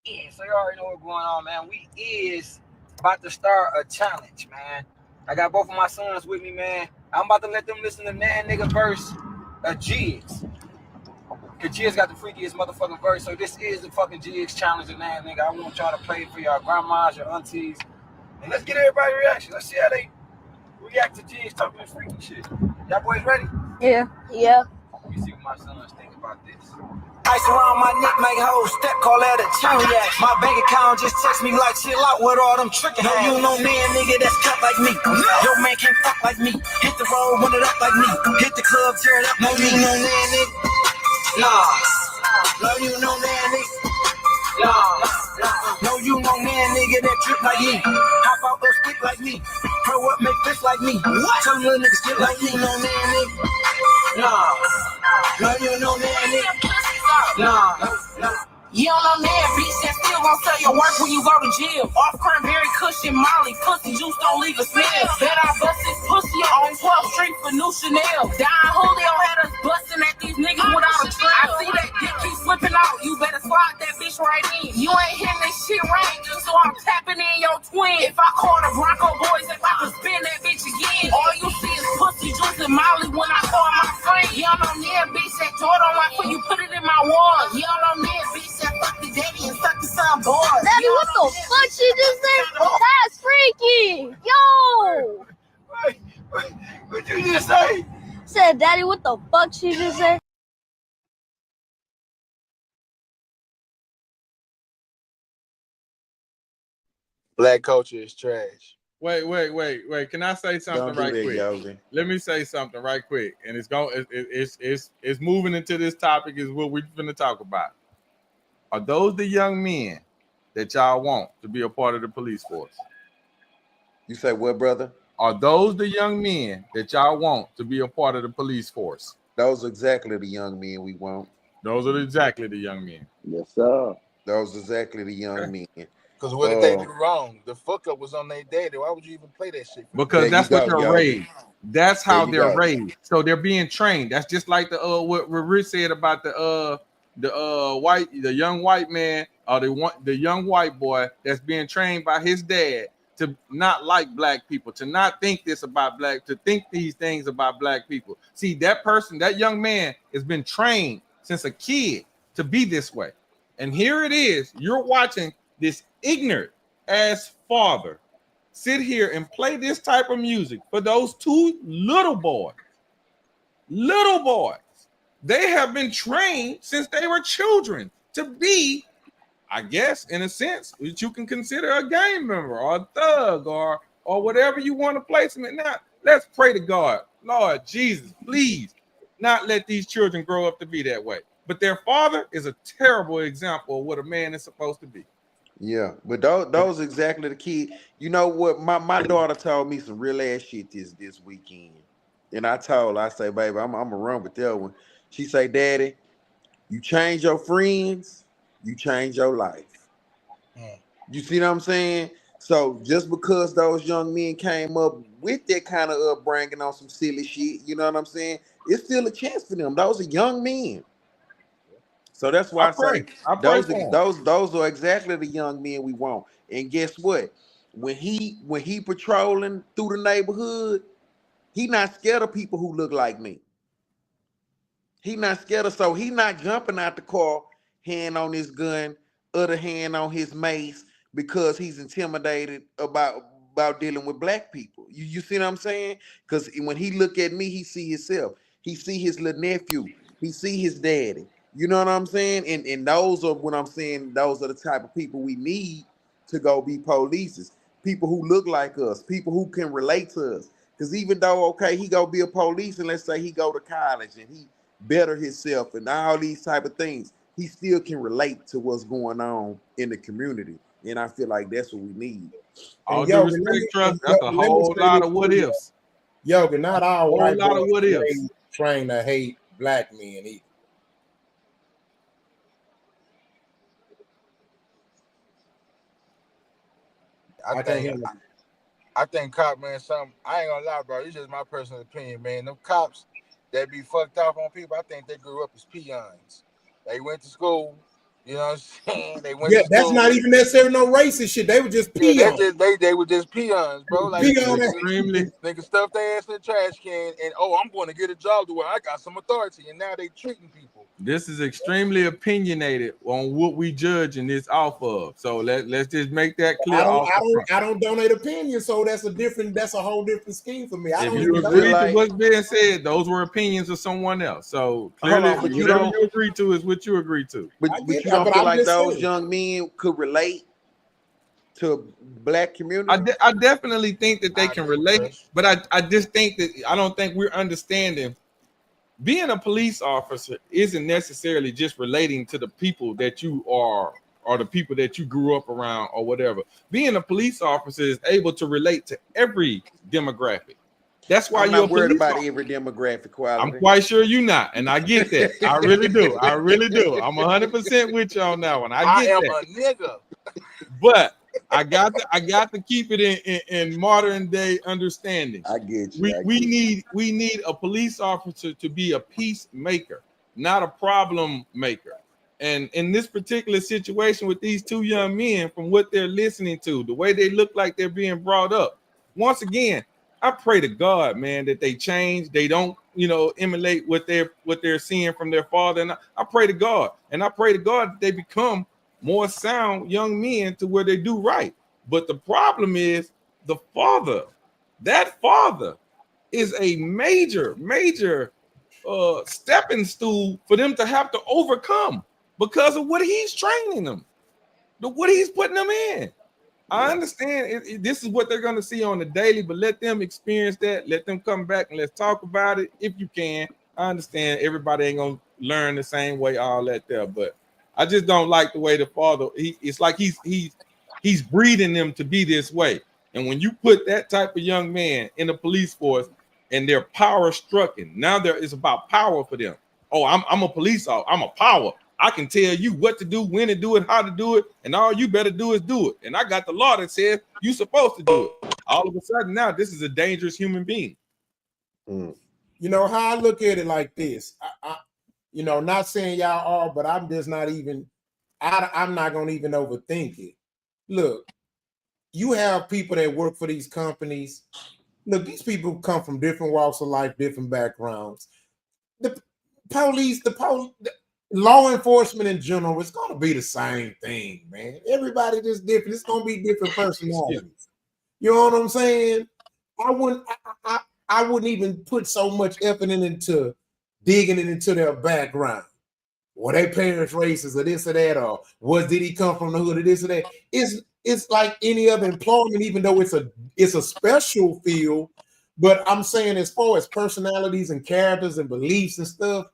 [SPEAKER 11] Yeah, so you already know what's going on, man. We is about to start a challenge, man. I got both of my sons with me, man. I'm about to let them listen to Nan Nigga verse of Jigs. Cause Jigs got the freakiest motherfucking verse. So this is the fucking Jigs challenge of Nan Nigga. I want y'all to play it for your grandmas, your aunties. And let's get everybody's reaction. Let's see how they react to Jigs talking this freaky shit. Y'all boys ready?
[SPEAKER 8] Yeah. Yeah.
[SPEAKER 11] Let me see what my sons think about this. Ice around my neck, make whole step, call that a challenge. My bank account just text me like chill out with all them trickin'. No, you know me, a nigga that's cut like me. Your man can't fuck like me. Hit the road, run it up like me. Hit the club, tear it up. No, you know me, nigga. Nah. No, you know me, nigga. Nah. No, you know me, nigga that trip like me. Hop out, go stick like me. Pro up, make fish like me. Some little niggas get like me, you know me, nigga. Nah. No, you know me, nigga. Nah. You don't know that bitch that still gon' sell your work when you go to jail. Off cranberry cushion, Molly, pussy juice don't leave a smell. Bet I bust this pussy on 12th Street for new Chanel. Don Julio had us busting at these niggas without a trail. I see that dick keep slipping out. You better slide that bitch right in. You ain't hitting this shit right, so I'm tapping in your twin. If I call the Bronco boys, if I could spin that bitch again. All you see is pussy juice and Molly when I call my friend. You don't know that bitch that Jordan like when you put it in my wall. You don't know that bitch that fuck the daddy and suck the son boy.
[SPEAKER 8] Daddy, what the fuck she just said? That's freaky. Yo.
[SPEAKER 11] What you just say?
[SPEAKER 8] Said, Daddy, what the fuck she just said?
[SPEAKER 3] Black culture is trash.
[SPEAKER 5] Wait. Can I say something right quick?
[SPEAKER 4] Yogi.
[SPEAKER 5] Let me say something right quick. And it's moving into this topic is what we're going to talk about. Are those the young men that y'all want to be a part of the police force?
[SPEAKER 4] You say what, brother?
[SPEAKER 5] Are those the young men that y'all want to be a part of the police force?
[SPEAKER 4] Those are exactly the young men we want.
[SPEAKER 5] Those are exactly the young men.
[SPEAKER 2] Yes, sir.
[SPEAKER 4] Those are exactly the young men.
[SPEAKER 3] Because what did they do wrong? The fuck up was on their daddy. Why would you even play that shit?
[SPEAKER 5] Because that's what they're raised. That's how they're raised. So they're being trained. That's just like the what Rich said about the young white man or the young white boy that's being trained by his dad to not like black people, to not think this about black, to think these things about black people. See, that person, that young man has been trained since a kid to be this way. And here it is, you're watching this ignorant ass father sit here and play this type of music for those two little boys. They have been trained since they were children to be, I guess, in a sense, which you can consider a gang member or a thug or whatever you want to place them in. Now, let's pray to God. Lord Jesus, please not let these children grow up to be that way. But their father is a terrible example of what a man is supposed to be.
[SPEAKER 4] Yeah, but those exactly the key. You know what? My daughter told me some real ass shit this weekend. And I say, baby, I'm gonna run with that one. She say, Daddy, you change your friends, you change your life. You see what I'm saying? So just because those young men came up with that kind of upbringing on some silly shit, you know what I'm saying? It's still a chance for them. Those are young men. So that's why I say those are exactly the young men we want. And guess what? When he patrolling through the neighborhood, he not scared of people who look like me. He not scared of, so he not jumping out the car hand on his gun, other hand on his mace because he's intimidated about dealing with black people. You see what I'm saying? Because when he look at me, he see himself. He see his little nephew. He see his daddy. You know what I'm saying? And those are what I'm saying. Those are the type of people we need to go be polices. People who look like us. People who can relate to us. Because even though, okay, he go be a police, and let's say he go to college and he better himself and all these type of things, he still can relate to what's going on in the community. And I feel like that's what we need.
[SPEAKER 5] All due respect, trust, that's a whole lot of what ifs.
[SPEAKER 1] Yoga, not all white
[SPEAKER 5] lot of
[SPEAKER 1] boys
[SPEAKER 5] what ifs.
[SPEAKER 1] trained to hate black men either.
[SPEAKER 3] I think cop, man, I ain't gonna lie, bro. It's just my personal opinion, man. Them cops that be fucked off on people, I think they grew up as peons. They went to school, you know what I'm saying? They went to school.
[SPEAKER 1] That's not even necessarily no racist shit. They were just peons.
[SPEAKER 3] They were just peons, bro. Like
[SPEAKER 5] extremely.
[SPEAKER 3] They could stuff their ass in the trash can and I'm going to get a job to where I got some authority, and now they treating people.
[SPEAKER 5] This is extremely opinionated on what we judging this off of. So let's just make that clear.
[SPEAKER 1] I don't donate opinions, so that's a whole different scheme for me.
[SPEAKER 5] If you agree to what's being said, those were opinions of someone else. So clearly,
[SPEAKER 4] but
[SPEAKER 5] you agree to is what you agree to.
[SPEAKER 4] But you don't feel like those young men could relate to black community?
[SPEAKER 5] I definitely think that they can relate, but I just think that I don't think we're understanding. Being a police officer isn't necessarily just relating to the people that you are or the people that you grew up around or whatever. Being a police officer is able to relate to every demographic. That's why you're
[SPEAKER 4] not worried about every demographic quality.
[SPEAKER 5] I'm quite sure you're not, and I get that. I really do. I really do. I'm 100% with you on that one. I get that.
[SPEAKER 3] A nigga.
[SPEAKER 5] But I got to keep it in modern day understanding.
[SPEAKER 4] I get you.
[SPEAKER 5] We need a police officer to be a peacemaker, not a problem maker. And in this particular situation with these two young men, from what they're listening to, the way they look like they're being brought up, once again, I pray to God, man, that they change. They don't, emulate what they're seeing from their father. And I pray to God, that they become more sound young men to where they do right. But the problem is the father. That father is a major stepping stool for them to have to overcome because of what he's training them, what he's putting them in. I understand this is what they're going to see on the daily, but let them experience that. Let them come back and let's talk about it if you can. I understand everybody ain't going to learn the same way, all that there, but I just don't like the way the father. It's like he's breeding them to be this way. And when you put that type of young man in the police force and they're power strucken, now there is about power for them. Oh, I'm a police officer. I'm a power. I can tell you what to do, when to do it, how to do it, and all you better do is do it. And I got the law that says you're supposed to do it. All of a sudden now, this is a dangerous human being.
[SPEAKER 1] You know how I look at it like this. I not saying y'all are, but I'm just not even. I'm not gonna even overthink it. Look, you have people that work for these companies. Look, these people come from different walks of life, different backgrounds. The police, law enforcement in general, it's going to be the same thing, man. Everybody just different. It's going to be different personalities. You know what I'm saying? I wouldn't even put so much effort into digging into their background. Were their parents racist or this or that, or did he come from the hood or this or that? It's like any other employment, even though it's a special field. But I'm saying as far as personalities and characters and beliefs and stuff,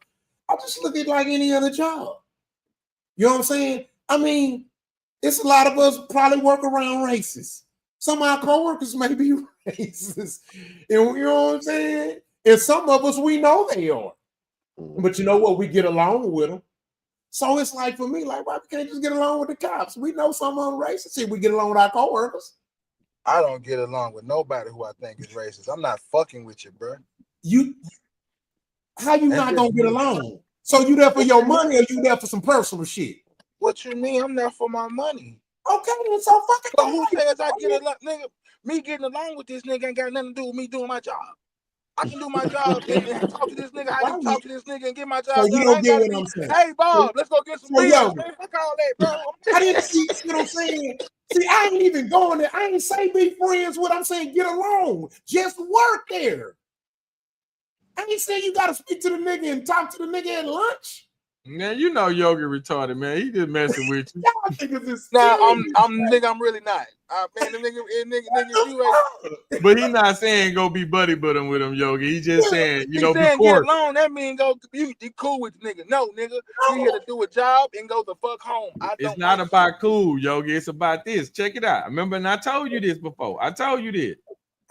[SPEAKER 1] I just look at it like any other job. You know what I'm saying? I mean, it's a lot of us probably work around racists. Some of our coworkers may be racist. And you know what I'm saying? And some of us, we know they are. But you know what? We get along with them. So it's like, for me, like, why we can't just get along with the cops? We know some of them racist. See, we get along with our coworkers.
[SPEAKER 3] I don't get along with nobody who I think is racist. I'm not fucking with you, bro.
[SPEAKER 1] How you not gonna get along? So you there for your money or you there for some personal shit?
[SPEAKER 3] What you mean? I'm there for my money.
[SPEAKER 1] Okay, then so fucking.
[SPEAKER 3] But who cares? I get along, nigga. Me getting along with this nigga ain't got nothing to do with me doing my job. I can do my job and talk to this nigga. I can talk to this nigga and get my
[SPEAKER 1] So
[SPEAKER 3] job
[SPEAKER 1] you
[SPEAKER 3] done. I
[SPEAKER 1] don't
[SPEAKER 3] ain't
[SPEAKER 1] get
[SPEAKER 3] gotta
[SPEAKER 1] what
[SPEAKER 3] be,
[SPEAKER 1] I'm saying.
[SPEAKER 3] hey Bob, let's go get some
[SPEAKER 1] So,
[SPEAKER 3] beers,
[SPEAKER 1] yo,
[SPEAKER 3] man. Fuck all that, bro.
[SPEAKER 1] I didn't see what I'm saying. See, I ain't even going there. I ain't say be friends with. I'm saying get along. Just work there. I ain't saying you gotta speak to the nigga and talk to the nigga at lunch.
[SPEAKER 5] Man, you know Yogi retarded, man. He just messing with you.
[SPEAKER 1] Y'all niggas is
[SPEAKER 3] Nah,
[SPEAKER 1] serious.
[SPEAKER 3] I'm really not. Man, the nigga, if you ain't.
[SPEAKER 5] But he not saying go be buddy buddy with him, Yogi. He just saying,
[SPEAKER 3] He
[SPEAKER 5] be
[SPEAKER 3] saying
[SPEAKER 5] court.
[SPEAKER 3] get along. That mean go be cool with the nigga. No, nigga, we here to do a job and go the fuck home.
[SPEAKER 5] It's not about cool, Yogi. It's about this. Check it out. Remember, and I told you this before. I told you this.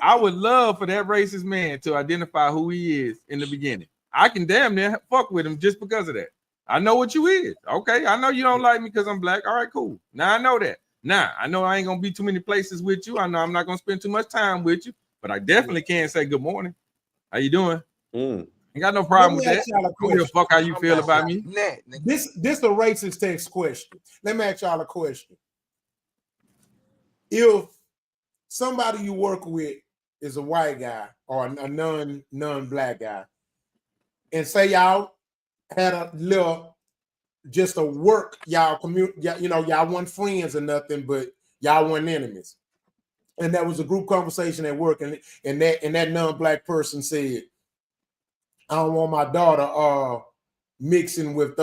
[SPEAKER 5] I would love for that racist man to identify who he is in the beginning. I can damn near fuck with him just because of that. I know what you is. Okay, I know you don't like me because I'm black. All right, cool. Now I know that. Now I know I ain't gonna be too many places with you. I know I'm not gonna spend too much time with you, but I definitely can say good morning. How you doing? Ain't got no problem with that. I don't give a fuck how you feel about me.
[SPEAKER 1] This a racist text question. Let me ask y'all a question. If somebody you work with is a white guy or a non-black guy, and say y'all had a little just a work, y'all y'all weren't friends or nothing, but y'all weren't enemies. And that was a group conversation at work, and that non-black person said, I don't want my daughter mixing with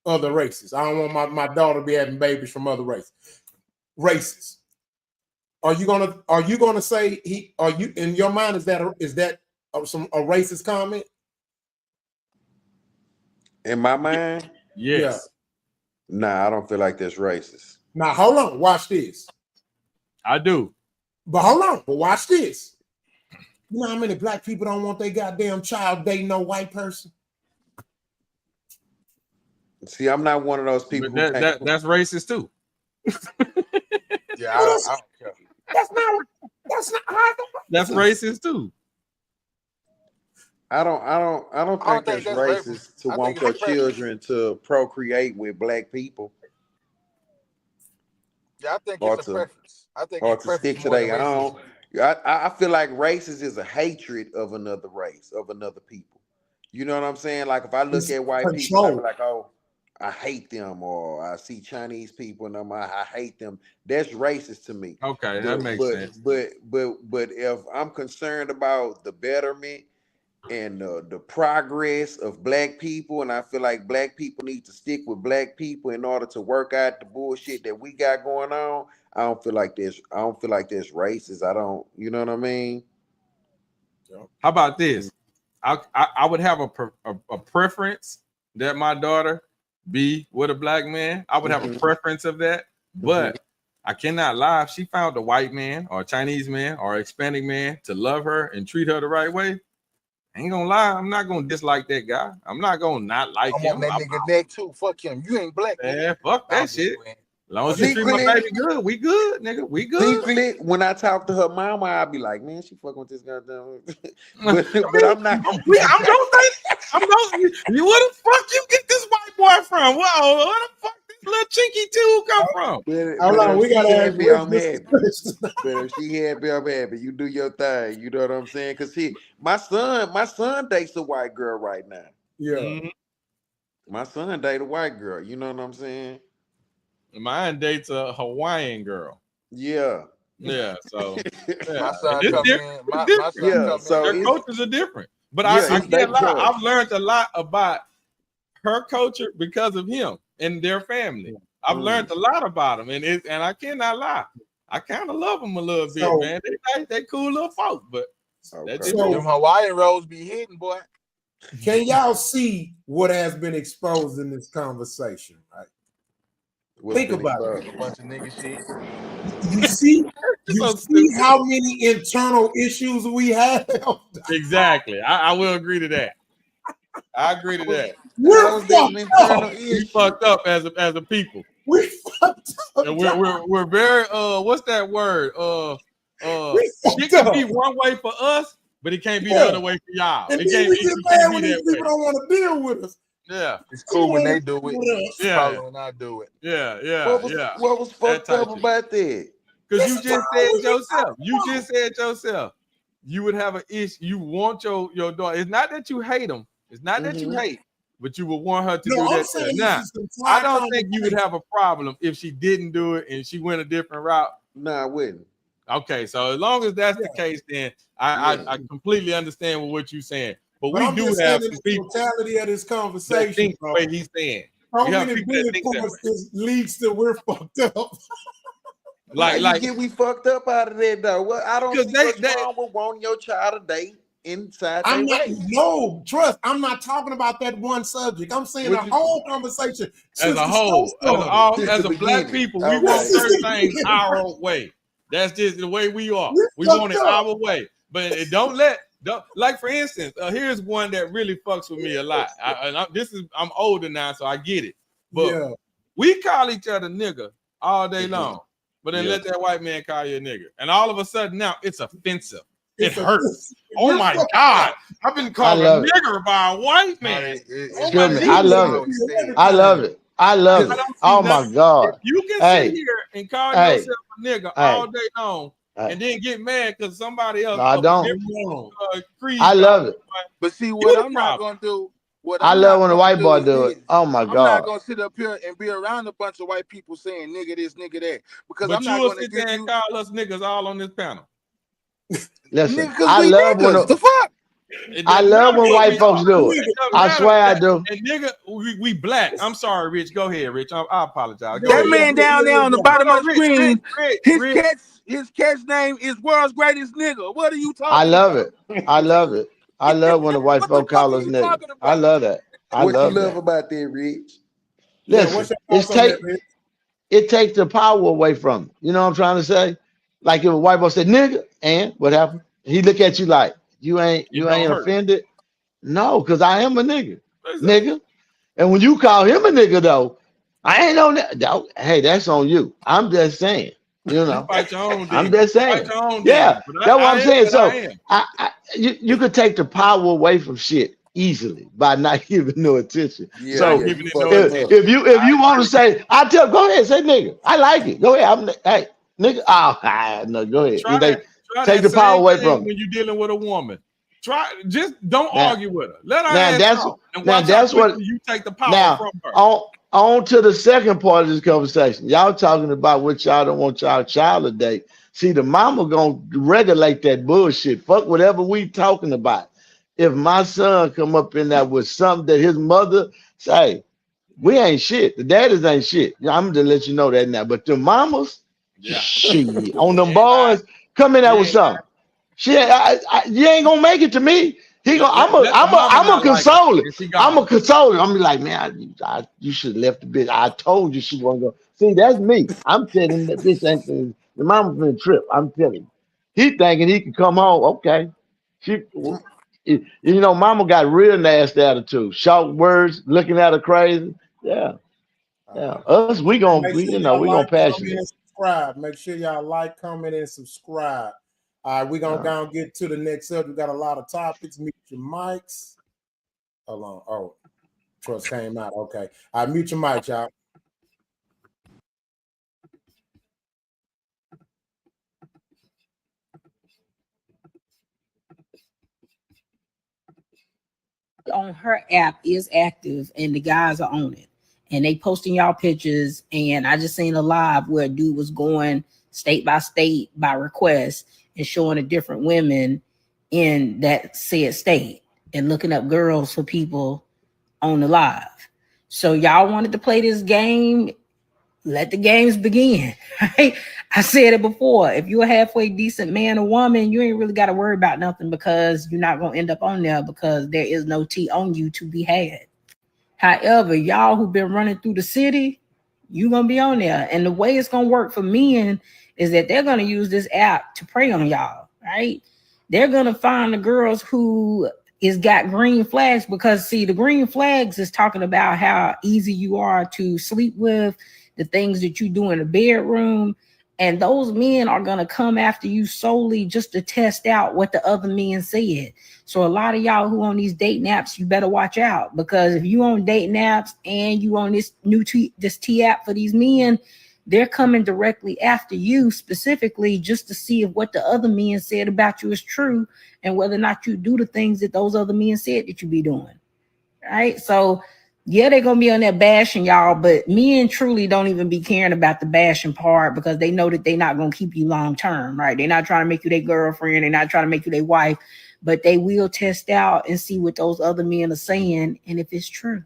[SPEAKER 1] other races. I don't want my daughter to be having babies from other races. Are you gonna say you in your mind is that a racist comment?
[SPEAKER 4] In my mind,
[SPEAKER 5] yes.
[SPEAKER 1] Yeah.
[SPEAKER 4] Nah, I don't feel like that's racist.
[SPEAKER 1] Now hold on, watch this.
[SPEAKER 5] I do.
[SPEAKER 1] But hold on, but watch this. You know how many black people don't want their goddamn child dating no white person?
[SPEAKER 4] See, I'm not one of those people
[SPEAKER 5] but that's racist too.
[SPEAKER 3] Yeah, I don't care.
[SPEAKER 1] That's not how
[SPEAKER 5] that's racist too.
[SPEAKER 4] I don't think that's racist to want your children to procreate with black people.
[SPEAKER 3] Yeah, I think it's a preference. I think
[SPEAKER 4] or
[SPEAKER 3] it's
[SPEAKER 4] to stick to
[SPEAKER 3] more than
[SPEAKER 4] their
[SPEAKER 3] racism.
[SPEAKER 4] own. I feel like racist is a hatred of another race, of another people. You know what I'm saying? Like if I look at white people, I be like, oh, I hate them, or I see Chinese people and I hate them. That's racist to me.
[SPEAKER 5] Okay, that makes sense.
[SPEAKER 4] But if I'm concerned about the betterment and the progress of black people, and I feel like black people need to stick with black people in order to work out the bullshit that we got going on, I don't feel like this racist. I don't, you know what I mean?
[SPEAKER 5] How about this? I would have a preference that my daughter be with a black man. I would have a preference of that, but I cannot lie. If she found a white man or a Chinese man or a Hispanic man to love her and treat her the right way, I ain't gonna lie, I'm not gonna dislike that guy. I'm not gonna not like him.
[SPEAKER 3] On that nigga neck too. Fuck him. You ain't black.
[SPEAKER 5] Man, fuck that shit. As long as you treat my baby good, we good, nigga. We good.
[SPEAKER 4] Secretly, when I talk to her mama, I'll be like, man, she fucking with this goddamn. but I'm not.
[SPEAKER 5] I'm gonna say, where the fuck you get this white boy from? Whoa, where the fuck this little chinky tool come from?
[SPEAKER 1] We gotta ask
[SPEAKER 4] me, I'm happy. But if she happy, I'm happy. You do your thing. You know what I'm saying? Cause my son dates a white girl right now.
[SPEAKER 1] Yeah.
[SPEAKER 4] My son date a white girl. You know what I'm saying?
[SPEAKER 5] Mine dates a Hawaiian girl.
[SPEAKER 4] Yeah.
[SPEAKER 5] Yeah. So
[SPEAKER 3] my son come in. My son come in.
[SPEAKER 5] So their cultures are different. But I can't lie. I've learned a lot about her culture because of him and their family. I've learned a lot about them, and I cannot lie. I kind of love them a little bit, man. They cool little folk, but
[SPEAKER 3] them Hawaiian rolls be hidden, boy.
[SPEAKER 1] Can y'all see what has been exposed in this conversation? Right? Think about it.
[SPEAKER 3] A bunch of nigga shit.
[SPEAKER 1] You see how many internal issues we have?
[SPEAKER 5] Exactly. I will agree to that. I agree to that. We fucked up as a people.
[SPEAKER 1] We fucked up.
[SPEAKER 5] And we're very what's that word? It can be one way for us, but it can't be the other way for y'all.
[SPEAKER 1] And
[SPEAKER 5] it
[SPEAKER 1] then
[SPEAKER 5] can't,
[SPEAKER 1] we get mad when these people don't want to deal with us.
[SPEAKER 5] Yeah,
[SPEAKER 3] it's cool when they do it. It's probably when I do it.
[SPEAKER 4] What was fucked up about that?
[SPEAKER 5] Because you just said yourself. You just said yourself. you would have an issue. You want your daughter. It's not that you hate them. It's not that you hate, but you would want her to do that. Now, I don't think you would have a problem if she didn't do it and she went a different route.
[SPEAKER 4] No, I wouldn't.
[SPEAKER 5] Okay, so as long as that's the case, then I completely understand what you're saying. But we do have some people.
[SPEAKER 1] The totality of this conversation,
[SPEAKER 5] the way he's saying.
[SPEAKER 1] How many bullet points leads to we're fucked up?
[SPEAKER 4] Like get we fucked up out of that though. Well, I don't see what's wrong with wanting your child to date inside.
[SPEAKER 1] I'm not talking about that one subject. I'm saying the whole conversation
[SPEAKER 5] as a whole. As a black people, we want certain things our way. That's just the way we are. We want it our way, but it don't like for instance. Here's one that really fucks with me a lot. I'm older now, so I get it. But we call each other nigga all day long. But then let that white man call you a nigga. And all of a sudden now it's offensive. It hurts. Oh my God. I've been called a nigger by a white man.
[SPEAKER 12] I love it. I love it. I love it. Oh my God.
[SPEAKER 5] You can sit here and call yourself a nigga all day long and then get mad because somebody else.
[SPEAKER 12] No, I don't.
[SPEAKER 5] I
[SPEAKER 12] love it.
[SPEAKER 3] But see what I'm not gonna do.
[SPEAKER 12] I love when a white boy do it. Oh my God!
[SPEAKER 3] I'm not gonna sit up here and be around a bunch of white people saying nigga this, nigga that, because I'm not gonna
[SPEAKER 5] sit there and call us niggas all on this panel.
[SPEAKER 12] Listen, I love when
[SPEAKER 3] the fuck.
[SPEAKER 12] I love when white folks do it. I swear I do.
[SPEAKER 5] And nigga, we black. I'm sorry, Rich. Go ahead, Rich. I apologize.
[SPEAKER 3] That man down there on the bottom of the screen, his catch name is world's greatest nigga. What are you talking about?
[SPEAKER 12] I love it. I love it. I love when the white folk call us niggas. I love that.
[SPEAKER 4] What you love about that, Rich?
[SPEAKER 12] Listen, it takes the power away from it. You know what I'm trying to say? Like if a white boy said nigga, and what happened? He look at you like you ain't offended. No, because I am a nigga. And when you call him a nigga though, I ain't on that. No, hey, that's on you. I'm just saying. You know, I'm just saying. Yeah, that's what I'm saying. So you could take the power away from shit easily by not giving no attention. So if you want to say, go ahead, say nigga. I like it. Go ahead. Hey, nigga. Oh, no, go ahead.
[SPEAKER 5] Try
[SPEAKER 12] take the power away from
[SPEAKER 5] when you're dealing with a woman. Just don't argue with her. Let her ask talk. And
[SPEAKER 12] that's what
[SPEAKER 5] you take the power from her.
[SPEAKER 12] On to the second part of this conversation. Y'all talking about what y'all don't want y'all child to date. See, the mama gonna regulate that bullshit. Fuck whatever we talking about. If my son come up in there with something that his mother say, we ain't shit. The daddies ain't shit. I'm gonna let you know that now. But the mamas, shit, on them boys, come in there with something. Shit, you ain't gonna make it to me. I'm a console it. I'm a console it. I'm like, man, you should have left the bitch. I told you she wasn't go. See, that's me. I'm telling that bitch ain't the mama's been trip. I'm telling you. He thinking he can come home. Okay. Mama got real nasty attitude. Short words, looking at her crazy. Yeah. Us, we gonna pass you.
[SPEAKER 1] Subscribe. Make sure y'all like, comment, and subscribe. All right, we're gonna go and get to the next subject. We got a lot of topics. Mute your mics. Hold on. Oh, trust came out. Okay. All right, mute your mic, y'all.
[SPEAKER 6] On her app is active and the guys are on it and they posting y'all pictures. And I just seen a live where a dude was going state by state by request and showing the different women in that said state and looking up girls for people on the live. So y'all wanted to play this game, let the games begin. Right? I said it before. If you're a halfway decent man or woman, you ain't really got to worry about nothing because you're not going to end up on there because there is no tea on you to be had. However, y'all who've been running through the city, you're going to be on there. And the way it's going to work for men is that they're going to use this app to prey on y'all, right? They're going to find the girls who is got green flags because, see, the green flags is talking about how easy you are to sleep with, the things that you do in the bedroom. And those men are going to come after you solely just to test out what the other men said. So a lot of y'all who on these dating apps, you better watch out because if you on dating apps and you on this T app for these men, they're coming directly after you specifically just to see if what the other men said about you is true and whether or not you do the things that those other men said that you be doing. Right? So yeah, they're gonna be on there bashing y'all, but men truly don't even be caring about the bashing part because they know that they're not gonna keep you long term, right? They're not trying to make you their girlfriend, they're not trying to make you their wife, but they will test out and see what those other men are saying and if it's true.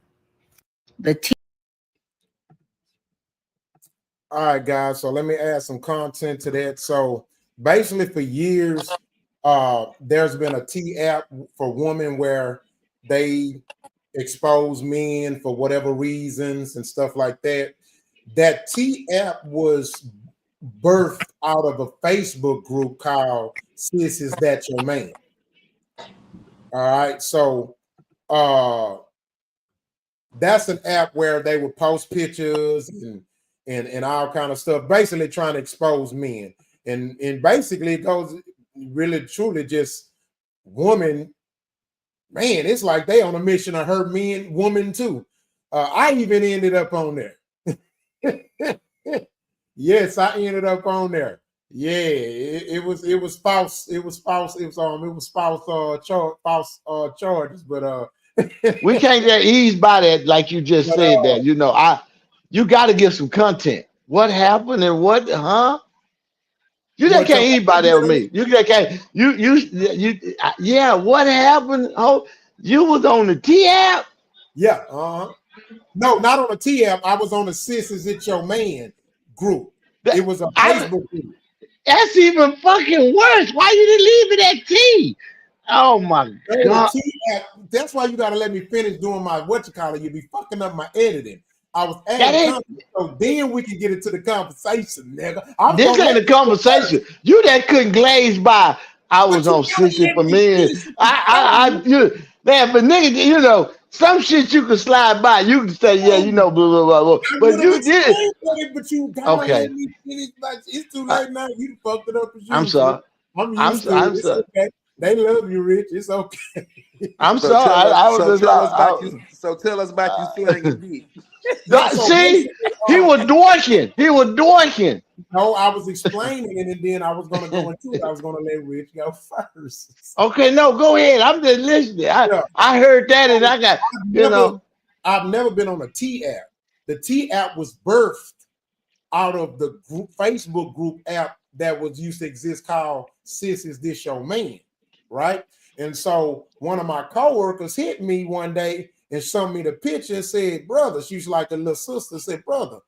[SPEAKER 1] All right, guys. So let me add some content to that. So basically, for years, there's been a T app for women where they expose men for whatever reasons and stuff like that. That T app was birthed out of a Facebook group called "Sis Is That Your Man." All right, so that's an app where they would post pictures and all kind of stuff, basically trying to expose men. And basically it goes really truly just woman, man, it's like they on a mission to hurt men, woman too. I even ended up on there. Yes, I ended up on there. Yeah, it was false. It was false. It was false charges, but
[SPEAKER 12] we can't get eased by that, like you just said that. You know, you got to give some content. What happened and what, huh? You just can't eat by that with me. You just can't. Yeah. What happened? Oh, you was on the T app.
[SPEAKER 1] Yeah. No, not on the T app. I was on the Sis Is It Your Man group. It was a Facebook group.
[SPEAKER 12] That's even fucking worse. Why you didn't leave it at T? Oh my God.
[SPEAKER 1] That's why you gotta let me finish doing my whatchamacallit. You be fucking up my editing. I was adding content, so then we can get into the conversation, nigga.
[SPEAKER 12] This ain't a conversation. You that couldn't glaze by. I was on 60 for men. Man, but nigga, you know, some shit you can slide by. You can say, yeah, you know, blah, blah, blah, blah. But you did.
[SPEAKER 1] But you gotta let me finish. Like, it's too late now. You fucked it up as usual.
[SPEAKER 12] I'm sorry.
[SPEAKER 1] I'm sorry. Okay. They love you, Rich. It's okay.
[SPEAKER 12] I'm sorry.
[SPEAKER 4] So tell us about you slanging dick.
[SPEAKER 12] See, he was dorking. He was dorking.
[SPEAKER 1] No, I was explaining it, and then I was going to go into it. I was going to let Rich go first.
[SPEAKER 12] Okay, no, go ahead. I'm just listening. I heard that, and I got,
[SPEAKER 1] I've never been on a T app. The T app was birthed out of the Facebook group app that was used to exist called Sis Is This Your Man, right? And so one of my coworkers hit me one day and showed me the picture and said, brother, she's like a little sister, said, brother,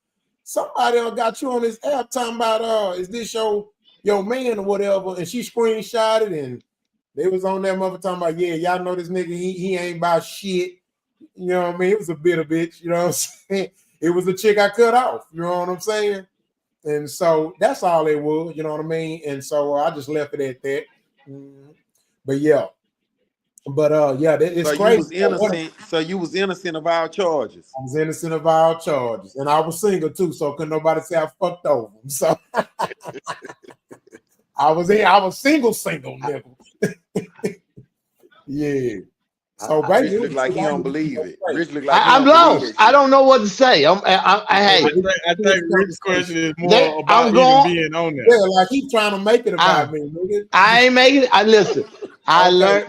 [SPEAKER 1] somebody got you on this app talking about, is this your man or whatever? And she screenshotted and they was on that mother talking about, yeah, y'all know this nigga, he ain't about shit. You know what I mean? It was a bitter bitch, you know what I'm saying? It was a chick I cut off, you know what I'm saying? And so that's all it was, you know what I mean? And so I just left it at that. But yeah. But yeah, it's
[SPEAKER 4] so
[SPEAKER 1] crazy.
[SPEAKER 4] You was innocent of all charges.
[SPEAKER 1] I was innocent of all charges. And I was single too, so couldn't nobody say I fucked over him. So I was single, nigga. Yeah. So
[SPEAKER 4] Rich look like he don't believe it. Rich look like
[SPEAKER 12] I'm lost. I don't know what to say. Hey,
[SPEAKER 5] I think Rich's question is more about being on there.
[SPEAKER 1] Yeah, like he's trying to make it about me, nigga.
[SPEAKER 12] I ain't making it. Listen. I learned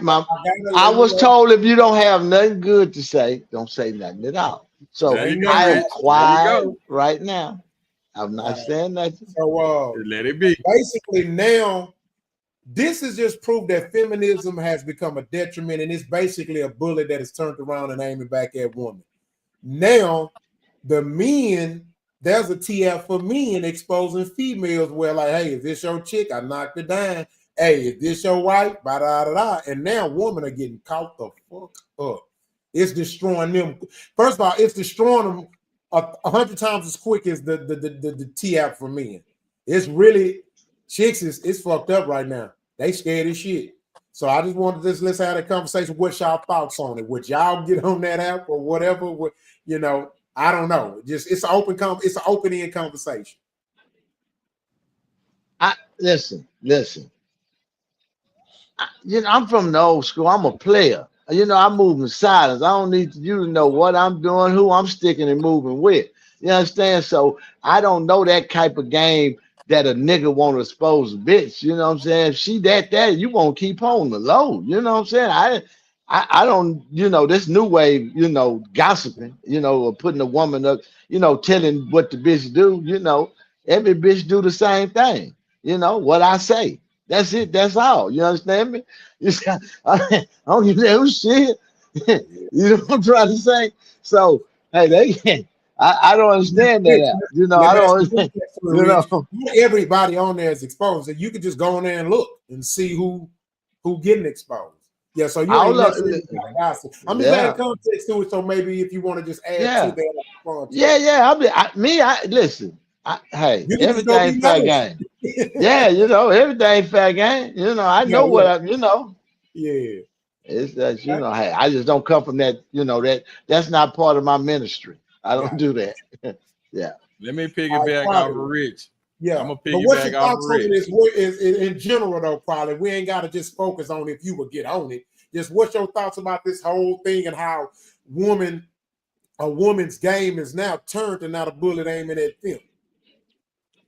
[SPEAKER 12] I was told if you don't have nothing good to say, don't say nothing at all. So I am quiet right now. I'm not saying nothing.
[SPEAKER 1] So
[SPEAKER 5] let it be.
[SPEAKER 1] Basically now, this is just proof that feminism has become a detriment, and it's basically a bullet that is turned around and aiming back at women. Now, the men, there's a TF for men exposing females where like, hey, is this your chick? I knocked it down. Hey, is this your wife? And now women are getting caught the fuck up. It's destroying them. First of all, it's destroying them 100 times as quick as the T app for men. It's really, chicks it's fucked up right now. They scared as shit. So I just wanted to let's have a conversation. What's y'all thoughts on it? Would y'all get on that app or whatever? You know, I don't know. Just it's an open-end conversation.
[SPEAKER 12] Listen. I'm from the old school. I'm a player. I move in silence. I don't need you to know what I'm doing, who I'm sticking and moving with. You understand? So I don't know that type of game that a nigga want to expose a bitch. You know what I'm saying? If she that, you won't keep on the low. You know what I'm saying? I don't, this new wave, gossiping, or putting a woman up, telling what the bitch do, every bitch do the same thing. What I say. That's it. That's all. You understand me? I don't give a shit. You know what I'm trying to say? So, hey, I don't understand that out.
[SPEAKER 1] Let
[SPEAKER 12] I
[SPEAKER 1] me ask
[SPEAKER 12] don't
[SPEAKER 1] you
[SPEAKER 12] understand.
[SPEAKER 1] this question, Rich. Not everybody on there is exposed. So you could just go in there and look and see who getting exposed. Yeah, so you ain't necessarily gossip. I'm just adding context to it. So maybe if you want to just add to that,
[SPEAKER 12] Listen. Hey,
[SPEAKER 1] you can just go
[SPEAKER 12] everything
[SPEAKER 1] be
[SPEAKER 12] fair
[SPEAKER 1] nice.
[SPEAKER 12] game. Yeah, everything fair game. I know what
[SPEAKER 1] Yeah.
[SPEAKER 12] It's that hey, I just don't come from that. That's not part of my ministry. I don't do that. Yeah.
[SPEAKER 5] Let me piggyback off of Rich.
[SPEAKER 1] Yeah.
[SPEAKER 5] I'm gonna
[SPEAKER 1] But what's
[SPEAKER 5] piggyback
[SPEAKER 1] your
[SPEAKER 5] off of
[SPEAKER 1] thoughts on
[SPEAKER 5] Rich.
[SPEAKER 1] this? Is in general though, probably we ain't got to just focus on if you would get on it. Just what's your thoughts about this whole thing and how a woman's game is now turned and now the bullet aiming at them?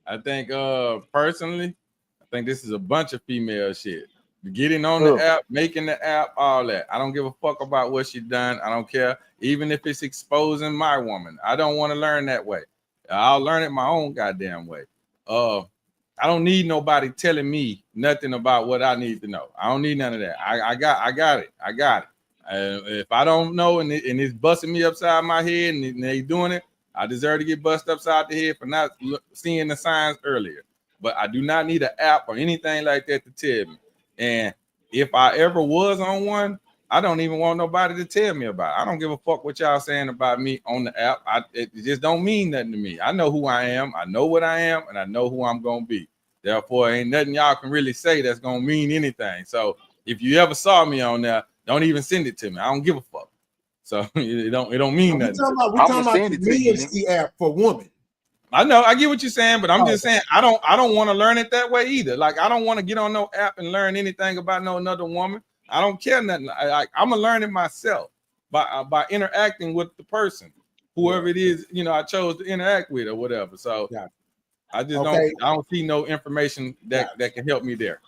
[SPEAKER 5] I think personally, I think this is a bunch of female shit. Getting on the app, making the app, all that. I don't give a fuck about what she done. I don't care. Even if it's exposing my woman. I don't want to learn that way. I'll learn it my own goddamn way. I don't need nobody telling me nothing about what I need to know. I don't need none of that. I got it. If I don't know and it's busting me upside my head and they doing it, I deserve to get busted upside the head for not seeing the signs earlier. But I do not need an app or anything like that to tell me. And if I ever was on one, I don't even want nobody to tell me about it. I don't give a fuck what y'all saying about me on the app. It just don't mean nothing to me. I know who I am. I know what I am, and I know who I'm going to be. Therefore, ain't nothing y'all can really say that's going to mean anything. So if you ever saw me on there, don't even send it to me. I don't give a fuck. So it don't mean nothing.
[SPEAKER 1] We're talking about the men's app for women.
[SPEAKER 5] I know, I get what you're saying, but I'm just saying I don't want to learn it that way either. Like I don't want to get on no app and learn anything about no another woman. I don't care nothing. I'm gonna learn it myself by interacting with the person, whoever it is, I chose to interact with or whatever. So I just don't see no information that can help me there.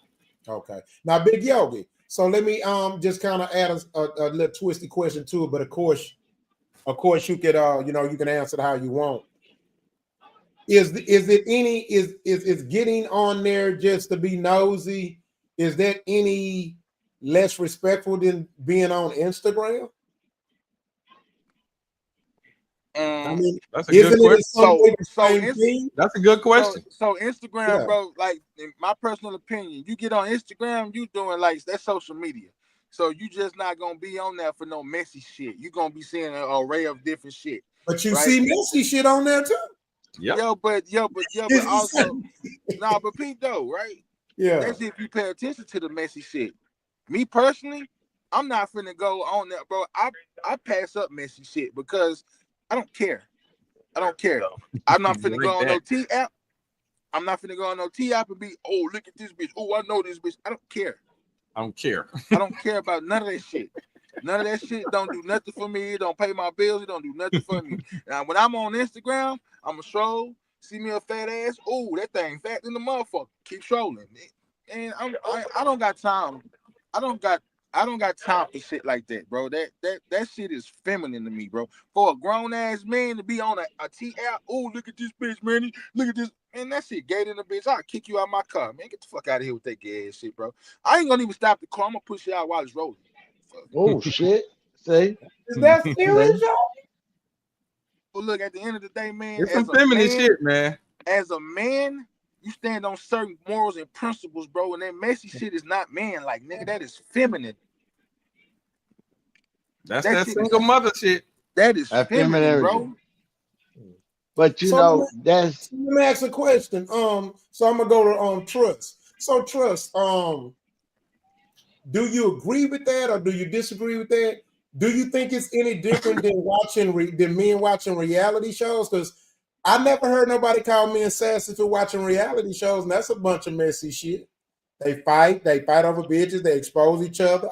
[SPEAKER 1] Okay. Now, Big Yogi. So let me just kind of add a little twisty question to it, but of course you could you can answer it how you want. Is getting on there just to be nosy? Is that any less respectful than being on Instagram? I mean,
[SPEAKER 5] that's a good
[SPEAKER 1] question.
[SPEAKER 5] That's a good question.
[SPEAKER 3] So Instagram, bro, like in my personal opinion, you get on Instagram, you doing like that's social media. So you just not gonna be on there for no messy shit. You're gonna be seeing an array of different shit.
[SPEAKER 1] But you see messy shit on there too.
[SPEAKER 5] Yep.
[SPEAKER 3] But also, but Pete though, right?
[SPEAKER 1] Yeah.
[SPEAKER 3] That's if you pay attention to the messy shit. Me personally, I'm not finna go on there, bro. I pass up messy shit because I don't care. I'm not finna go on no T app. I'm not finna go on no T app and be, oh, look at this bitch. Oh, I know this bitch. I don't care. I don't care about none of that shit. None of that shit don't do nothing for me. It don't pay my bills. It don't do nothing for me. Now, when I'm on Instagram, I'm a troll. See me a fat ass. Oh, that thing fat in the motherfucker. Keep trolling. And I don't got time. I don't got time for shit like that, bro. That shit is feminine to me, bro. For a grown ass man to be on a T app, oh, look at this bitch, man. Look at this. Man, that shit gay in the bitch. I'll kick you out my car, man. Get the fuck out of here with that gay ass shit, bro. I ain't gonna even stop the car. I'm gonna push you out while it's rolling.
[SPEAKER 12] Oh shit. See?
[SPEAKER 1] Is that serious, y'all?
[SPEAKER 3] Well, look, at the end of the day, man,
[SPEAKER 5] it's some feminine shit, man.
[SPEAKER 3] As a man, you stand on certain morals and principles, bro, and that messy shit is not man like, nigga. That is feminine.
[SPEAKER 5] That's that single mother shit.
[SPEAKER 3] That is feminine, bro.
[SPEAKER 12] But that's.
[SPEAKER 1] Let me ask a question. So I'm gonna go to Trust. So Trust, do you agree with that or do you disagree with that? Do you think it's any different than men watching reality shows? Because I never heard nobody call me and Sassy for watching reality shows, and that's a bunch of messy shit. They fight over bitches, they expose each other.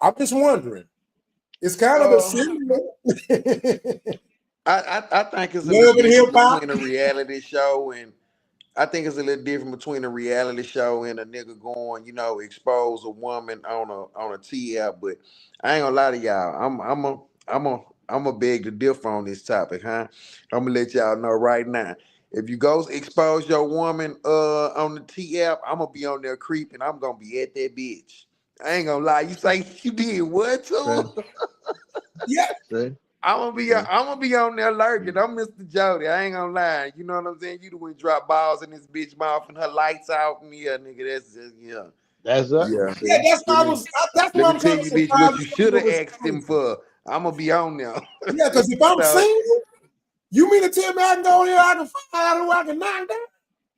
[SPEAKER 1] I'm just wondering. It's kind of a similar.
[SPEAKER 4] I think it's a
[SPEAKER 1] Love
[SPEAKER 4] little
[SPEAKER 1] and hip
[SPEAKER 4] different
[SPEAKER 1] hop.
[SPEAKER 4] between a reality show and I think it's a little different between a reality show and a nigga going, expose a woman on a T app. But I ain't gonna lie to y'all. I'm a beg to differ on this topic, huh? I'm gonna let y'all know right now. If you go expose your woman on the T app, I'm gonna be on there creeping. I'm gonna be at that bitch. I ain't gonna lie. You say you did what too?
[SPEAKER 1] Yeah.
[SPEAKER 4] I'm gonna be on there lurking. I'm Mr. Jody. I ain't gonna lie. You know what I'm saying? You the one drop balls in this bitch mouth and her lights out. And yeah, nigga, that's just
[SPEAKER 12] That's it.
[SPEAKER 4] yeah.
[SPEAKER 1] Yeah, that's what
[SPEAKER 4] Let
[SPEAKER 1] I'm
[SPEAKER 4] me
[SPEAKER 1] kind
[SPEAKER 4] tell
[SPEAKER 1] of
[SPEAKER 4] you, bitch, what
[SPEAKER 1] surprised.
[SPEAKER 4] you should have asked him for. I'm gonna be on there.
[SPEAKER 1] Yeah, because if I'm
[SPEAKER 4] So,
[SPEAKER 1] single, you mean to tell me I can go in here, I can find out who I can knock down?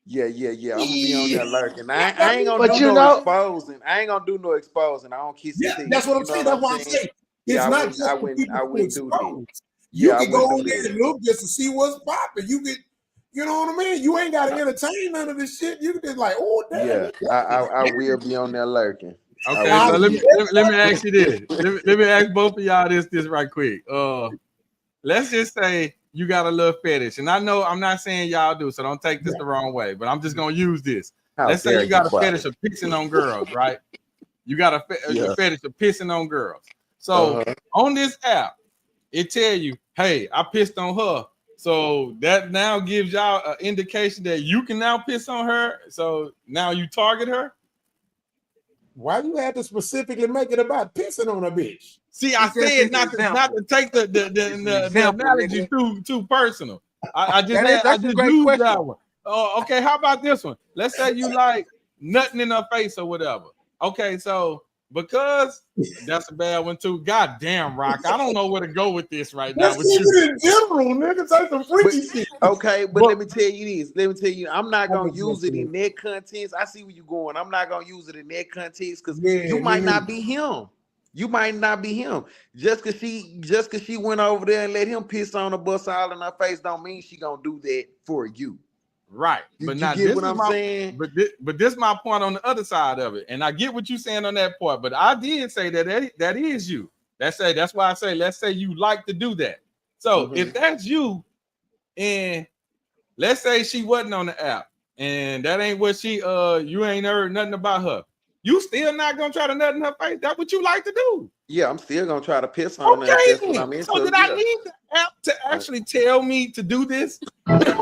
[SPEAKER 4] yeah. I'm gonna be on there lurking. I ain't gonna
[SPEAKER 12] But
[SPEAKER 4] do
[SPEAKER 12] you
[SPEAKER 4] no
[SPEAKER 12] know,
[SPEAKER 4] exposing. I ain't gonna do no exposing. I don't kiss and
[SPEAKER 1] Yeah,
[SPEAKER 4] tell.
[SPEAKER 1] that's what I'm
[SPEAKER 4] You know
[SPEAKER 1] saying.
[SPEAKER 4] what
[SPEAKER 1] That's
[SPEAKER 4] I'm
[SPEAKER 1] why I
[SPEAKER 4] saying?
[SPEAKER 1] say
[SPEAKER 4] Yeah,
[SPEAKER 1] it's not just for people
[SPEAKER 4] I
[SPEAKER 1] to
[SPEAKER 4] wouldn't do that.
[SPEAKER 1] expose. You
[SPEAKER 4] Yeah, I
[SPEAKER 1] can go
[SPEAKER 4] wouldn't
[SPEAKER 1] in
[SPEAKER 4] do
[SPEAKER 1] there
[SPEAKER 4] that.
[SPEAKER 1] and look just to see what's popping. You know what I mean? You ain't got to entertain none of this shit. You can just like, oh damn.
[SPEAKER 4] Yeah, I will be on there lurking.
[SPEAKER 5] Okay, so let me ask you this. Let me ask both of y'all this right quick. Let's just say you got a little fetish, and I know I'm not saying y'all do, so don't take this the wrong way, but I'm just gonna use this. Let's say you got a fetish of pissing on girls, right? You got a fetish of pissing on girls. So on this app, it tell you, hey, I pissed on her. So that now gives y'all an indication that you can now piss on her. So now you target her.
[SPEAKER 1] Why you had to specifically make it about pissing on a bitch?
[SPEAKER 5] See, I said not to take the analogy too personal. I just used that one. Oh, okay. How about this one? Let's say you like nothing in her face or whatever. Okay, so because that's a bad one too. God damn, Rock. I don't know where to go with this right now.
[SPEAKER 1] Let's keep it in general, nigga. Say some freaky shit.
[SPEAKER 4] Okay, but let me tell you this. I'm not gonna use it in that context. I see where you're going. I'm not gonna use it in that context because you might not be him. You might not be him. Just cause she went over there and let him piss on her, bust all in her face, don't mean she gonna do that for you.
[SPEAKER 5] Right. But now
[SPEAKER 4] get what I'm saying?
[SPEAKER 5] But this is my point on the other side of it. And I get what you're saying on that part. But I did say that is you. That's why I say, let's say you like to do that. So if that's you, and let's say she wasn't on the app, and that ain't what you ain't heard nothing about her. You still not gonna try to nut in her face? That's what you like to do.
[SPEAKER 4] Yeah, I'm still gonna try to piss on her. That's what I'm into.
[SPEAKER 5] So did I need the app to actually tell me to do this? I'm gonna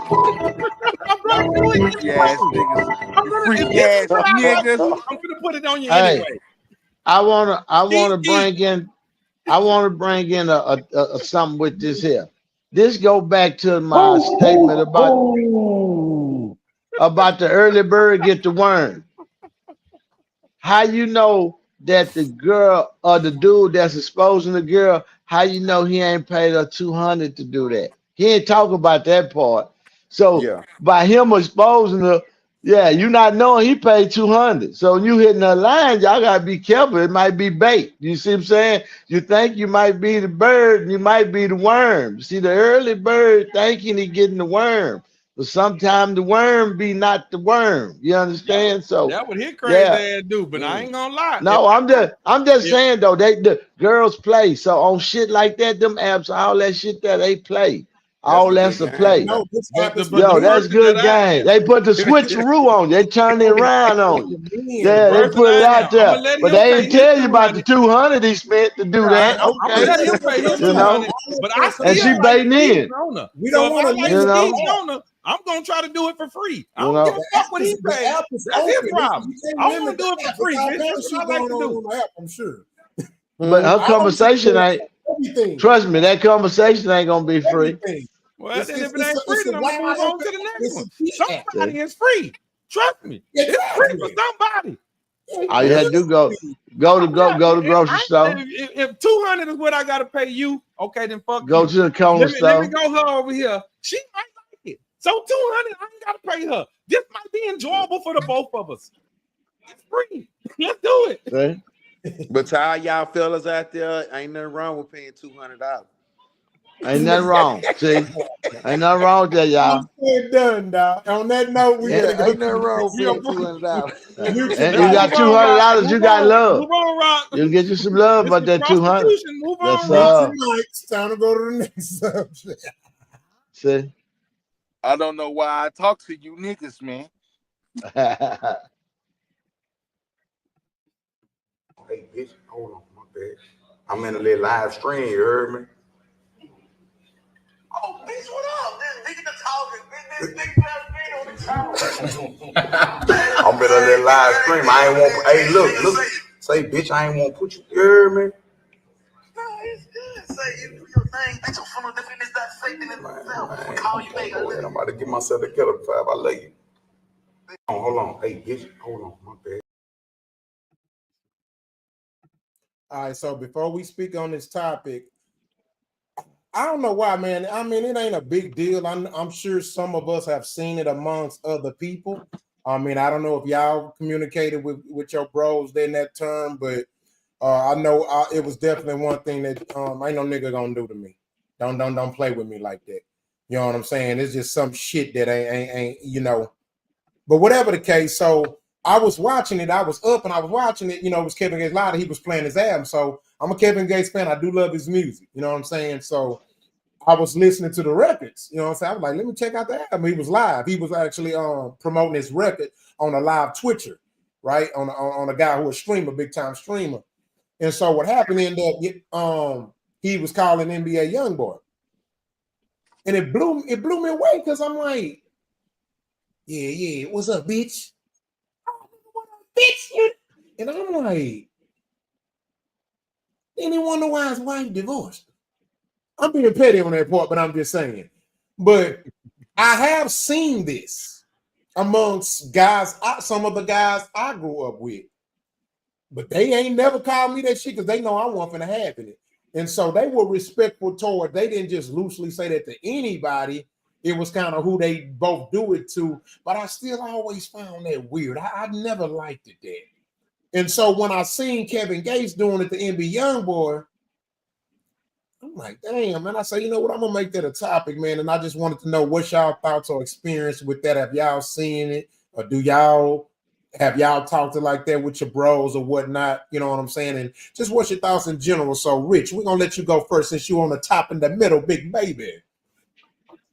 [SPEAKER 5] put it on you anyway.
[SPEAKER 12] I wanna bring in a something with this here. This go back to my statement about the early bird get the worm. How you know that the girl or the dude that's exposing the girl, how you know he ain't paid her $200 to do that? He ain't talk about that part. So by him exposing her, you not knowing he paid $200. So you hitting her line, y'all gotta be careful. It might be bait. You see what I'm saying? You think you might be the bird, and you might be the worm. See, the early bird thinking he getting the worm. But sometimes the worm be not the worm. You understand? So
[SPEAKER 5] that would hit crazy ass dude, but I ain't gonna lie.
[SPEAKER 12] No, I'm just saying though, the girls play. So on shit like that, them apps, all that shit that they play. All that's a play.
[SPEAKER 1] No,
[SPEAKER 12] that's good game. They put the switcheroo on you. They turn it around on you. Yeah, they put it out there. But they didn't tell you about the $200 he spent to do that.
[SPEAKER 5] I'm gonna let him pay his $200, but I still
[SPEAKER 12] and she baiting in.
[SPEAKER 1] We don't want
[SPEAKER 5] to I'm gonna try to do it for free. I don't give a fuck what he pays. That's his problem. I want to do it for free. That's what I like to do.
[SPEAKER 1] I'm sure.
[SPEAKER 12] But her conversation ain't. Trust me, that conversation ain't gonna be free.
[SPEAKER 5] Well, then if it ain't free, then I'm gonna move on to the next one. Somebody is free. Trust me, it's free for somebody.
[SPEAKER 12] All you had to do go to grocery store.
[SPEAKER 5] If $200 is what I gotta pay you, okay, then fuck.
[SPEAKER 12] Go to the corner store.
[SPEAKER 5] Let me go her over here. She might like it. So $200, I ain't gotta pay her. This might be enjoyable for the both of us. It's free. Let's do it.
[SPEAKER 12] Okay.
[SPEAKER 4] But to all y'all fellas out there, ain't nothing wrong with paying $200.
[SPEAKER 12] Ain't nothing wrong. See, ain't nothing wrong with that, y'all.
[SPEAKER 1] Done, dog. On that note, we
[SPEAKER 4] ain't nothing wrong with paying $200.
[SPEAKER 12] And you got $200. You got love.
[SPEAKER 5] Move on, Rock.
[SPEAKER 12] You'll get you some love about that $200.
[SPEAKER 5] Move
[SPEAKER 12] That's
[SPEAKER 5] on,
[SPEAKER 1] It's time to go to the next subject.
[SPEAKER 12] See?
[SPEAKER 3] I don't know why I talk to you niggas, man.
[SPEAKER 13] Hey, bitch, hold on, my bad. I'm in a little live stream, you heard me? Oh, bitch, what up? This nigga talking. This big black man on the I'm in a little live stream. I ain't want. Hey, look. Say, bitch, I ain't want to put you. You heard me? No, it's good. Say, you do your thing, bitch. I'm from the finish that safety in myself. Call you later. I'm about to get myself together before I lay you. Hold on. Hey, bitch, hold on, my bad.
[SPEAKER 1] All right, so before we speak on this topic, I don't know why, man. I mean, it ain't a big deal. I'm sure some of us have seen it amongst other people. I mean, I don't know if y'all communicated with your bros in that term, but I know it was definitely one thing that ain't no nigga gonna do to me. Don't play with me like that. You know what I'm saying? It's just some shit that ain't you know. But whatever the case, so I was watching it. I was up and I was watching it. You know, it was Kevin Gates live. He was playing his album. So I'm a Kevin Gates fan. I do love his music. You know what I'm saying? So I was listening to the records. You know what I'm saying? I was like, let me check out the album. He was live. He was actually promoting his record on a live Twitcher, right? On a guy who was a streamer, big time streamer. And so what happened ended up he was calling NBA Youngboy. And it blew me away because I'm like, yeah, what's up, bitch? Bitch, you. And I'm like, then he wonder why his wife divorced. I'm being petty on that part, but I'm just saying. But I have seen this amongst guys, some of the guys I grew up with. But they ain't never called me that shit because they know I wasn't finna happen it. And so they were respectful toward, they didn't just loosely say that to anybody. It was kind of who they both do it to. But I still always found that weird. I never liked it that. And so when I seen Kevin Gates doing it to NBA Youngboy, I'm like, damn, man. I say, you know what? I'm gonna make that a topic, man. And I just wanted to know what y'all thoughts or experience with that. Have y'all seen it, or have y'all talked to like that with your bros or whatnot? You know what I'm saying? And just what's your thoughts in general? So, Rich, we're gonna let you go first since you're on the top and the middle, big baby.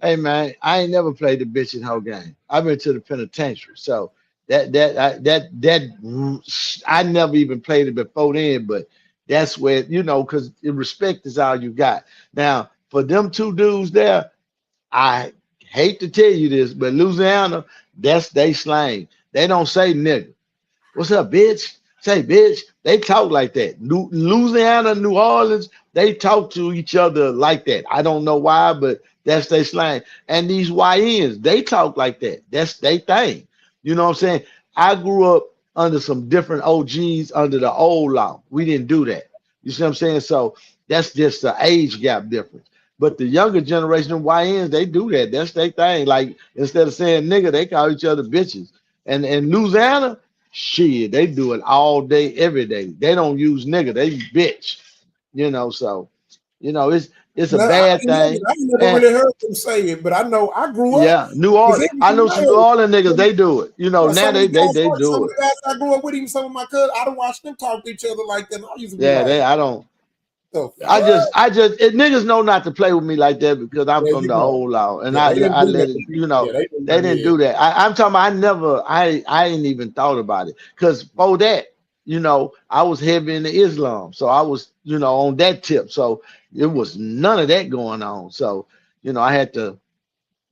[SPEAKER 12] Hey man, I ain't never played the bitching whole game. I've been to the penitentiary, so that I never even played it before then. But that's where because respect is all you got. Now for them two dudes there, I hate to tell you this, but Louisiana, that's they slang. They don't say nigga. What's up, bitch? Say bitch. They talk like that. Louisiana, New Orleans, they talk to each other like that. I don't know why, but that's their slang. And these YNs, they talk like that. That's their thing. You know what I'm saying? I grew up under some different OGs under the old law. We didn't do that. You see what I'm saying? So that's just the age gap difference. But the younger generation of YNs, they do that. That's their thing. Like instead of saying nigga, they call each other bitches. And in Louisiana, shit, they do it all day, every day. They don't use nigga, they bitch. So it's a bad thing.
[SPEAKER 1] I never really heard them say it, but I know I grew up.
[SPEAKER 12] Yeah, New Orleans. I know some New Orleans niggas, they do it. Now
[SPEAKER 1] some
[SPEAKER 12] they
[SPEAKER 1] of the
[SPEAKER 12] do it.
[SPEAKER 1] guys I grew up with, even some of my cousins, I don't watch them talk to each other like that. I used to be
[SPEAKER 12] Yeah,
[SPEAKER 1] like,
[SPEAKER 12] I don't. Niggas know not to play with me like that because I'm from the old law, and I let it. They didn't do that. I'm talking about. I ain't even thought about it because for that, I was heavy into Islam, so I was, on that tip. So it was none of that going on. So I had to,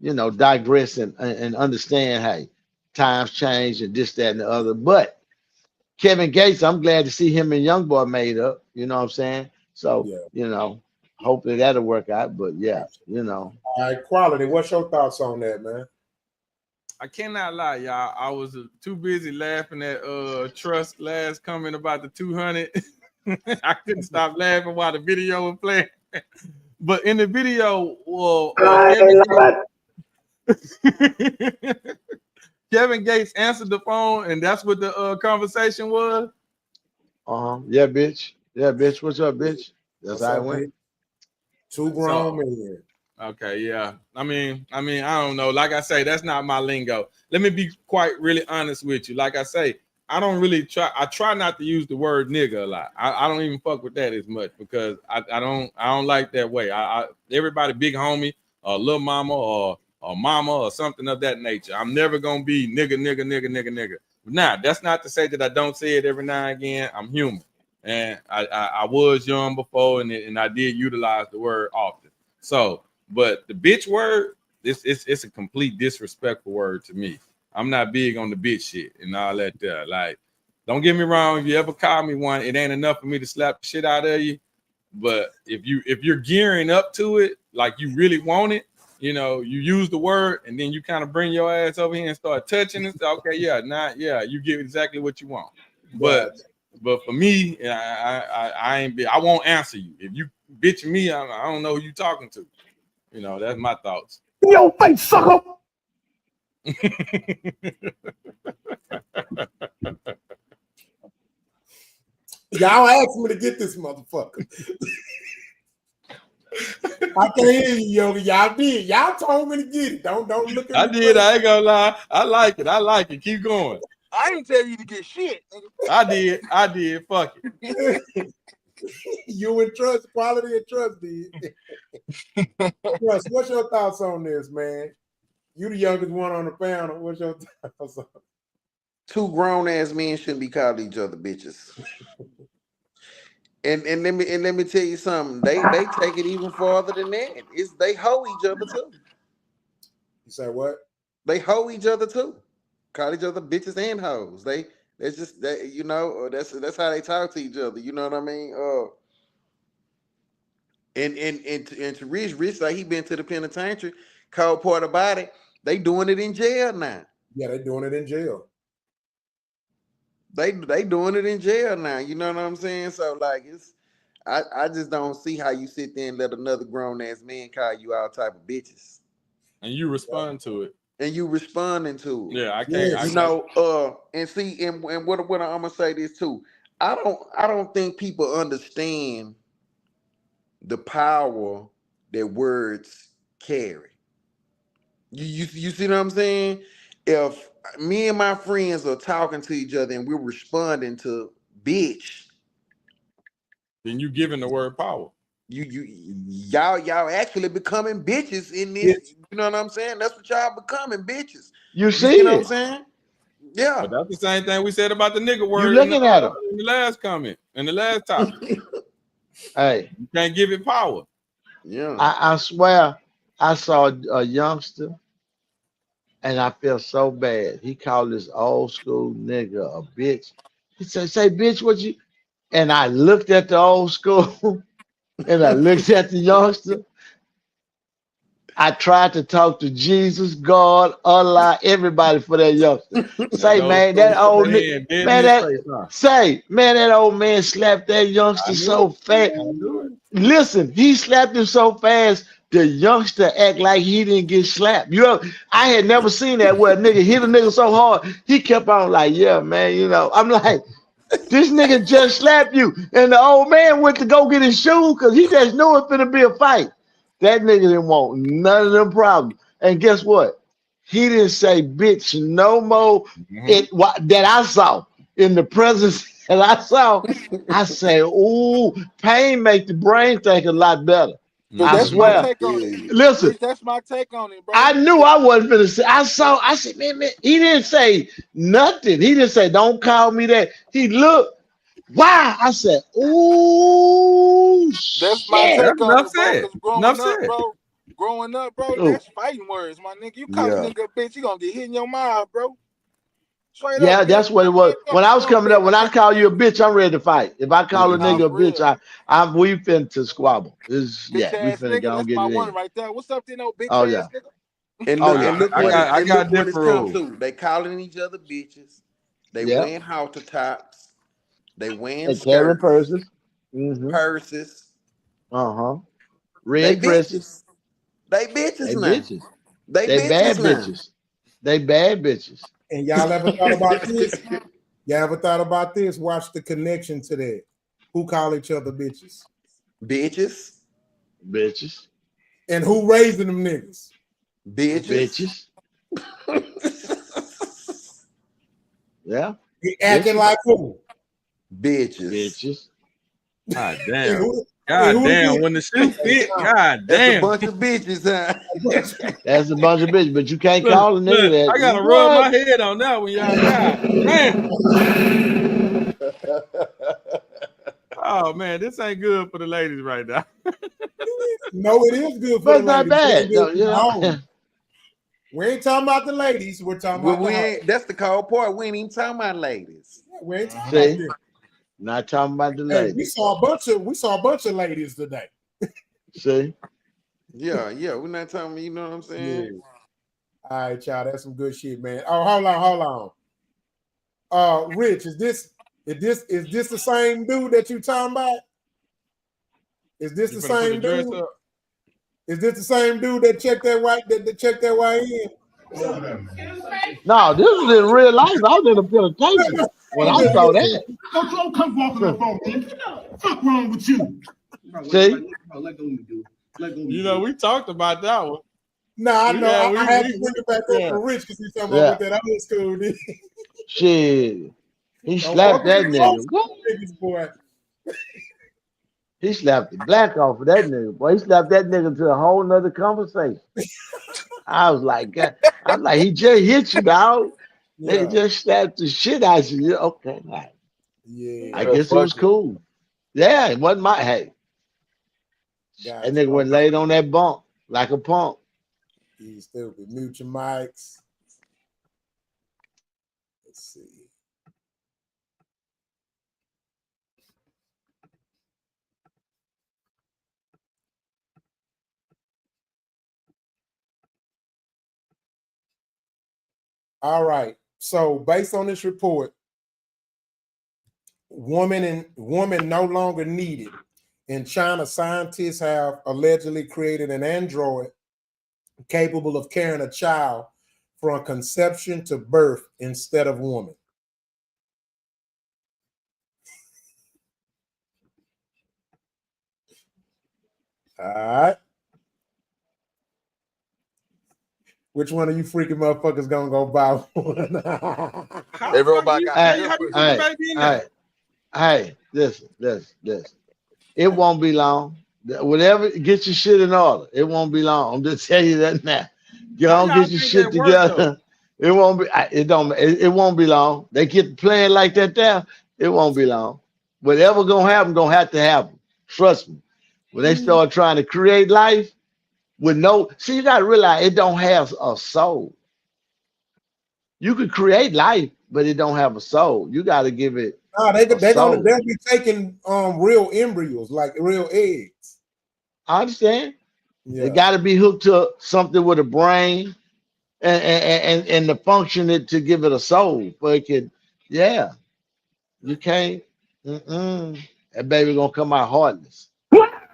[SPEAKER 12] digress and understand. Hey, times change and this, that, and the other. But Kevin Gates, I'm glad to see him and Youngboy made up. You know what I'm saying? So, hopefully that'll work out. But
[SPEAKER 1] All right, Quality, what's your thoughts on that, man?
[SPEAKER 5] I cannot lie, y'all. I was too busy laughing at Trust's last comment about the 200. I couldn't stop laughing while the video was playing. But in the video, Kevin Gates answered the phone, and that's what the conversation was.
[SPEAKER 12] Yeah, bitch. Yeah, bitch. What's up, bitch? That's how it went.
[SPEAKER 1] Two grown men here.
[SPEAKER 5] Okay, yeah. I mean, I don't know. Like I say, that's not my lingo. Let me be quite really honest with you. Like I say, I don't really try. I try not to use the word nigga a lot. I don't even fuck with that as much because I don't like that way. Everybody big homie little mama or mama or something of that nature. I'm never gonna be nigga. Now, that's not to say that I don't say it every now and again. I'm human, and I was young before, and I did utilize the word often. So, but the bitch word, it's a complete disrespectful word to me. I'm not big on the bitch shit and all that there. Like, don't get me wrong. If you ever call me one, it ain't enough for me to slap the shit out of you. But if you're gearing up to it, like you really want it, you know, you use the word and then you kind of bring your ass over here and start touching and say, okay, you get exactly what you want. But for me, I ain't I won't answer you. If you bitching me, I don't know who you talking to. You know, that's my thoughts.
[SPEAKER 7] Yo, face sucker.
[SPEAKER 1] Y'all asked me to get this motherfucker. I can't hear you, Yogi. Y'all did. Y'all told me to get it. Don't look at me.
[SPEAKER 5] I did. I ain't gonna lie. I like it. Keep going.
[SPEAKER 3] I ain't tell you to get shit.
[SPEAKER 5] I did. Fuck
[SPEAKER 1] it. You and Trust, quality and Trust did. Trust, what's your thoughts on this, man? You the youngest one on the panel. What's your thoughts on it?
[SPEAKER 4] Two grown ass men shouldn't be calling each other bitches. And let me tell you something. They take it even farther than that. They hoe each other too.
[SPEAKER 1] You say what?
[SPEAKER 4] They hoe each other too. Call each other bitches and hoes. That's just that, you know, that's how they talk to each other. You know what I mean? And to Rich like he been to the penitentiary. Cold part about it, they doing it in jail now.
[SPEAKER 1] Yeah, they doing it in jail.
[SPEAKER 4] They doing it in jail now. You know what I'm saying? So like I just don't see how you sit there and let another grown ass man call you all type of bitches.
[SPEAKER 5] And you respond to it.
[SPEAKER 4] And you responding to it.
[SPEAKER 5] Yeah, I can't.
[SPEAKER 4] You know, and see, and what I'm gonna say this too. I don't think people understand the power that words carry. You see what I'm saying? If me and my friends are talking to each other and we're responding to bitch,
[SPEAKER 5] then you giving the word power.
[SPEAKER 4] Y'all actually becoming bitches in this. You know what I'm saying? That's what y'all becoming, bitches.
[SPEAKER 12] You see
[SPEAKER 4] what I'm saying? Yeah.
[SPEAKER 5] But that's the same thing we said about the nigga word.
[SPEAKER 12] You looking at him
[SPEAKER 5] in the last comment, in the last topic.
[SPEAKER 12] Hey,
[SPEAKER 5] you can't give it power.
[SPEAKER 4] Yeah.
[SPEAKER 12] I swear I saw a youngster and I felt so bad. He called this old school nigga a bitch. He said, say bitch, what you? And I looked at the old school and I looked at the youngster. I tried to talk to Jesus, God, Allah, everybody for that youngster. Say, man, that old man, that old man slapped that youngster so fast. Listen, he slapped him so fast, the youngster act like he didn't get slapped. I had never seen that where a nigga hit a nigga so hard, he kept on like, yeah, man, you know. I'm like, this nigga just slapped you. And the old man went to go get his shoe because he just knew it finna be a fight. That nigga didn't want none of them problems. And guess what? He didn't say bitch no more. That I saw in the presence that I saw. I say, ooh, pain make the brain think a lot better. I swear. Listen,
[SPEAKER 3] Rich, that's my take on it, bro.
[SPEAKER 12] I knew I wasn't gonna say. I said, man, he didn't say nothing. He didn't say, don't call me that. He looked. Why? I said, ooh,
[SPEAKER 3] that's my take on it, bro. Because growing up, bro,
[SPEAKER 12] Ooh.
[SPEAKER 3] that's fighting words, my nigga. You call a nigga a bitch, you gonna get hit in your mouth, bro. Straight
[SPEAKER 12] yeah,
[SPEAKER 3] up,
[SPEAKER 12] that's
[SPEAKER 3] bitch.
[SPEAKER 12] what it was. When I was coming up, when I call you a bitch, I'm ready to fight. If I call a nigga a bitch, we finna squabble. We finna go and get it in.
[SPEAKER 3] Right there. What's up, you know, bitch
[SPEAKER 12] ass
[SPEAKER 3] nigga?
[SPEAKER 4] And look what it's come to. They calling each other bitches. They wearing halter tops. They wearing skirts,
[SPEAKER 12] purses.
[SPEAKER 4] Purses.
[SPEAKER 12] Red dresses.
[SPEAKER 4] They bitches now.
[SPEAKER 12] Bitches.
[SPEAKER 4] They
[SPEAKER 12] bad
[SPEAKER 4] now.
[SPEAKER 12] bitches. They bad bitches.
[SPEAKER 1] And y'all ever thought about this? Y'all ever thought about this? Watch the connection to that. Who call each other bitches?
[SPEAKER 4] Bitches.
[SPEAKER 1] And who raising them niggas?
[SPEAKER 4] Bitches.
[SPEAKER 12] Yeah.
[SPEAKER 1] You acting like who?
[SPEAKER 4] Bitches.
[SPEAKER 5] God damn. God damn, when the shoe fit, God
[SPEAKER 4] That's a
[SPEAKER 5] damn.
[SPEAKER 4] bunch of bitches, huh?
[SPEAKER 12] That's a bunch of bitches, but you can't
[SPEAKER 5] Look,
[SPEAKER 12] call a nigga
[SPEAKER 5] look,
[SPEAKER 12] that.
[SPEAKER 5] I gotta rub my head on that one, y'all. God damn. Oh man, this ain't good for the ladies right now.
[SPEAKER 1] No, it is good for
[SPEAKER 12] But
[SPEAKER 1] the
[SPEAKER 12] it's not
[SPEAKER 1] ladies. It
[SPEAKER 12] bad.
[SPEAKER 1] ain't
[SPEAKER 12] No,
[SPEAKER 1] good for
[SPEAKER 12] you
[SPEAKER 1] the
[SPEAKER 12] know.
[SPEAKER 1] hoes. We ain't talking about the ladies. We're talking
[SPEAKER 4] Well,
[SPEAKER 1] about the hoes.
[SPEAKER 4] that's the cold part. We ain't even talking about ladies.
[SPEAKER 1] Yeah, we ain't talking about
[SPEAKER 12] See,
[SPEAKER 1] them.
[SPEAKER 12] not talking about the
[SPEAKER 1] Hey,
[SPEAKER 12] ladies.
[SPEAKER 1] we saw a bunch of ladies today.
[SPEAKER 12] See,
[SPEAKER 4] Yeah, we're not talking. You know what I'm saying?
[SPEAKER 1] Yeah. All right, y'all. That's some good shit, man. Oh, hold on. Rich, is this the same dude that you talking about? Is this
[SPEAKER 5] You
[SPEAKER 1] the
[SPEAKER 5] finna put the
[SPEAKER 1] same
[SPEAKER 5] dress
[SPEAKER 1] dude?
[SPEAKER 5] up?
[SPEAKER 1] Is this the same dude that checked that that checked that way in?
[SPEAKER 12] no, this is in real life. I was in the penitentiary when I saw that.
[SPEAKER 7] Don't come walking up on me. What's wrong with you?
[SPEAKER 12] See,
[SPEAKER 5] You know, we talked about that one.
[SPEAKER 1] No, I know. I had to bring it back up for Rich because he's talking about what that old school did.
[SPEAKER 12] shit, he
[SPEAKER 1] Don't
[SPEAKER 12] slapped
[SPEAKER 1] fuck with
[SPEAKER 12] that
[SPEAKER 1] them old
[SPEAKER 12] nigga.
[SPEAKER 1] school niggas, boy.
[SPEAKER 12] He slapped the black off of that nigga. Boy, he slapped that nigga to a whole nother conversation. I was like, God. I'm like, he just hit you, dog.
[SPEAKER 1] Yeah.
[SPEAKER 12] They just slapped the shit out of you. Okay, right.
[SPEAKER 1] Yeah.
[SPEAKER 12] I guess it was cool. Yeah, it wasn't my hey. That nigga went laid on that bump like a punk.
[SPEAKER 1] You stupid. Mute your mics. Let's see. All right. So based on this report, woman no longer needed. In China, scientists have allegedly created an android capable of carrying a child from conception to birth instead of woman. All right. Which one of you freaking motherfuckers gonna go buy one?
[SPEAKER 3] Everybody got
[SPEAKER 12] Hey, listen. It won't be long. Whatever, get your shit in order. It won't be long. I'm just telling you that now. You don't get your shit together. It won't be. It won't be long. They get playing like that there. It won't be long. Whatever gonna happen, gonna have to happen. Trust me. When they start trying to create life with no, see, you gotta realize it don't have a soul. You could create life, but it don't have a soul. You got to give it.
[SPEAKER 1] No, they'll be taking real embryos, like real eggs.
[SPEAKER 12] I understand.
[SPEAKER 1] Yeah.
[SPEAKER 12] It got to be hooked to something with a brain and the function it to give it a soul. But it can, yeah, you can't. That baby gonna come out heartless.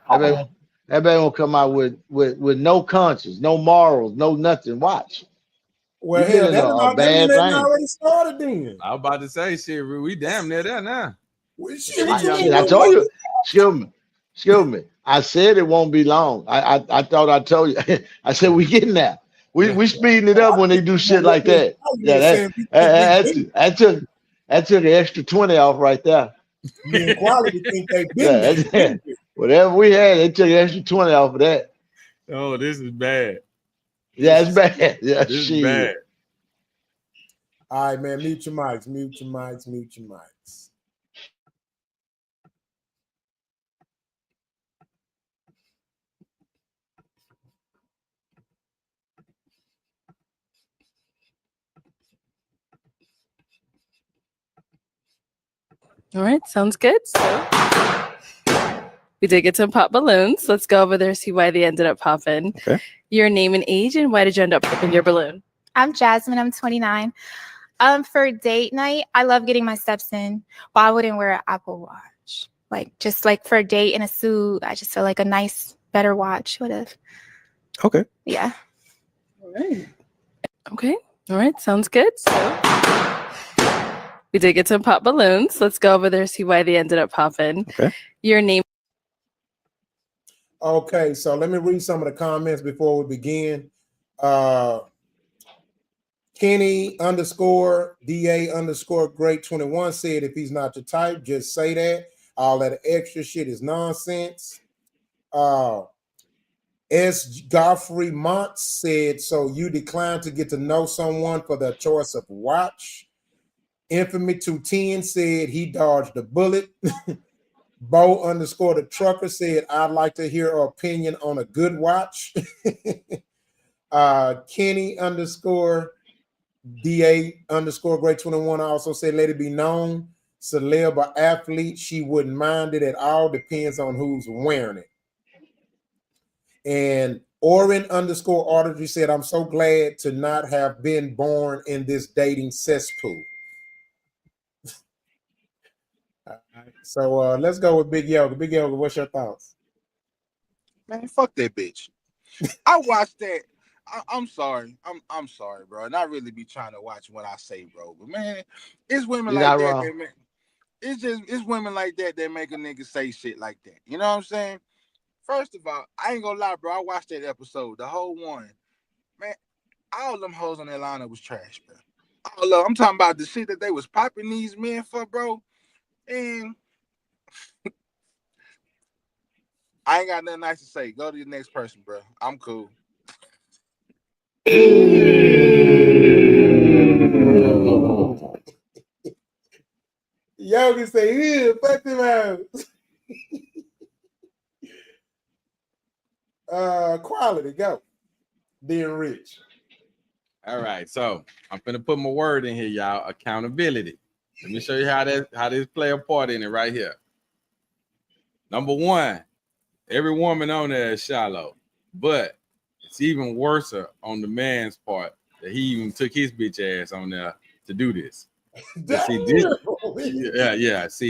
[SPEAKER 12] That baby gonna come out with no conscience, no morals, no nothing. Watch.
[SPEAKER 1] Well,
[SPEAKER 12] you
[SPEAKER 1] hell,
[SPEAKER 12] getting a bad thing.
[SPEAKER 1] already started then.
[SPEAKER 5] I was about to say, shit, we damn near there now.
[SPEAKER 12] I told you, excuse me. I said it won't be long. I thought I told you. I said we getting there. We speeding it up when they do shit like that. Yeah, that took an extra 20 off right there.
[SPEAKER 1] Me and Quality think they been there.
[SPEAKER 12] Whatever we had, they took an extra 20 off of that.
[SPEAKER 5] Oh, this is bad.
[SPEAKER 12] Yeah, it's bad. Yeah,
[SPEAKER 5] this is bad.
[SPEAKER 1] All right, man. Mute your mics. Mute your mics. Mute your mics.
[SPEAKER 14] All right, sounds good. So we did get some pop balloons. Let's go over there, see why they ended up popping.
[SPEAKER 15] Okay.
[SPEAKER 14] Your name and age, and why did you end up popping your balloon?
[SPEAKER 16] I'm Jasmine. I'm 29. For date night, I love getting my steps in, but I wouldn't wear an Apple Watch. Just for a date in a suit, I just feel like a nice, better watch would have.
[SPEAKER 15] Okay.
[SPEAKER 16] Yeah.
[SPEAKER 14] All right. Okay. All right, sounds good. So we did get some pop balloons. Let's go over there, see why they ended up popping.
[SPEAKER 15] Okay.
[SPEAKER 14] Your name.
[SPEAKER 1] Okay, so let me read some of the comments before we begin. Kenny _DA_ great 21 said, if he's not your type, just say that. All that extra shit is nonsense. S. Godfrey Mont said, so you declined to get to know someone for their choice of watch. Infamy 210 said he dodged a bullet. Bo _ the trucker said, I'd like to hear her opinion on a good watch. Kenny _ DA _ Great 21 also said, let it be known, celeb or athlete, she wouldn't mind it at all. Depends on who's wearing it. And Oren _ Audrey said, I'm so glad to not have been born in this dating cesspool. So let's go with Big Yoga. Big Yoga, what's your thoughts?
[SPEAKER 3] Man, fuck that bitch. I watched that. I'm sorry. I'm sorry, bro. And I really be trying to watch what I say, bro. But man, it's women
[SPEAKER 12] You're
[SPEAKER 3] like
[SPEAKER 12] not
[SPEAKER 3] that.
[SPEAKER 12] wrong.
[SPEAKER 3] It's women like that make a nigga say shit like that. You know what I'm saying? First of all, I ain't gonna lie, bro. I watched that episode, the whole one. Man, all them hoes on that lineup was trash, bro. I'm talking about the shit that they was popping these men for, bro. And I ain't got nothing nice to say. Go to the next person, bro. I'm cool.
[SPEAKER 1] Yogi say, yeah, fuck them out. Quality, go. Being rich.
[SPEAKER 5] All right, so I'm gonna put my word in here, y'all. Accountability. Let me show you how this play a part in it right here. Number one, every woman on there is shallow, but it's even worse on the man's part that he even took his bitch ass on there to do this. See,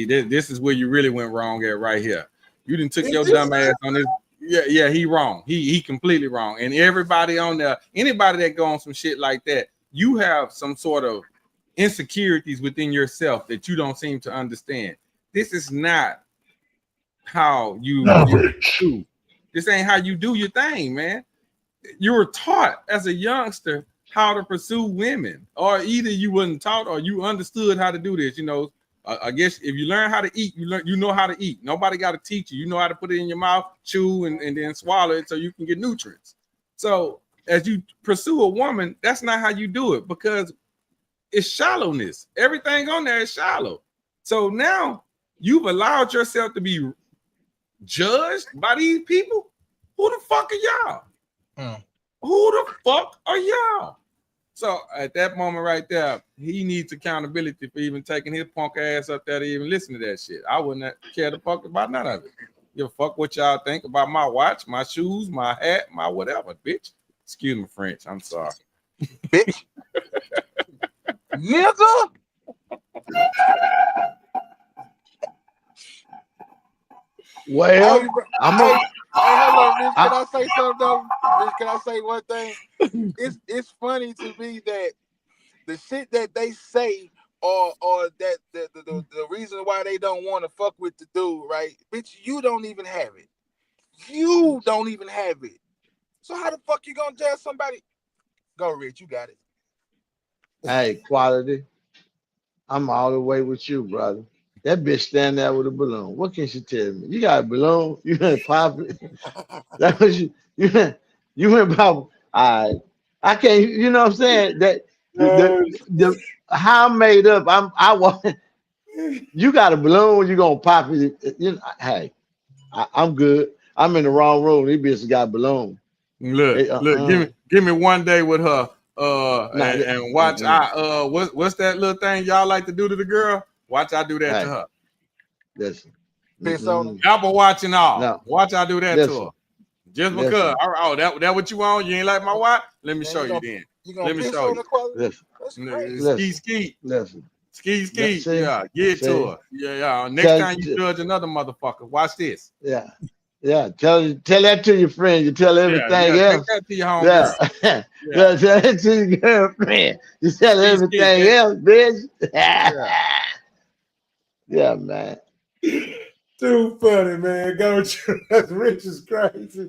[SPEAKER 5] this is where you really went wrong at right here. You didn't took your dumb ass on this. Yeah, he wrong. He completely wrong. And everybody on there, anybody that go on some shit like that, you have some sort of insecurities within yourself that you don't seem to understand. This is not how you do. This ain't how you do your thing, man. You were taught as a youngster how to pursue women, or either you wasn't taught or you understood how to do this. You know, I guess if you learn how to eat, you know how to eat. Nobody got to teach you. You know how to put it in your mouth, chew, and then swallow it so you can get nutrients. So as you pursue a woman, that's not how you do it, because it's shallowness. Everything on there is shallow. So now you've allowed yourself to be judged by these people. Who the fuck are y'all? Who the fuck are y'all? So at that moment right there, he needs accountability for even taking his punk ass up there to even listen to that shit. I wouldn't care to fuck about none of it. Give a fuck what y'all think about my watch, my shoes, my hat, my whatever, bitch. Excuse me, French. I'm sorry.
[SPEAKER 3] Bitch. Nigga.
[SPEAKER 12] Well,
[SPEAKER 3] hey, hold on, Rich. Can I say something though? Rich, can I say one thing? It's funny to me that the shit that they say or that the reason why they don't want to fuck with the dude, right? Bitch, you don't even have it. You don't even have it. So how the fuck you gonna judge somebody? Go, Rich, you got it.
[SPEAKER 12] Hey, quality. I'm all the way with you, brother. That bitch stand there with a balloon. What can she tell me? You got a balloon? You gonna pop it? That was you went pop. I can't. You know what I'm saying? That the how I'm made up. I want. You got a balloon? You gonna pop it? You know, hey, I'm good. I'm in the wrong room. These bitches got a balloon.
[SPEAKER 5] Look, give me one day with her. And watch what's that little thing y'all like to do to the girl? Watch I do that to her.
[SPEAKER 12] Listen.
[SPEAKER 5] Apple Watch and all. No. Watch I do that to her. Just because. That what you want? You ain't like my watch? Let me show you then. Let me show you. Ski.
[SPEAKER 12] Listen.
[SPEAKER 5] Ski. Yeah, get to her. Yeah. Next time you judge another motherfucker, watch this.
[SPEAKER 12] Yeah. Tell that to your friend. You tell everything else.
[SPEAKER 5] Take that to your homegirl.
[SPEAKER 12] Tell that to your girlfriend. You tell everything else, bitch. Yeah, man.
[SPEAKER 1] Too funny, man. Go, that's Rich is crazy.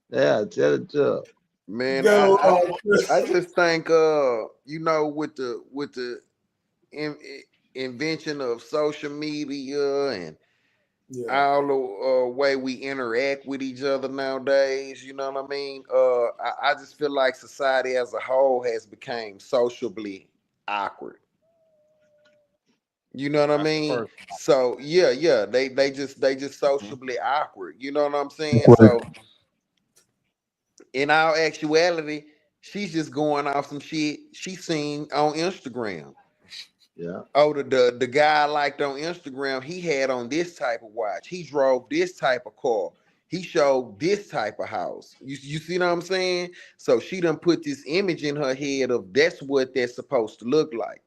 [SPEAKER 12] Yeah, tell it to her.
[SPEAKER 4] Man, I just think you know, with the invention of social media and all the way we interact with each other nowadays. You know what I mean? I just feel like society as a whole has become sociably awkward. You know what I mean? So yeah, they just sociably awkward. You know what I'm saying? So in all actuality, she's just going off some shit she seen on Instagram.
[SPEAKER 12] Yeah.
[SPEAKER 4] Oh, the guy I liked on Instagram, he had on this type of watch. He drove this type of car. He showed this type of house. You see what I'm saying? So she done put this image in her head of that's what they're supposed to look like.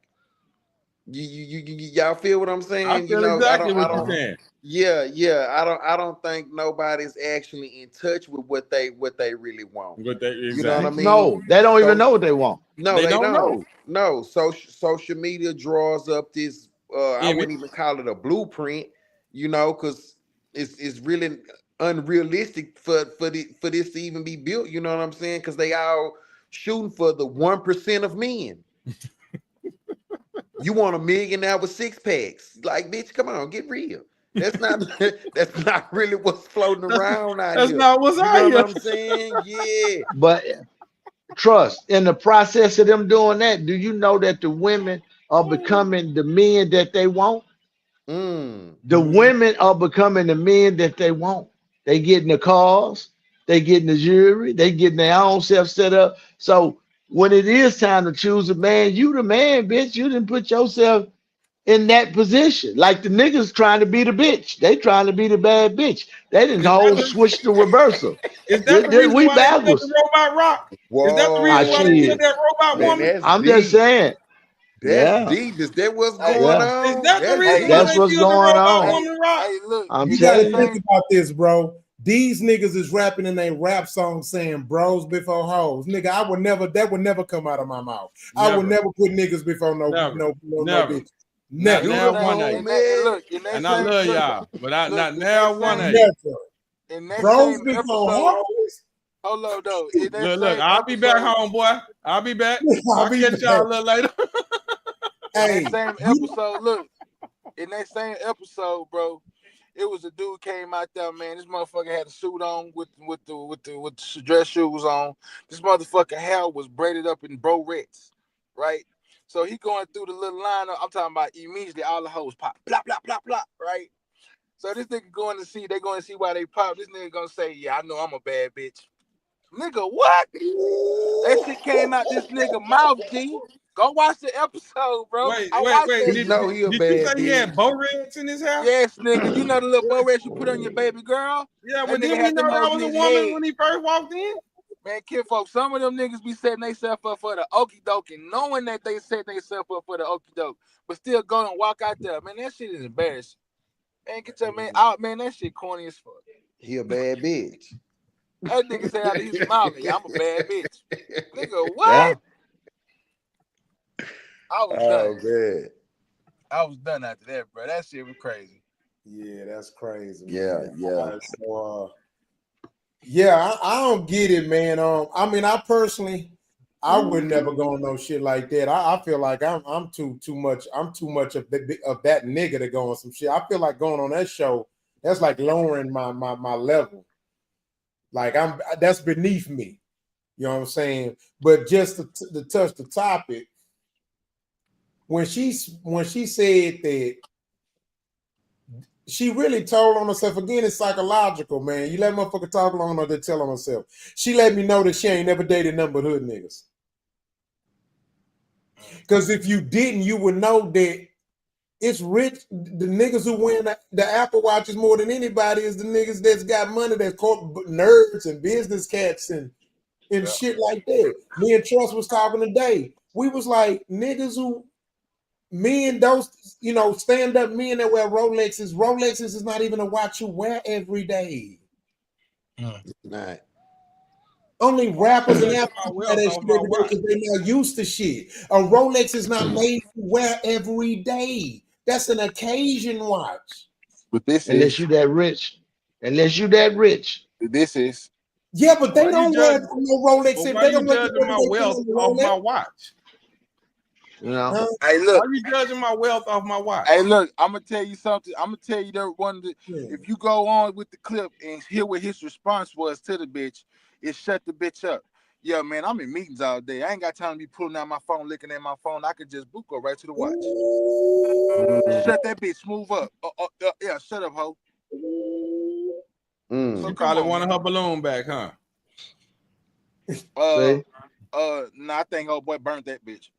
[SPEAKER 4] Y'all feel what I'm saying?
[SPEAKER 5] I feel exactly what you're saying.
[SPEAKER 4] Yeah. I don't think nobody's actually in touch with what they really want. You know what I mean?
[SPEAKER 12] No, they don't even know what they want.
[SPEAKER 4] No, they don't know. No, social media draws up this. I wouldn't even call it a blueprint, you know, because it's really unrealistic for this to even be built. You know what I'm saying? Because they all shooting for the 1% of men. You want a millionaire with 6 packs? Like, bitch, come on, get real. That's not really what's floating around out here.
[SPEAKER 5] That's not what's out here.
[SPEAKER 4] You know what I'm saying? Yeah.
[SPEAKER 12] But trust, in the process of them doing that, do you know that the women are becoming the men that they want? The women are becoming the men that they want. They getting the cars, they getting the jewelry, they getting their own self set up. So when it is time to choose a man, you the man, bitch. You didn't put yourself in that position. Like the niggas trying to be the bitch. They trying to be the bad bitch. They didn't whole switch the reversal.
[SPEAKER 5] Is that the reason
[SPEAKER 12] we
[SPEAKER 5] why they killed
[SPEAKER 12] backwards.
[SPEAKER 5] the robot rock? Is that the reason why they killed that robot woman?
[SPEAKER 12] I'm just saying.
[SPEAKER 4] That's deep. Is that what's going on?
[SPEAKER 5] Is that the reason why
[SPEAKER 12] That's
[SPEAKER 5] they
[SPEAKER 12] what's
[SPEAKER 5] killed the
[SPEAKER 12] going
[SPEAKER 5] robot
[SPEAKER 12] on.
[SPEAKER 5] woman rock?
[SPEAKER 3] Hey, look,
[SPEAKER 12] I'm
[SPEAKER 1] You gotta
[SPEAKER 12] telling
[SPEAKER 1] think
[SPEAKER 12] you.
[SPEAKER 1] about this, bro. These niggas is rapping in a rap song saying bros before hoes. Nigga, that would never come out of my mouth. I would never put niggas before no bitch. Never.
[SPEAKER 5] Now one of you. And I love y'all, but not now one of you.
[SPEAKER 1] Bros before hoes?
[SPEAKER 3] Hold on, though.
[SPEAKER 5] Look, I'll be back home, boy. I'll be back. I'll catch y'all a little later.
[SPEAKER 3] In that same episode, look, in that same episode, bro, it was a dude came out there, man. This motherfucker had a suit on with the dress shoes on. This motherfucker hair was braided up in barrettes, right? So he going through the little line. I'm talking about immediately all the hoes pop, blah blah blah blah, right? So this nigga going to see why they pop. This nigga gonna say, yeah, I know I'm a bad bitch. Nigga, what? That shit came out this nigga mouth, G. Go watch the episode, bro.
[SPEAKER 5] Wait.
[SPEAKER 3] Did
[SPEAKER 5] Did you say he had barrettes in his hair?
[SPEAKER 3] Yes, nigga. You know the little barrettes you put on your baby girl?
[SPEAKER 5] Yeah, but didn't we know that was a woman when he first walked in?
[SPEAKER 3] Man, kid folks, some of them niggas be setting themselves up for the okie doke and knowing that they set themselves up for the okie doke, but still go and walk out there. Man, that shit is embarrassing. Man, get your man out, man. That shit corny as fuck.
[SPEAKER 4] He a bad bitch.
[SPEAKER 3] That nigga said out of his mouth, yeah, I'm a bad bitch. Nigga, what? I was done.
[SPEAKER 4] Man.
[SPEAKER 3] I was done after that, bro. That shit was crazy.
[SPEAKER 1] Yeah, that's crazy.
[SPEAKER 4] Yeah.
[SPEAKER 1] So, I don't get it, man. I mean, I personally, I would never go on no shit like that. I feel like I'm too much. I'm too much of that nigga to go on some shit. I feel like going on that show. That's like lowering my level. Like that's beneath me. You know what I'm saying? But just to touch the topic, when she said that. She really told on herself. Again, it's psychological, man. You let motherfucker talk on her, they tell on herself. She let me know that she ain't never dated nothing but hood niggas. Because if you didn't, you would know that it's rich. The niggas who win the Apple Watches more than anybody is the niggas that's got money, that's nerds and business cats and shit like that. Me and Trust was talking today. We was like, niggas who men, those, stand-up men that wear Rolexes. Rolexes is not even a watch you wear every day.
[SPEAKER 4] Right.
[SPEAKER 1] Only rappers and Africans wear that shit every day because they're not used to shit. A Rolex is not made to wear every day. That's an occasion watch.
[SPEAKER 3] But
[SPEAKER 12] Unless you that rich.
[SPEAKER 3] This is.
[SPEAKER 1] Yeah, but they don't wear no Rolex.
[SPEAKER 5] Why you judging my wealth off my watch?
[SPEAKER 12] You know.
[SPEAKER 3] Hey, look.
[SPEAKER 5] Why you judging my wealth off my watch?
[SPEAKER 3] Hey, look. I'm gonna tell you something. I'm gonna tell you that one. If you go on with the clip and hear what his response was to the bitch, it shut the bitch up. Yeah, man, I'm in meetings all day. I ain't got time to be pulling out my phone, looking at my phone. I could just go right to the watch. Shut that bitch smooth up. Yeah, shut up, ho.
[SPEAKER 5] She probably wanted her balloon back, huh?
[SPEAKER 3] Nah, I think old boy burnt that bitch.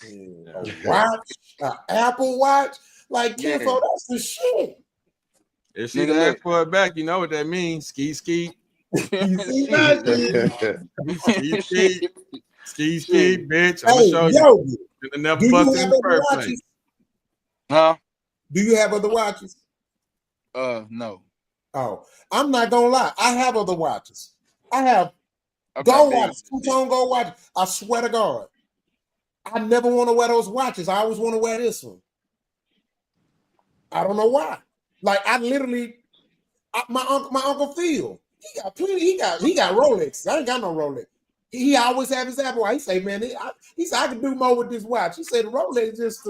[SPEAKER 1] A watch, an Apple Watch, like Kenfo, that's the shit.
[SPEAKER 5] If she asked for it back, you know what that means. Ski. Ski, bitch. I'm gonna show you. Never bust in the first place.
[SPEAKER 3] Huh?
[SPEAKER 1] Do you have other watches?
[SPEAKER 3] No.
[SPEAKER 1] Oh, I'm not gonna lie. I have other watches. I have gold watches, two-tone gold watches. I swear to God, I never want to wear those watches. I always want to wear this one. I don't know why. Like I literally, my uncle Phil, he got plenty. He got Rolex. I ain't got no Rolex. He always have his Apple Watch. He say, man, he said I can do more with this watch. He said the Rolex just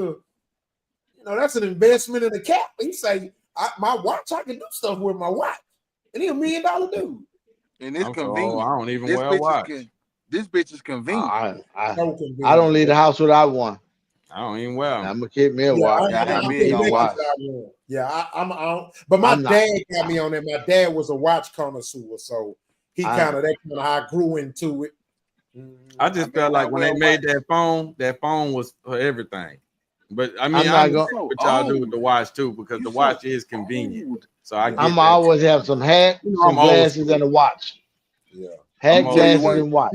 [SPEAKER 1] that's an investment in the cap. He say my watch, I can do stuff with my watch, and he $1 million dude.
[SPEAKER 3] And it's convenient.
[SPEAKER 5] I don't even wear a watch.
[SPEAKER 3] This bitch is convenient.
[SPEAKER 12] I don't leave the house without one.
[SPEAKER 5] I don't even wear them.
[SPEAKER 12] I'm gonna keep me a watch.
[SPEAKER 1] But my dad got me on that. My dad was a watch connoisseur, so he I grew into it.
[SPEAKER 5] I just felt like when they made that phone was for everything. But I mean,
[SPEAKER 12] I'm
[SPEAKER 5] what y'all do with the watch too, because the watch is convenient. So
[SPEAKER 12] I'm always have some hat, some glasses, and a watch.
[SPEAKER 1] Yeah,
[SPEAKER 12] hat, glasses, and watch.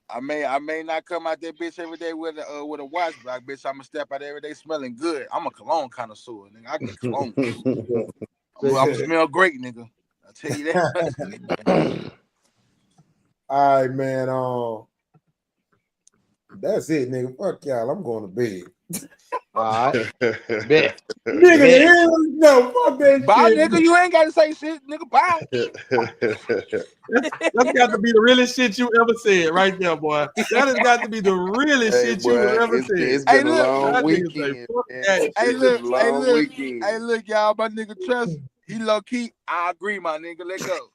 [SPEAKER 3] I may not come out that bitch every day with a watch, but bitch, I'm gonna step out every day smelling good. I'm a cologne connoisseur, nigga. I get cologne. I'm gonna smell great, nigga. I'll tell you that.
[SPEAKER 1] All right, man. That's it, nigga. Fuck y'all. I'm going to bed.
[SPEAKER 12] All right. Bet.
[SPEAKER 1] Nigga, no, fuck that
[SPEAKER 3] bye,
[SPEAKER 1] shit.
[SPEAKER 3] Nigga. You ain't got to say shit, nigga. Bye.
[SPEAKER 5] That's got to be the realest shit you ever said, right there, boy. That has got to be the realest shit you ever said.
[SPEAKER 4] It's been a long weekend.
[SPEAKER 3] Hey, look, y'all. My nigga Trust, he low key. I agree, my nigga. Let go.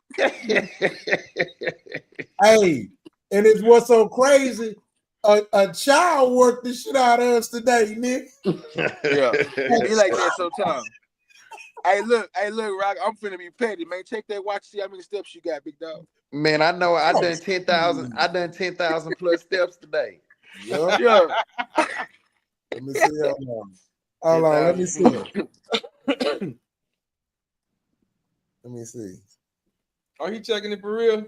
[SPEAKER 1] Hey, and it's what's so crazy. A child worked the shit out of us today, Nick.
[SPEAKER 3] Yeah, he like that sometimes. Hey, look, Rock. I'm finna be petty, man. Check that watch. See how many steps you got, big dog.
[SPEAKER 4] Man, I know. I done 10,000. I done 10,000 plus steps today.
[SPEAKER 1] Yeah. Let me see. Hold on. Let me see. Let me see.
[SPEAKER 5] Are you checking it for real?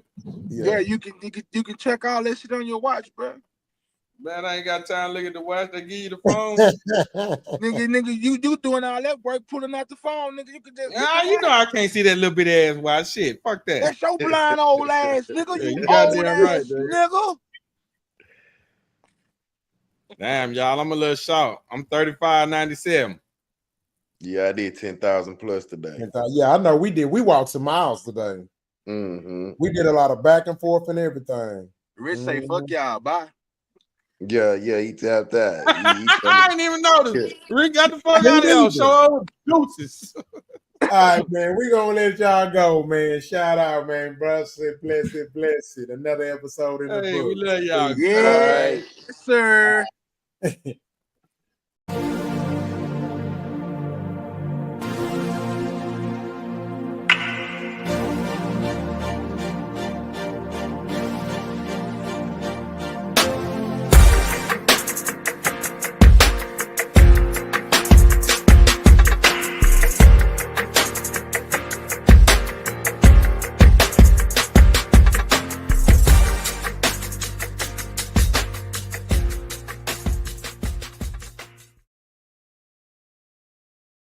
[SPEAKER 3] Yeah, you can check all that shit on your watch, bro.
[SPEAKER 5] Man, I ain't got time to look at the watch. They give you the phone.
[SPEAKER 3] nigga, you doing all that work pulling out the phone, nigga. You can just.
[SPEAKER 5] You know I can't see that little bit ass watch. Shit, fuck that.
[SPEAKER 3] That's your blind old ass, nigga.
[SPEAKER 5] Yeah,
[SPEAKER 3] you
[SPEAKER 5] goddamn
[SPEAKER 3] old
[SPEAKER 5] right,
[SPEAKER 3] ass, nigga.
[SPEAKER 5] Damn, y'all, I'm a little short. I'm 35.97.
[SPEAKER 4] Yeah, I did 10,000 plus today.
[SPEAKER 1] Yeah, I know we did. We walked some miles today.
[SPEAKER 4] Mm-hmm.
[SPEAKER 1] We did a lot of back and forth and everything.
[SPEAKER 3] Rich say, fuck y'all, bye.
[SPEAKER 4] Yeah, he tapped that.
[SPEAKER 5] I didn't even notice. Rick got the fuck out of here. Show up deuces.
[SPEAKER 1] All right, man. We're going to let y'all go, man. Shout out, man. Blessed. Another episode in the book.
[SPEAKER 5] We love y'all.
[SPEAKER 3] Yeah, sir.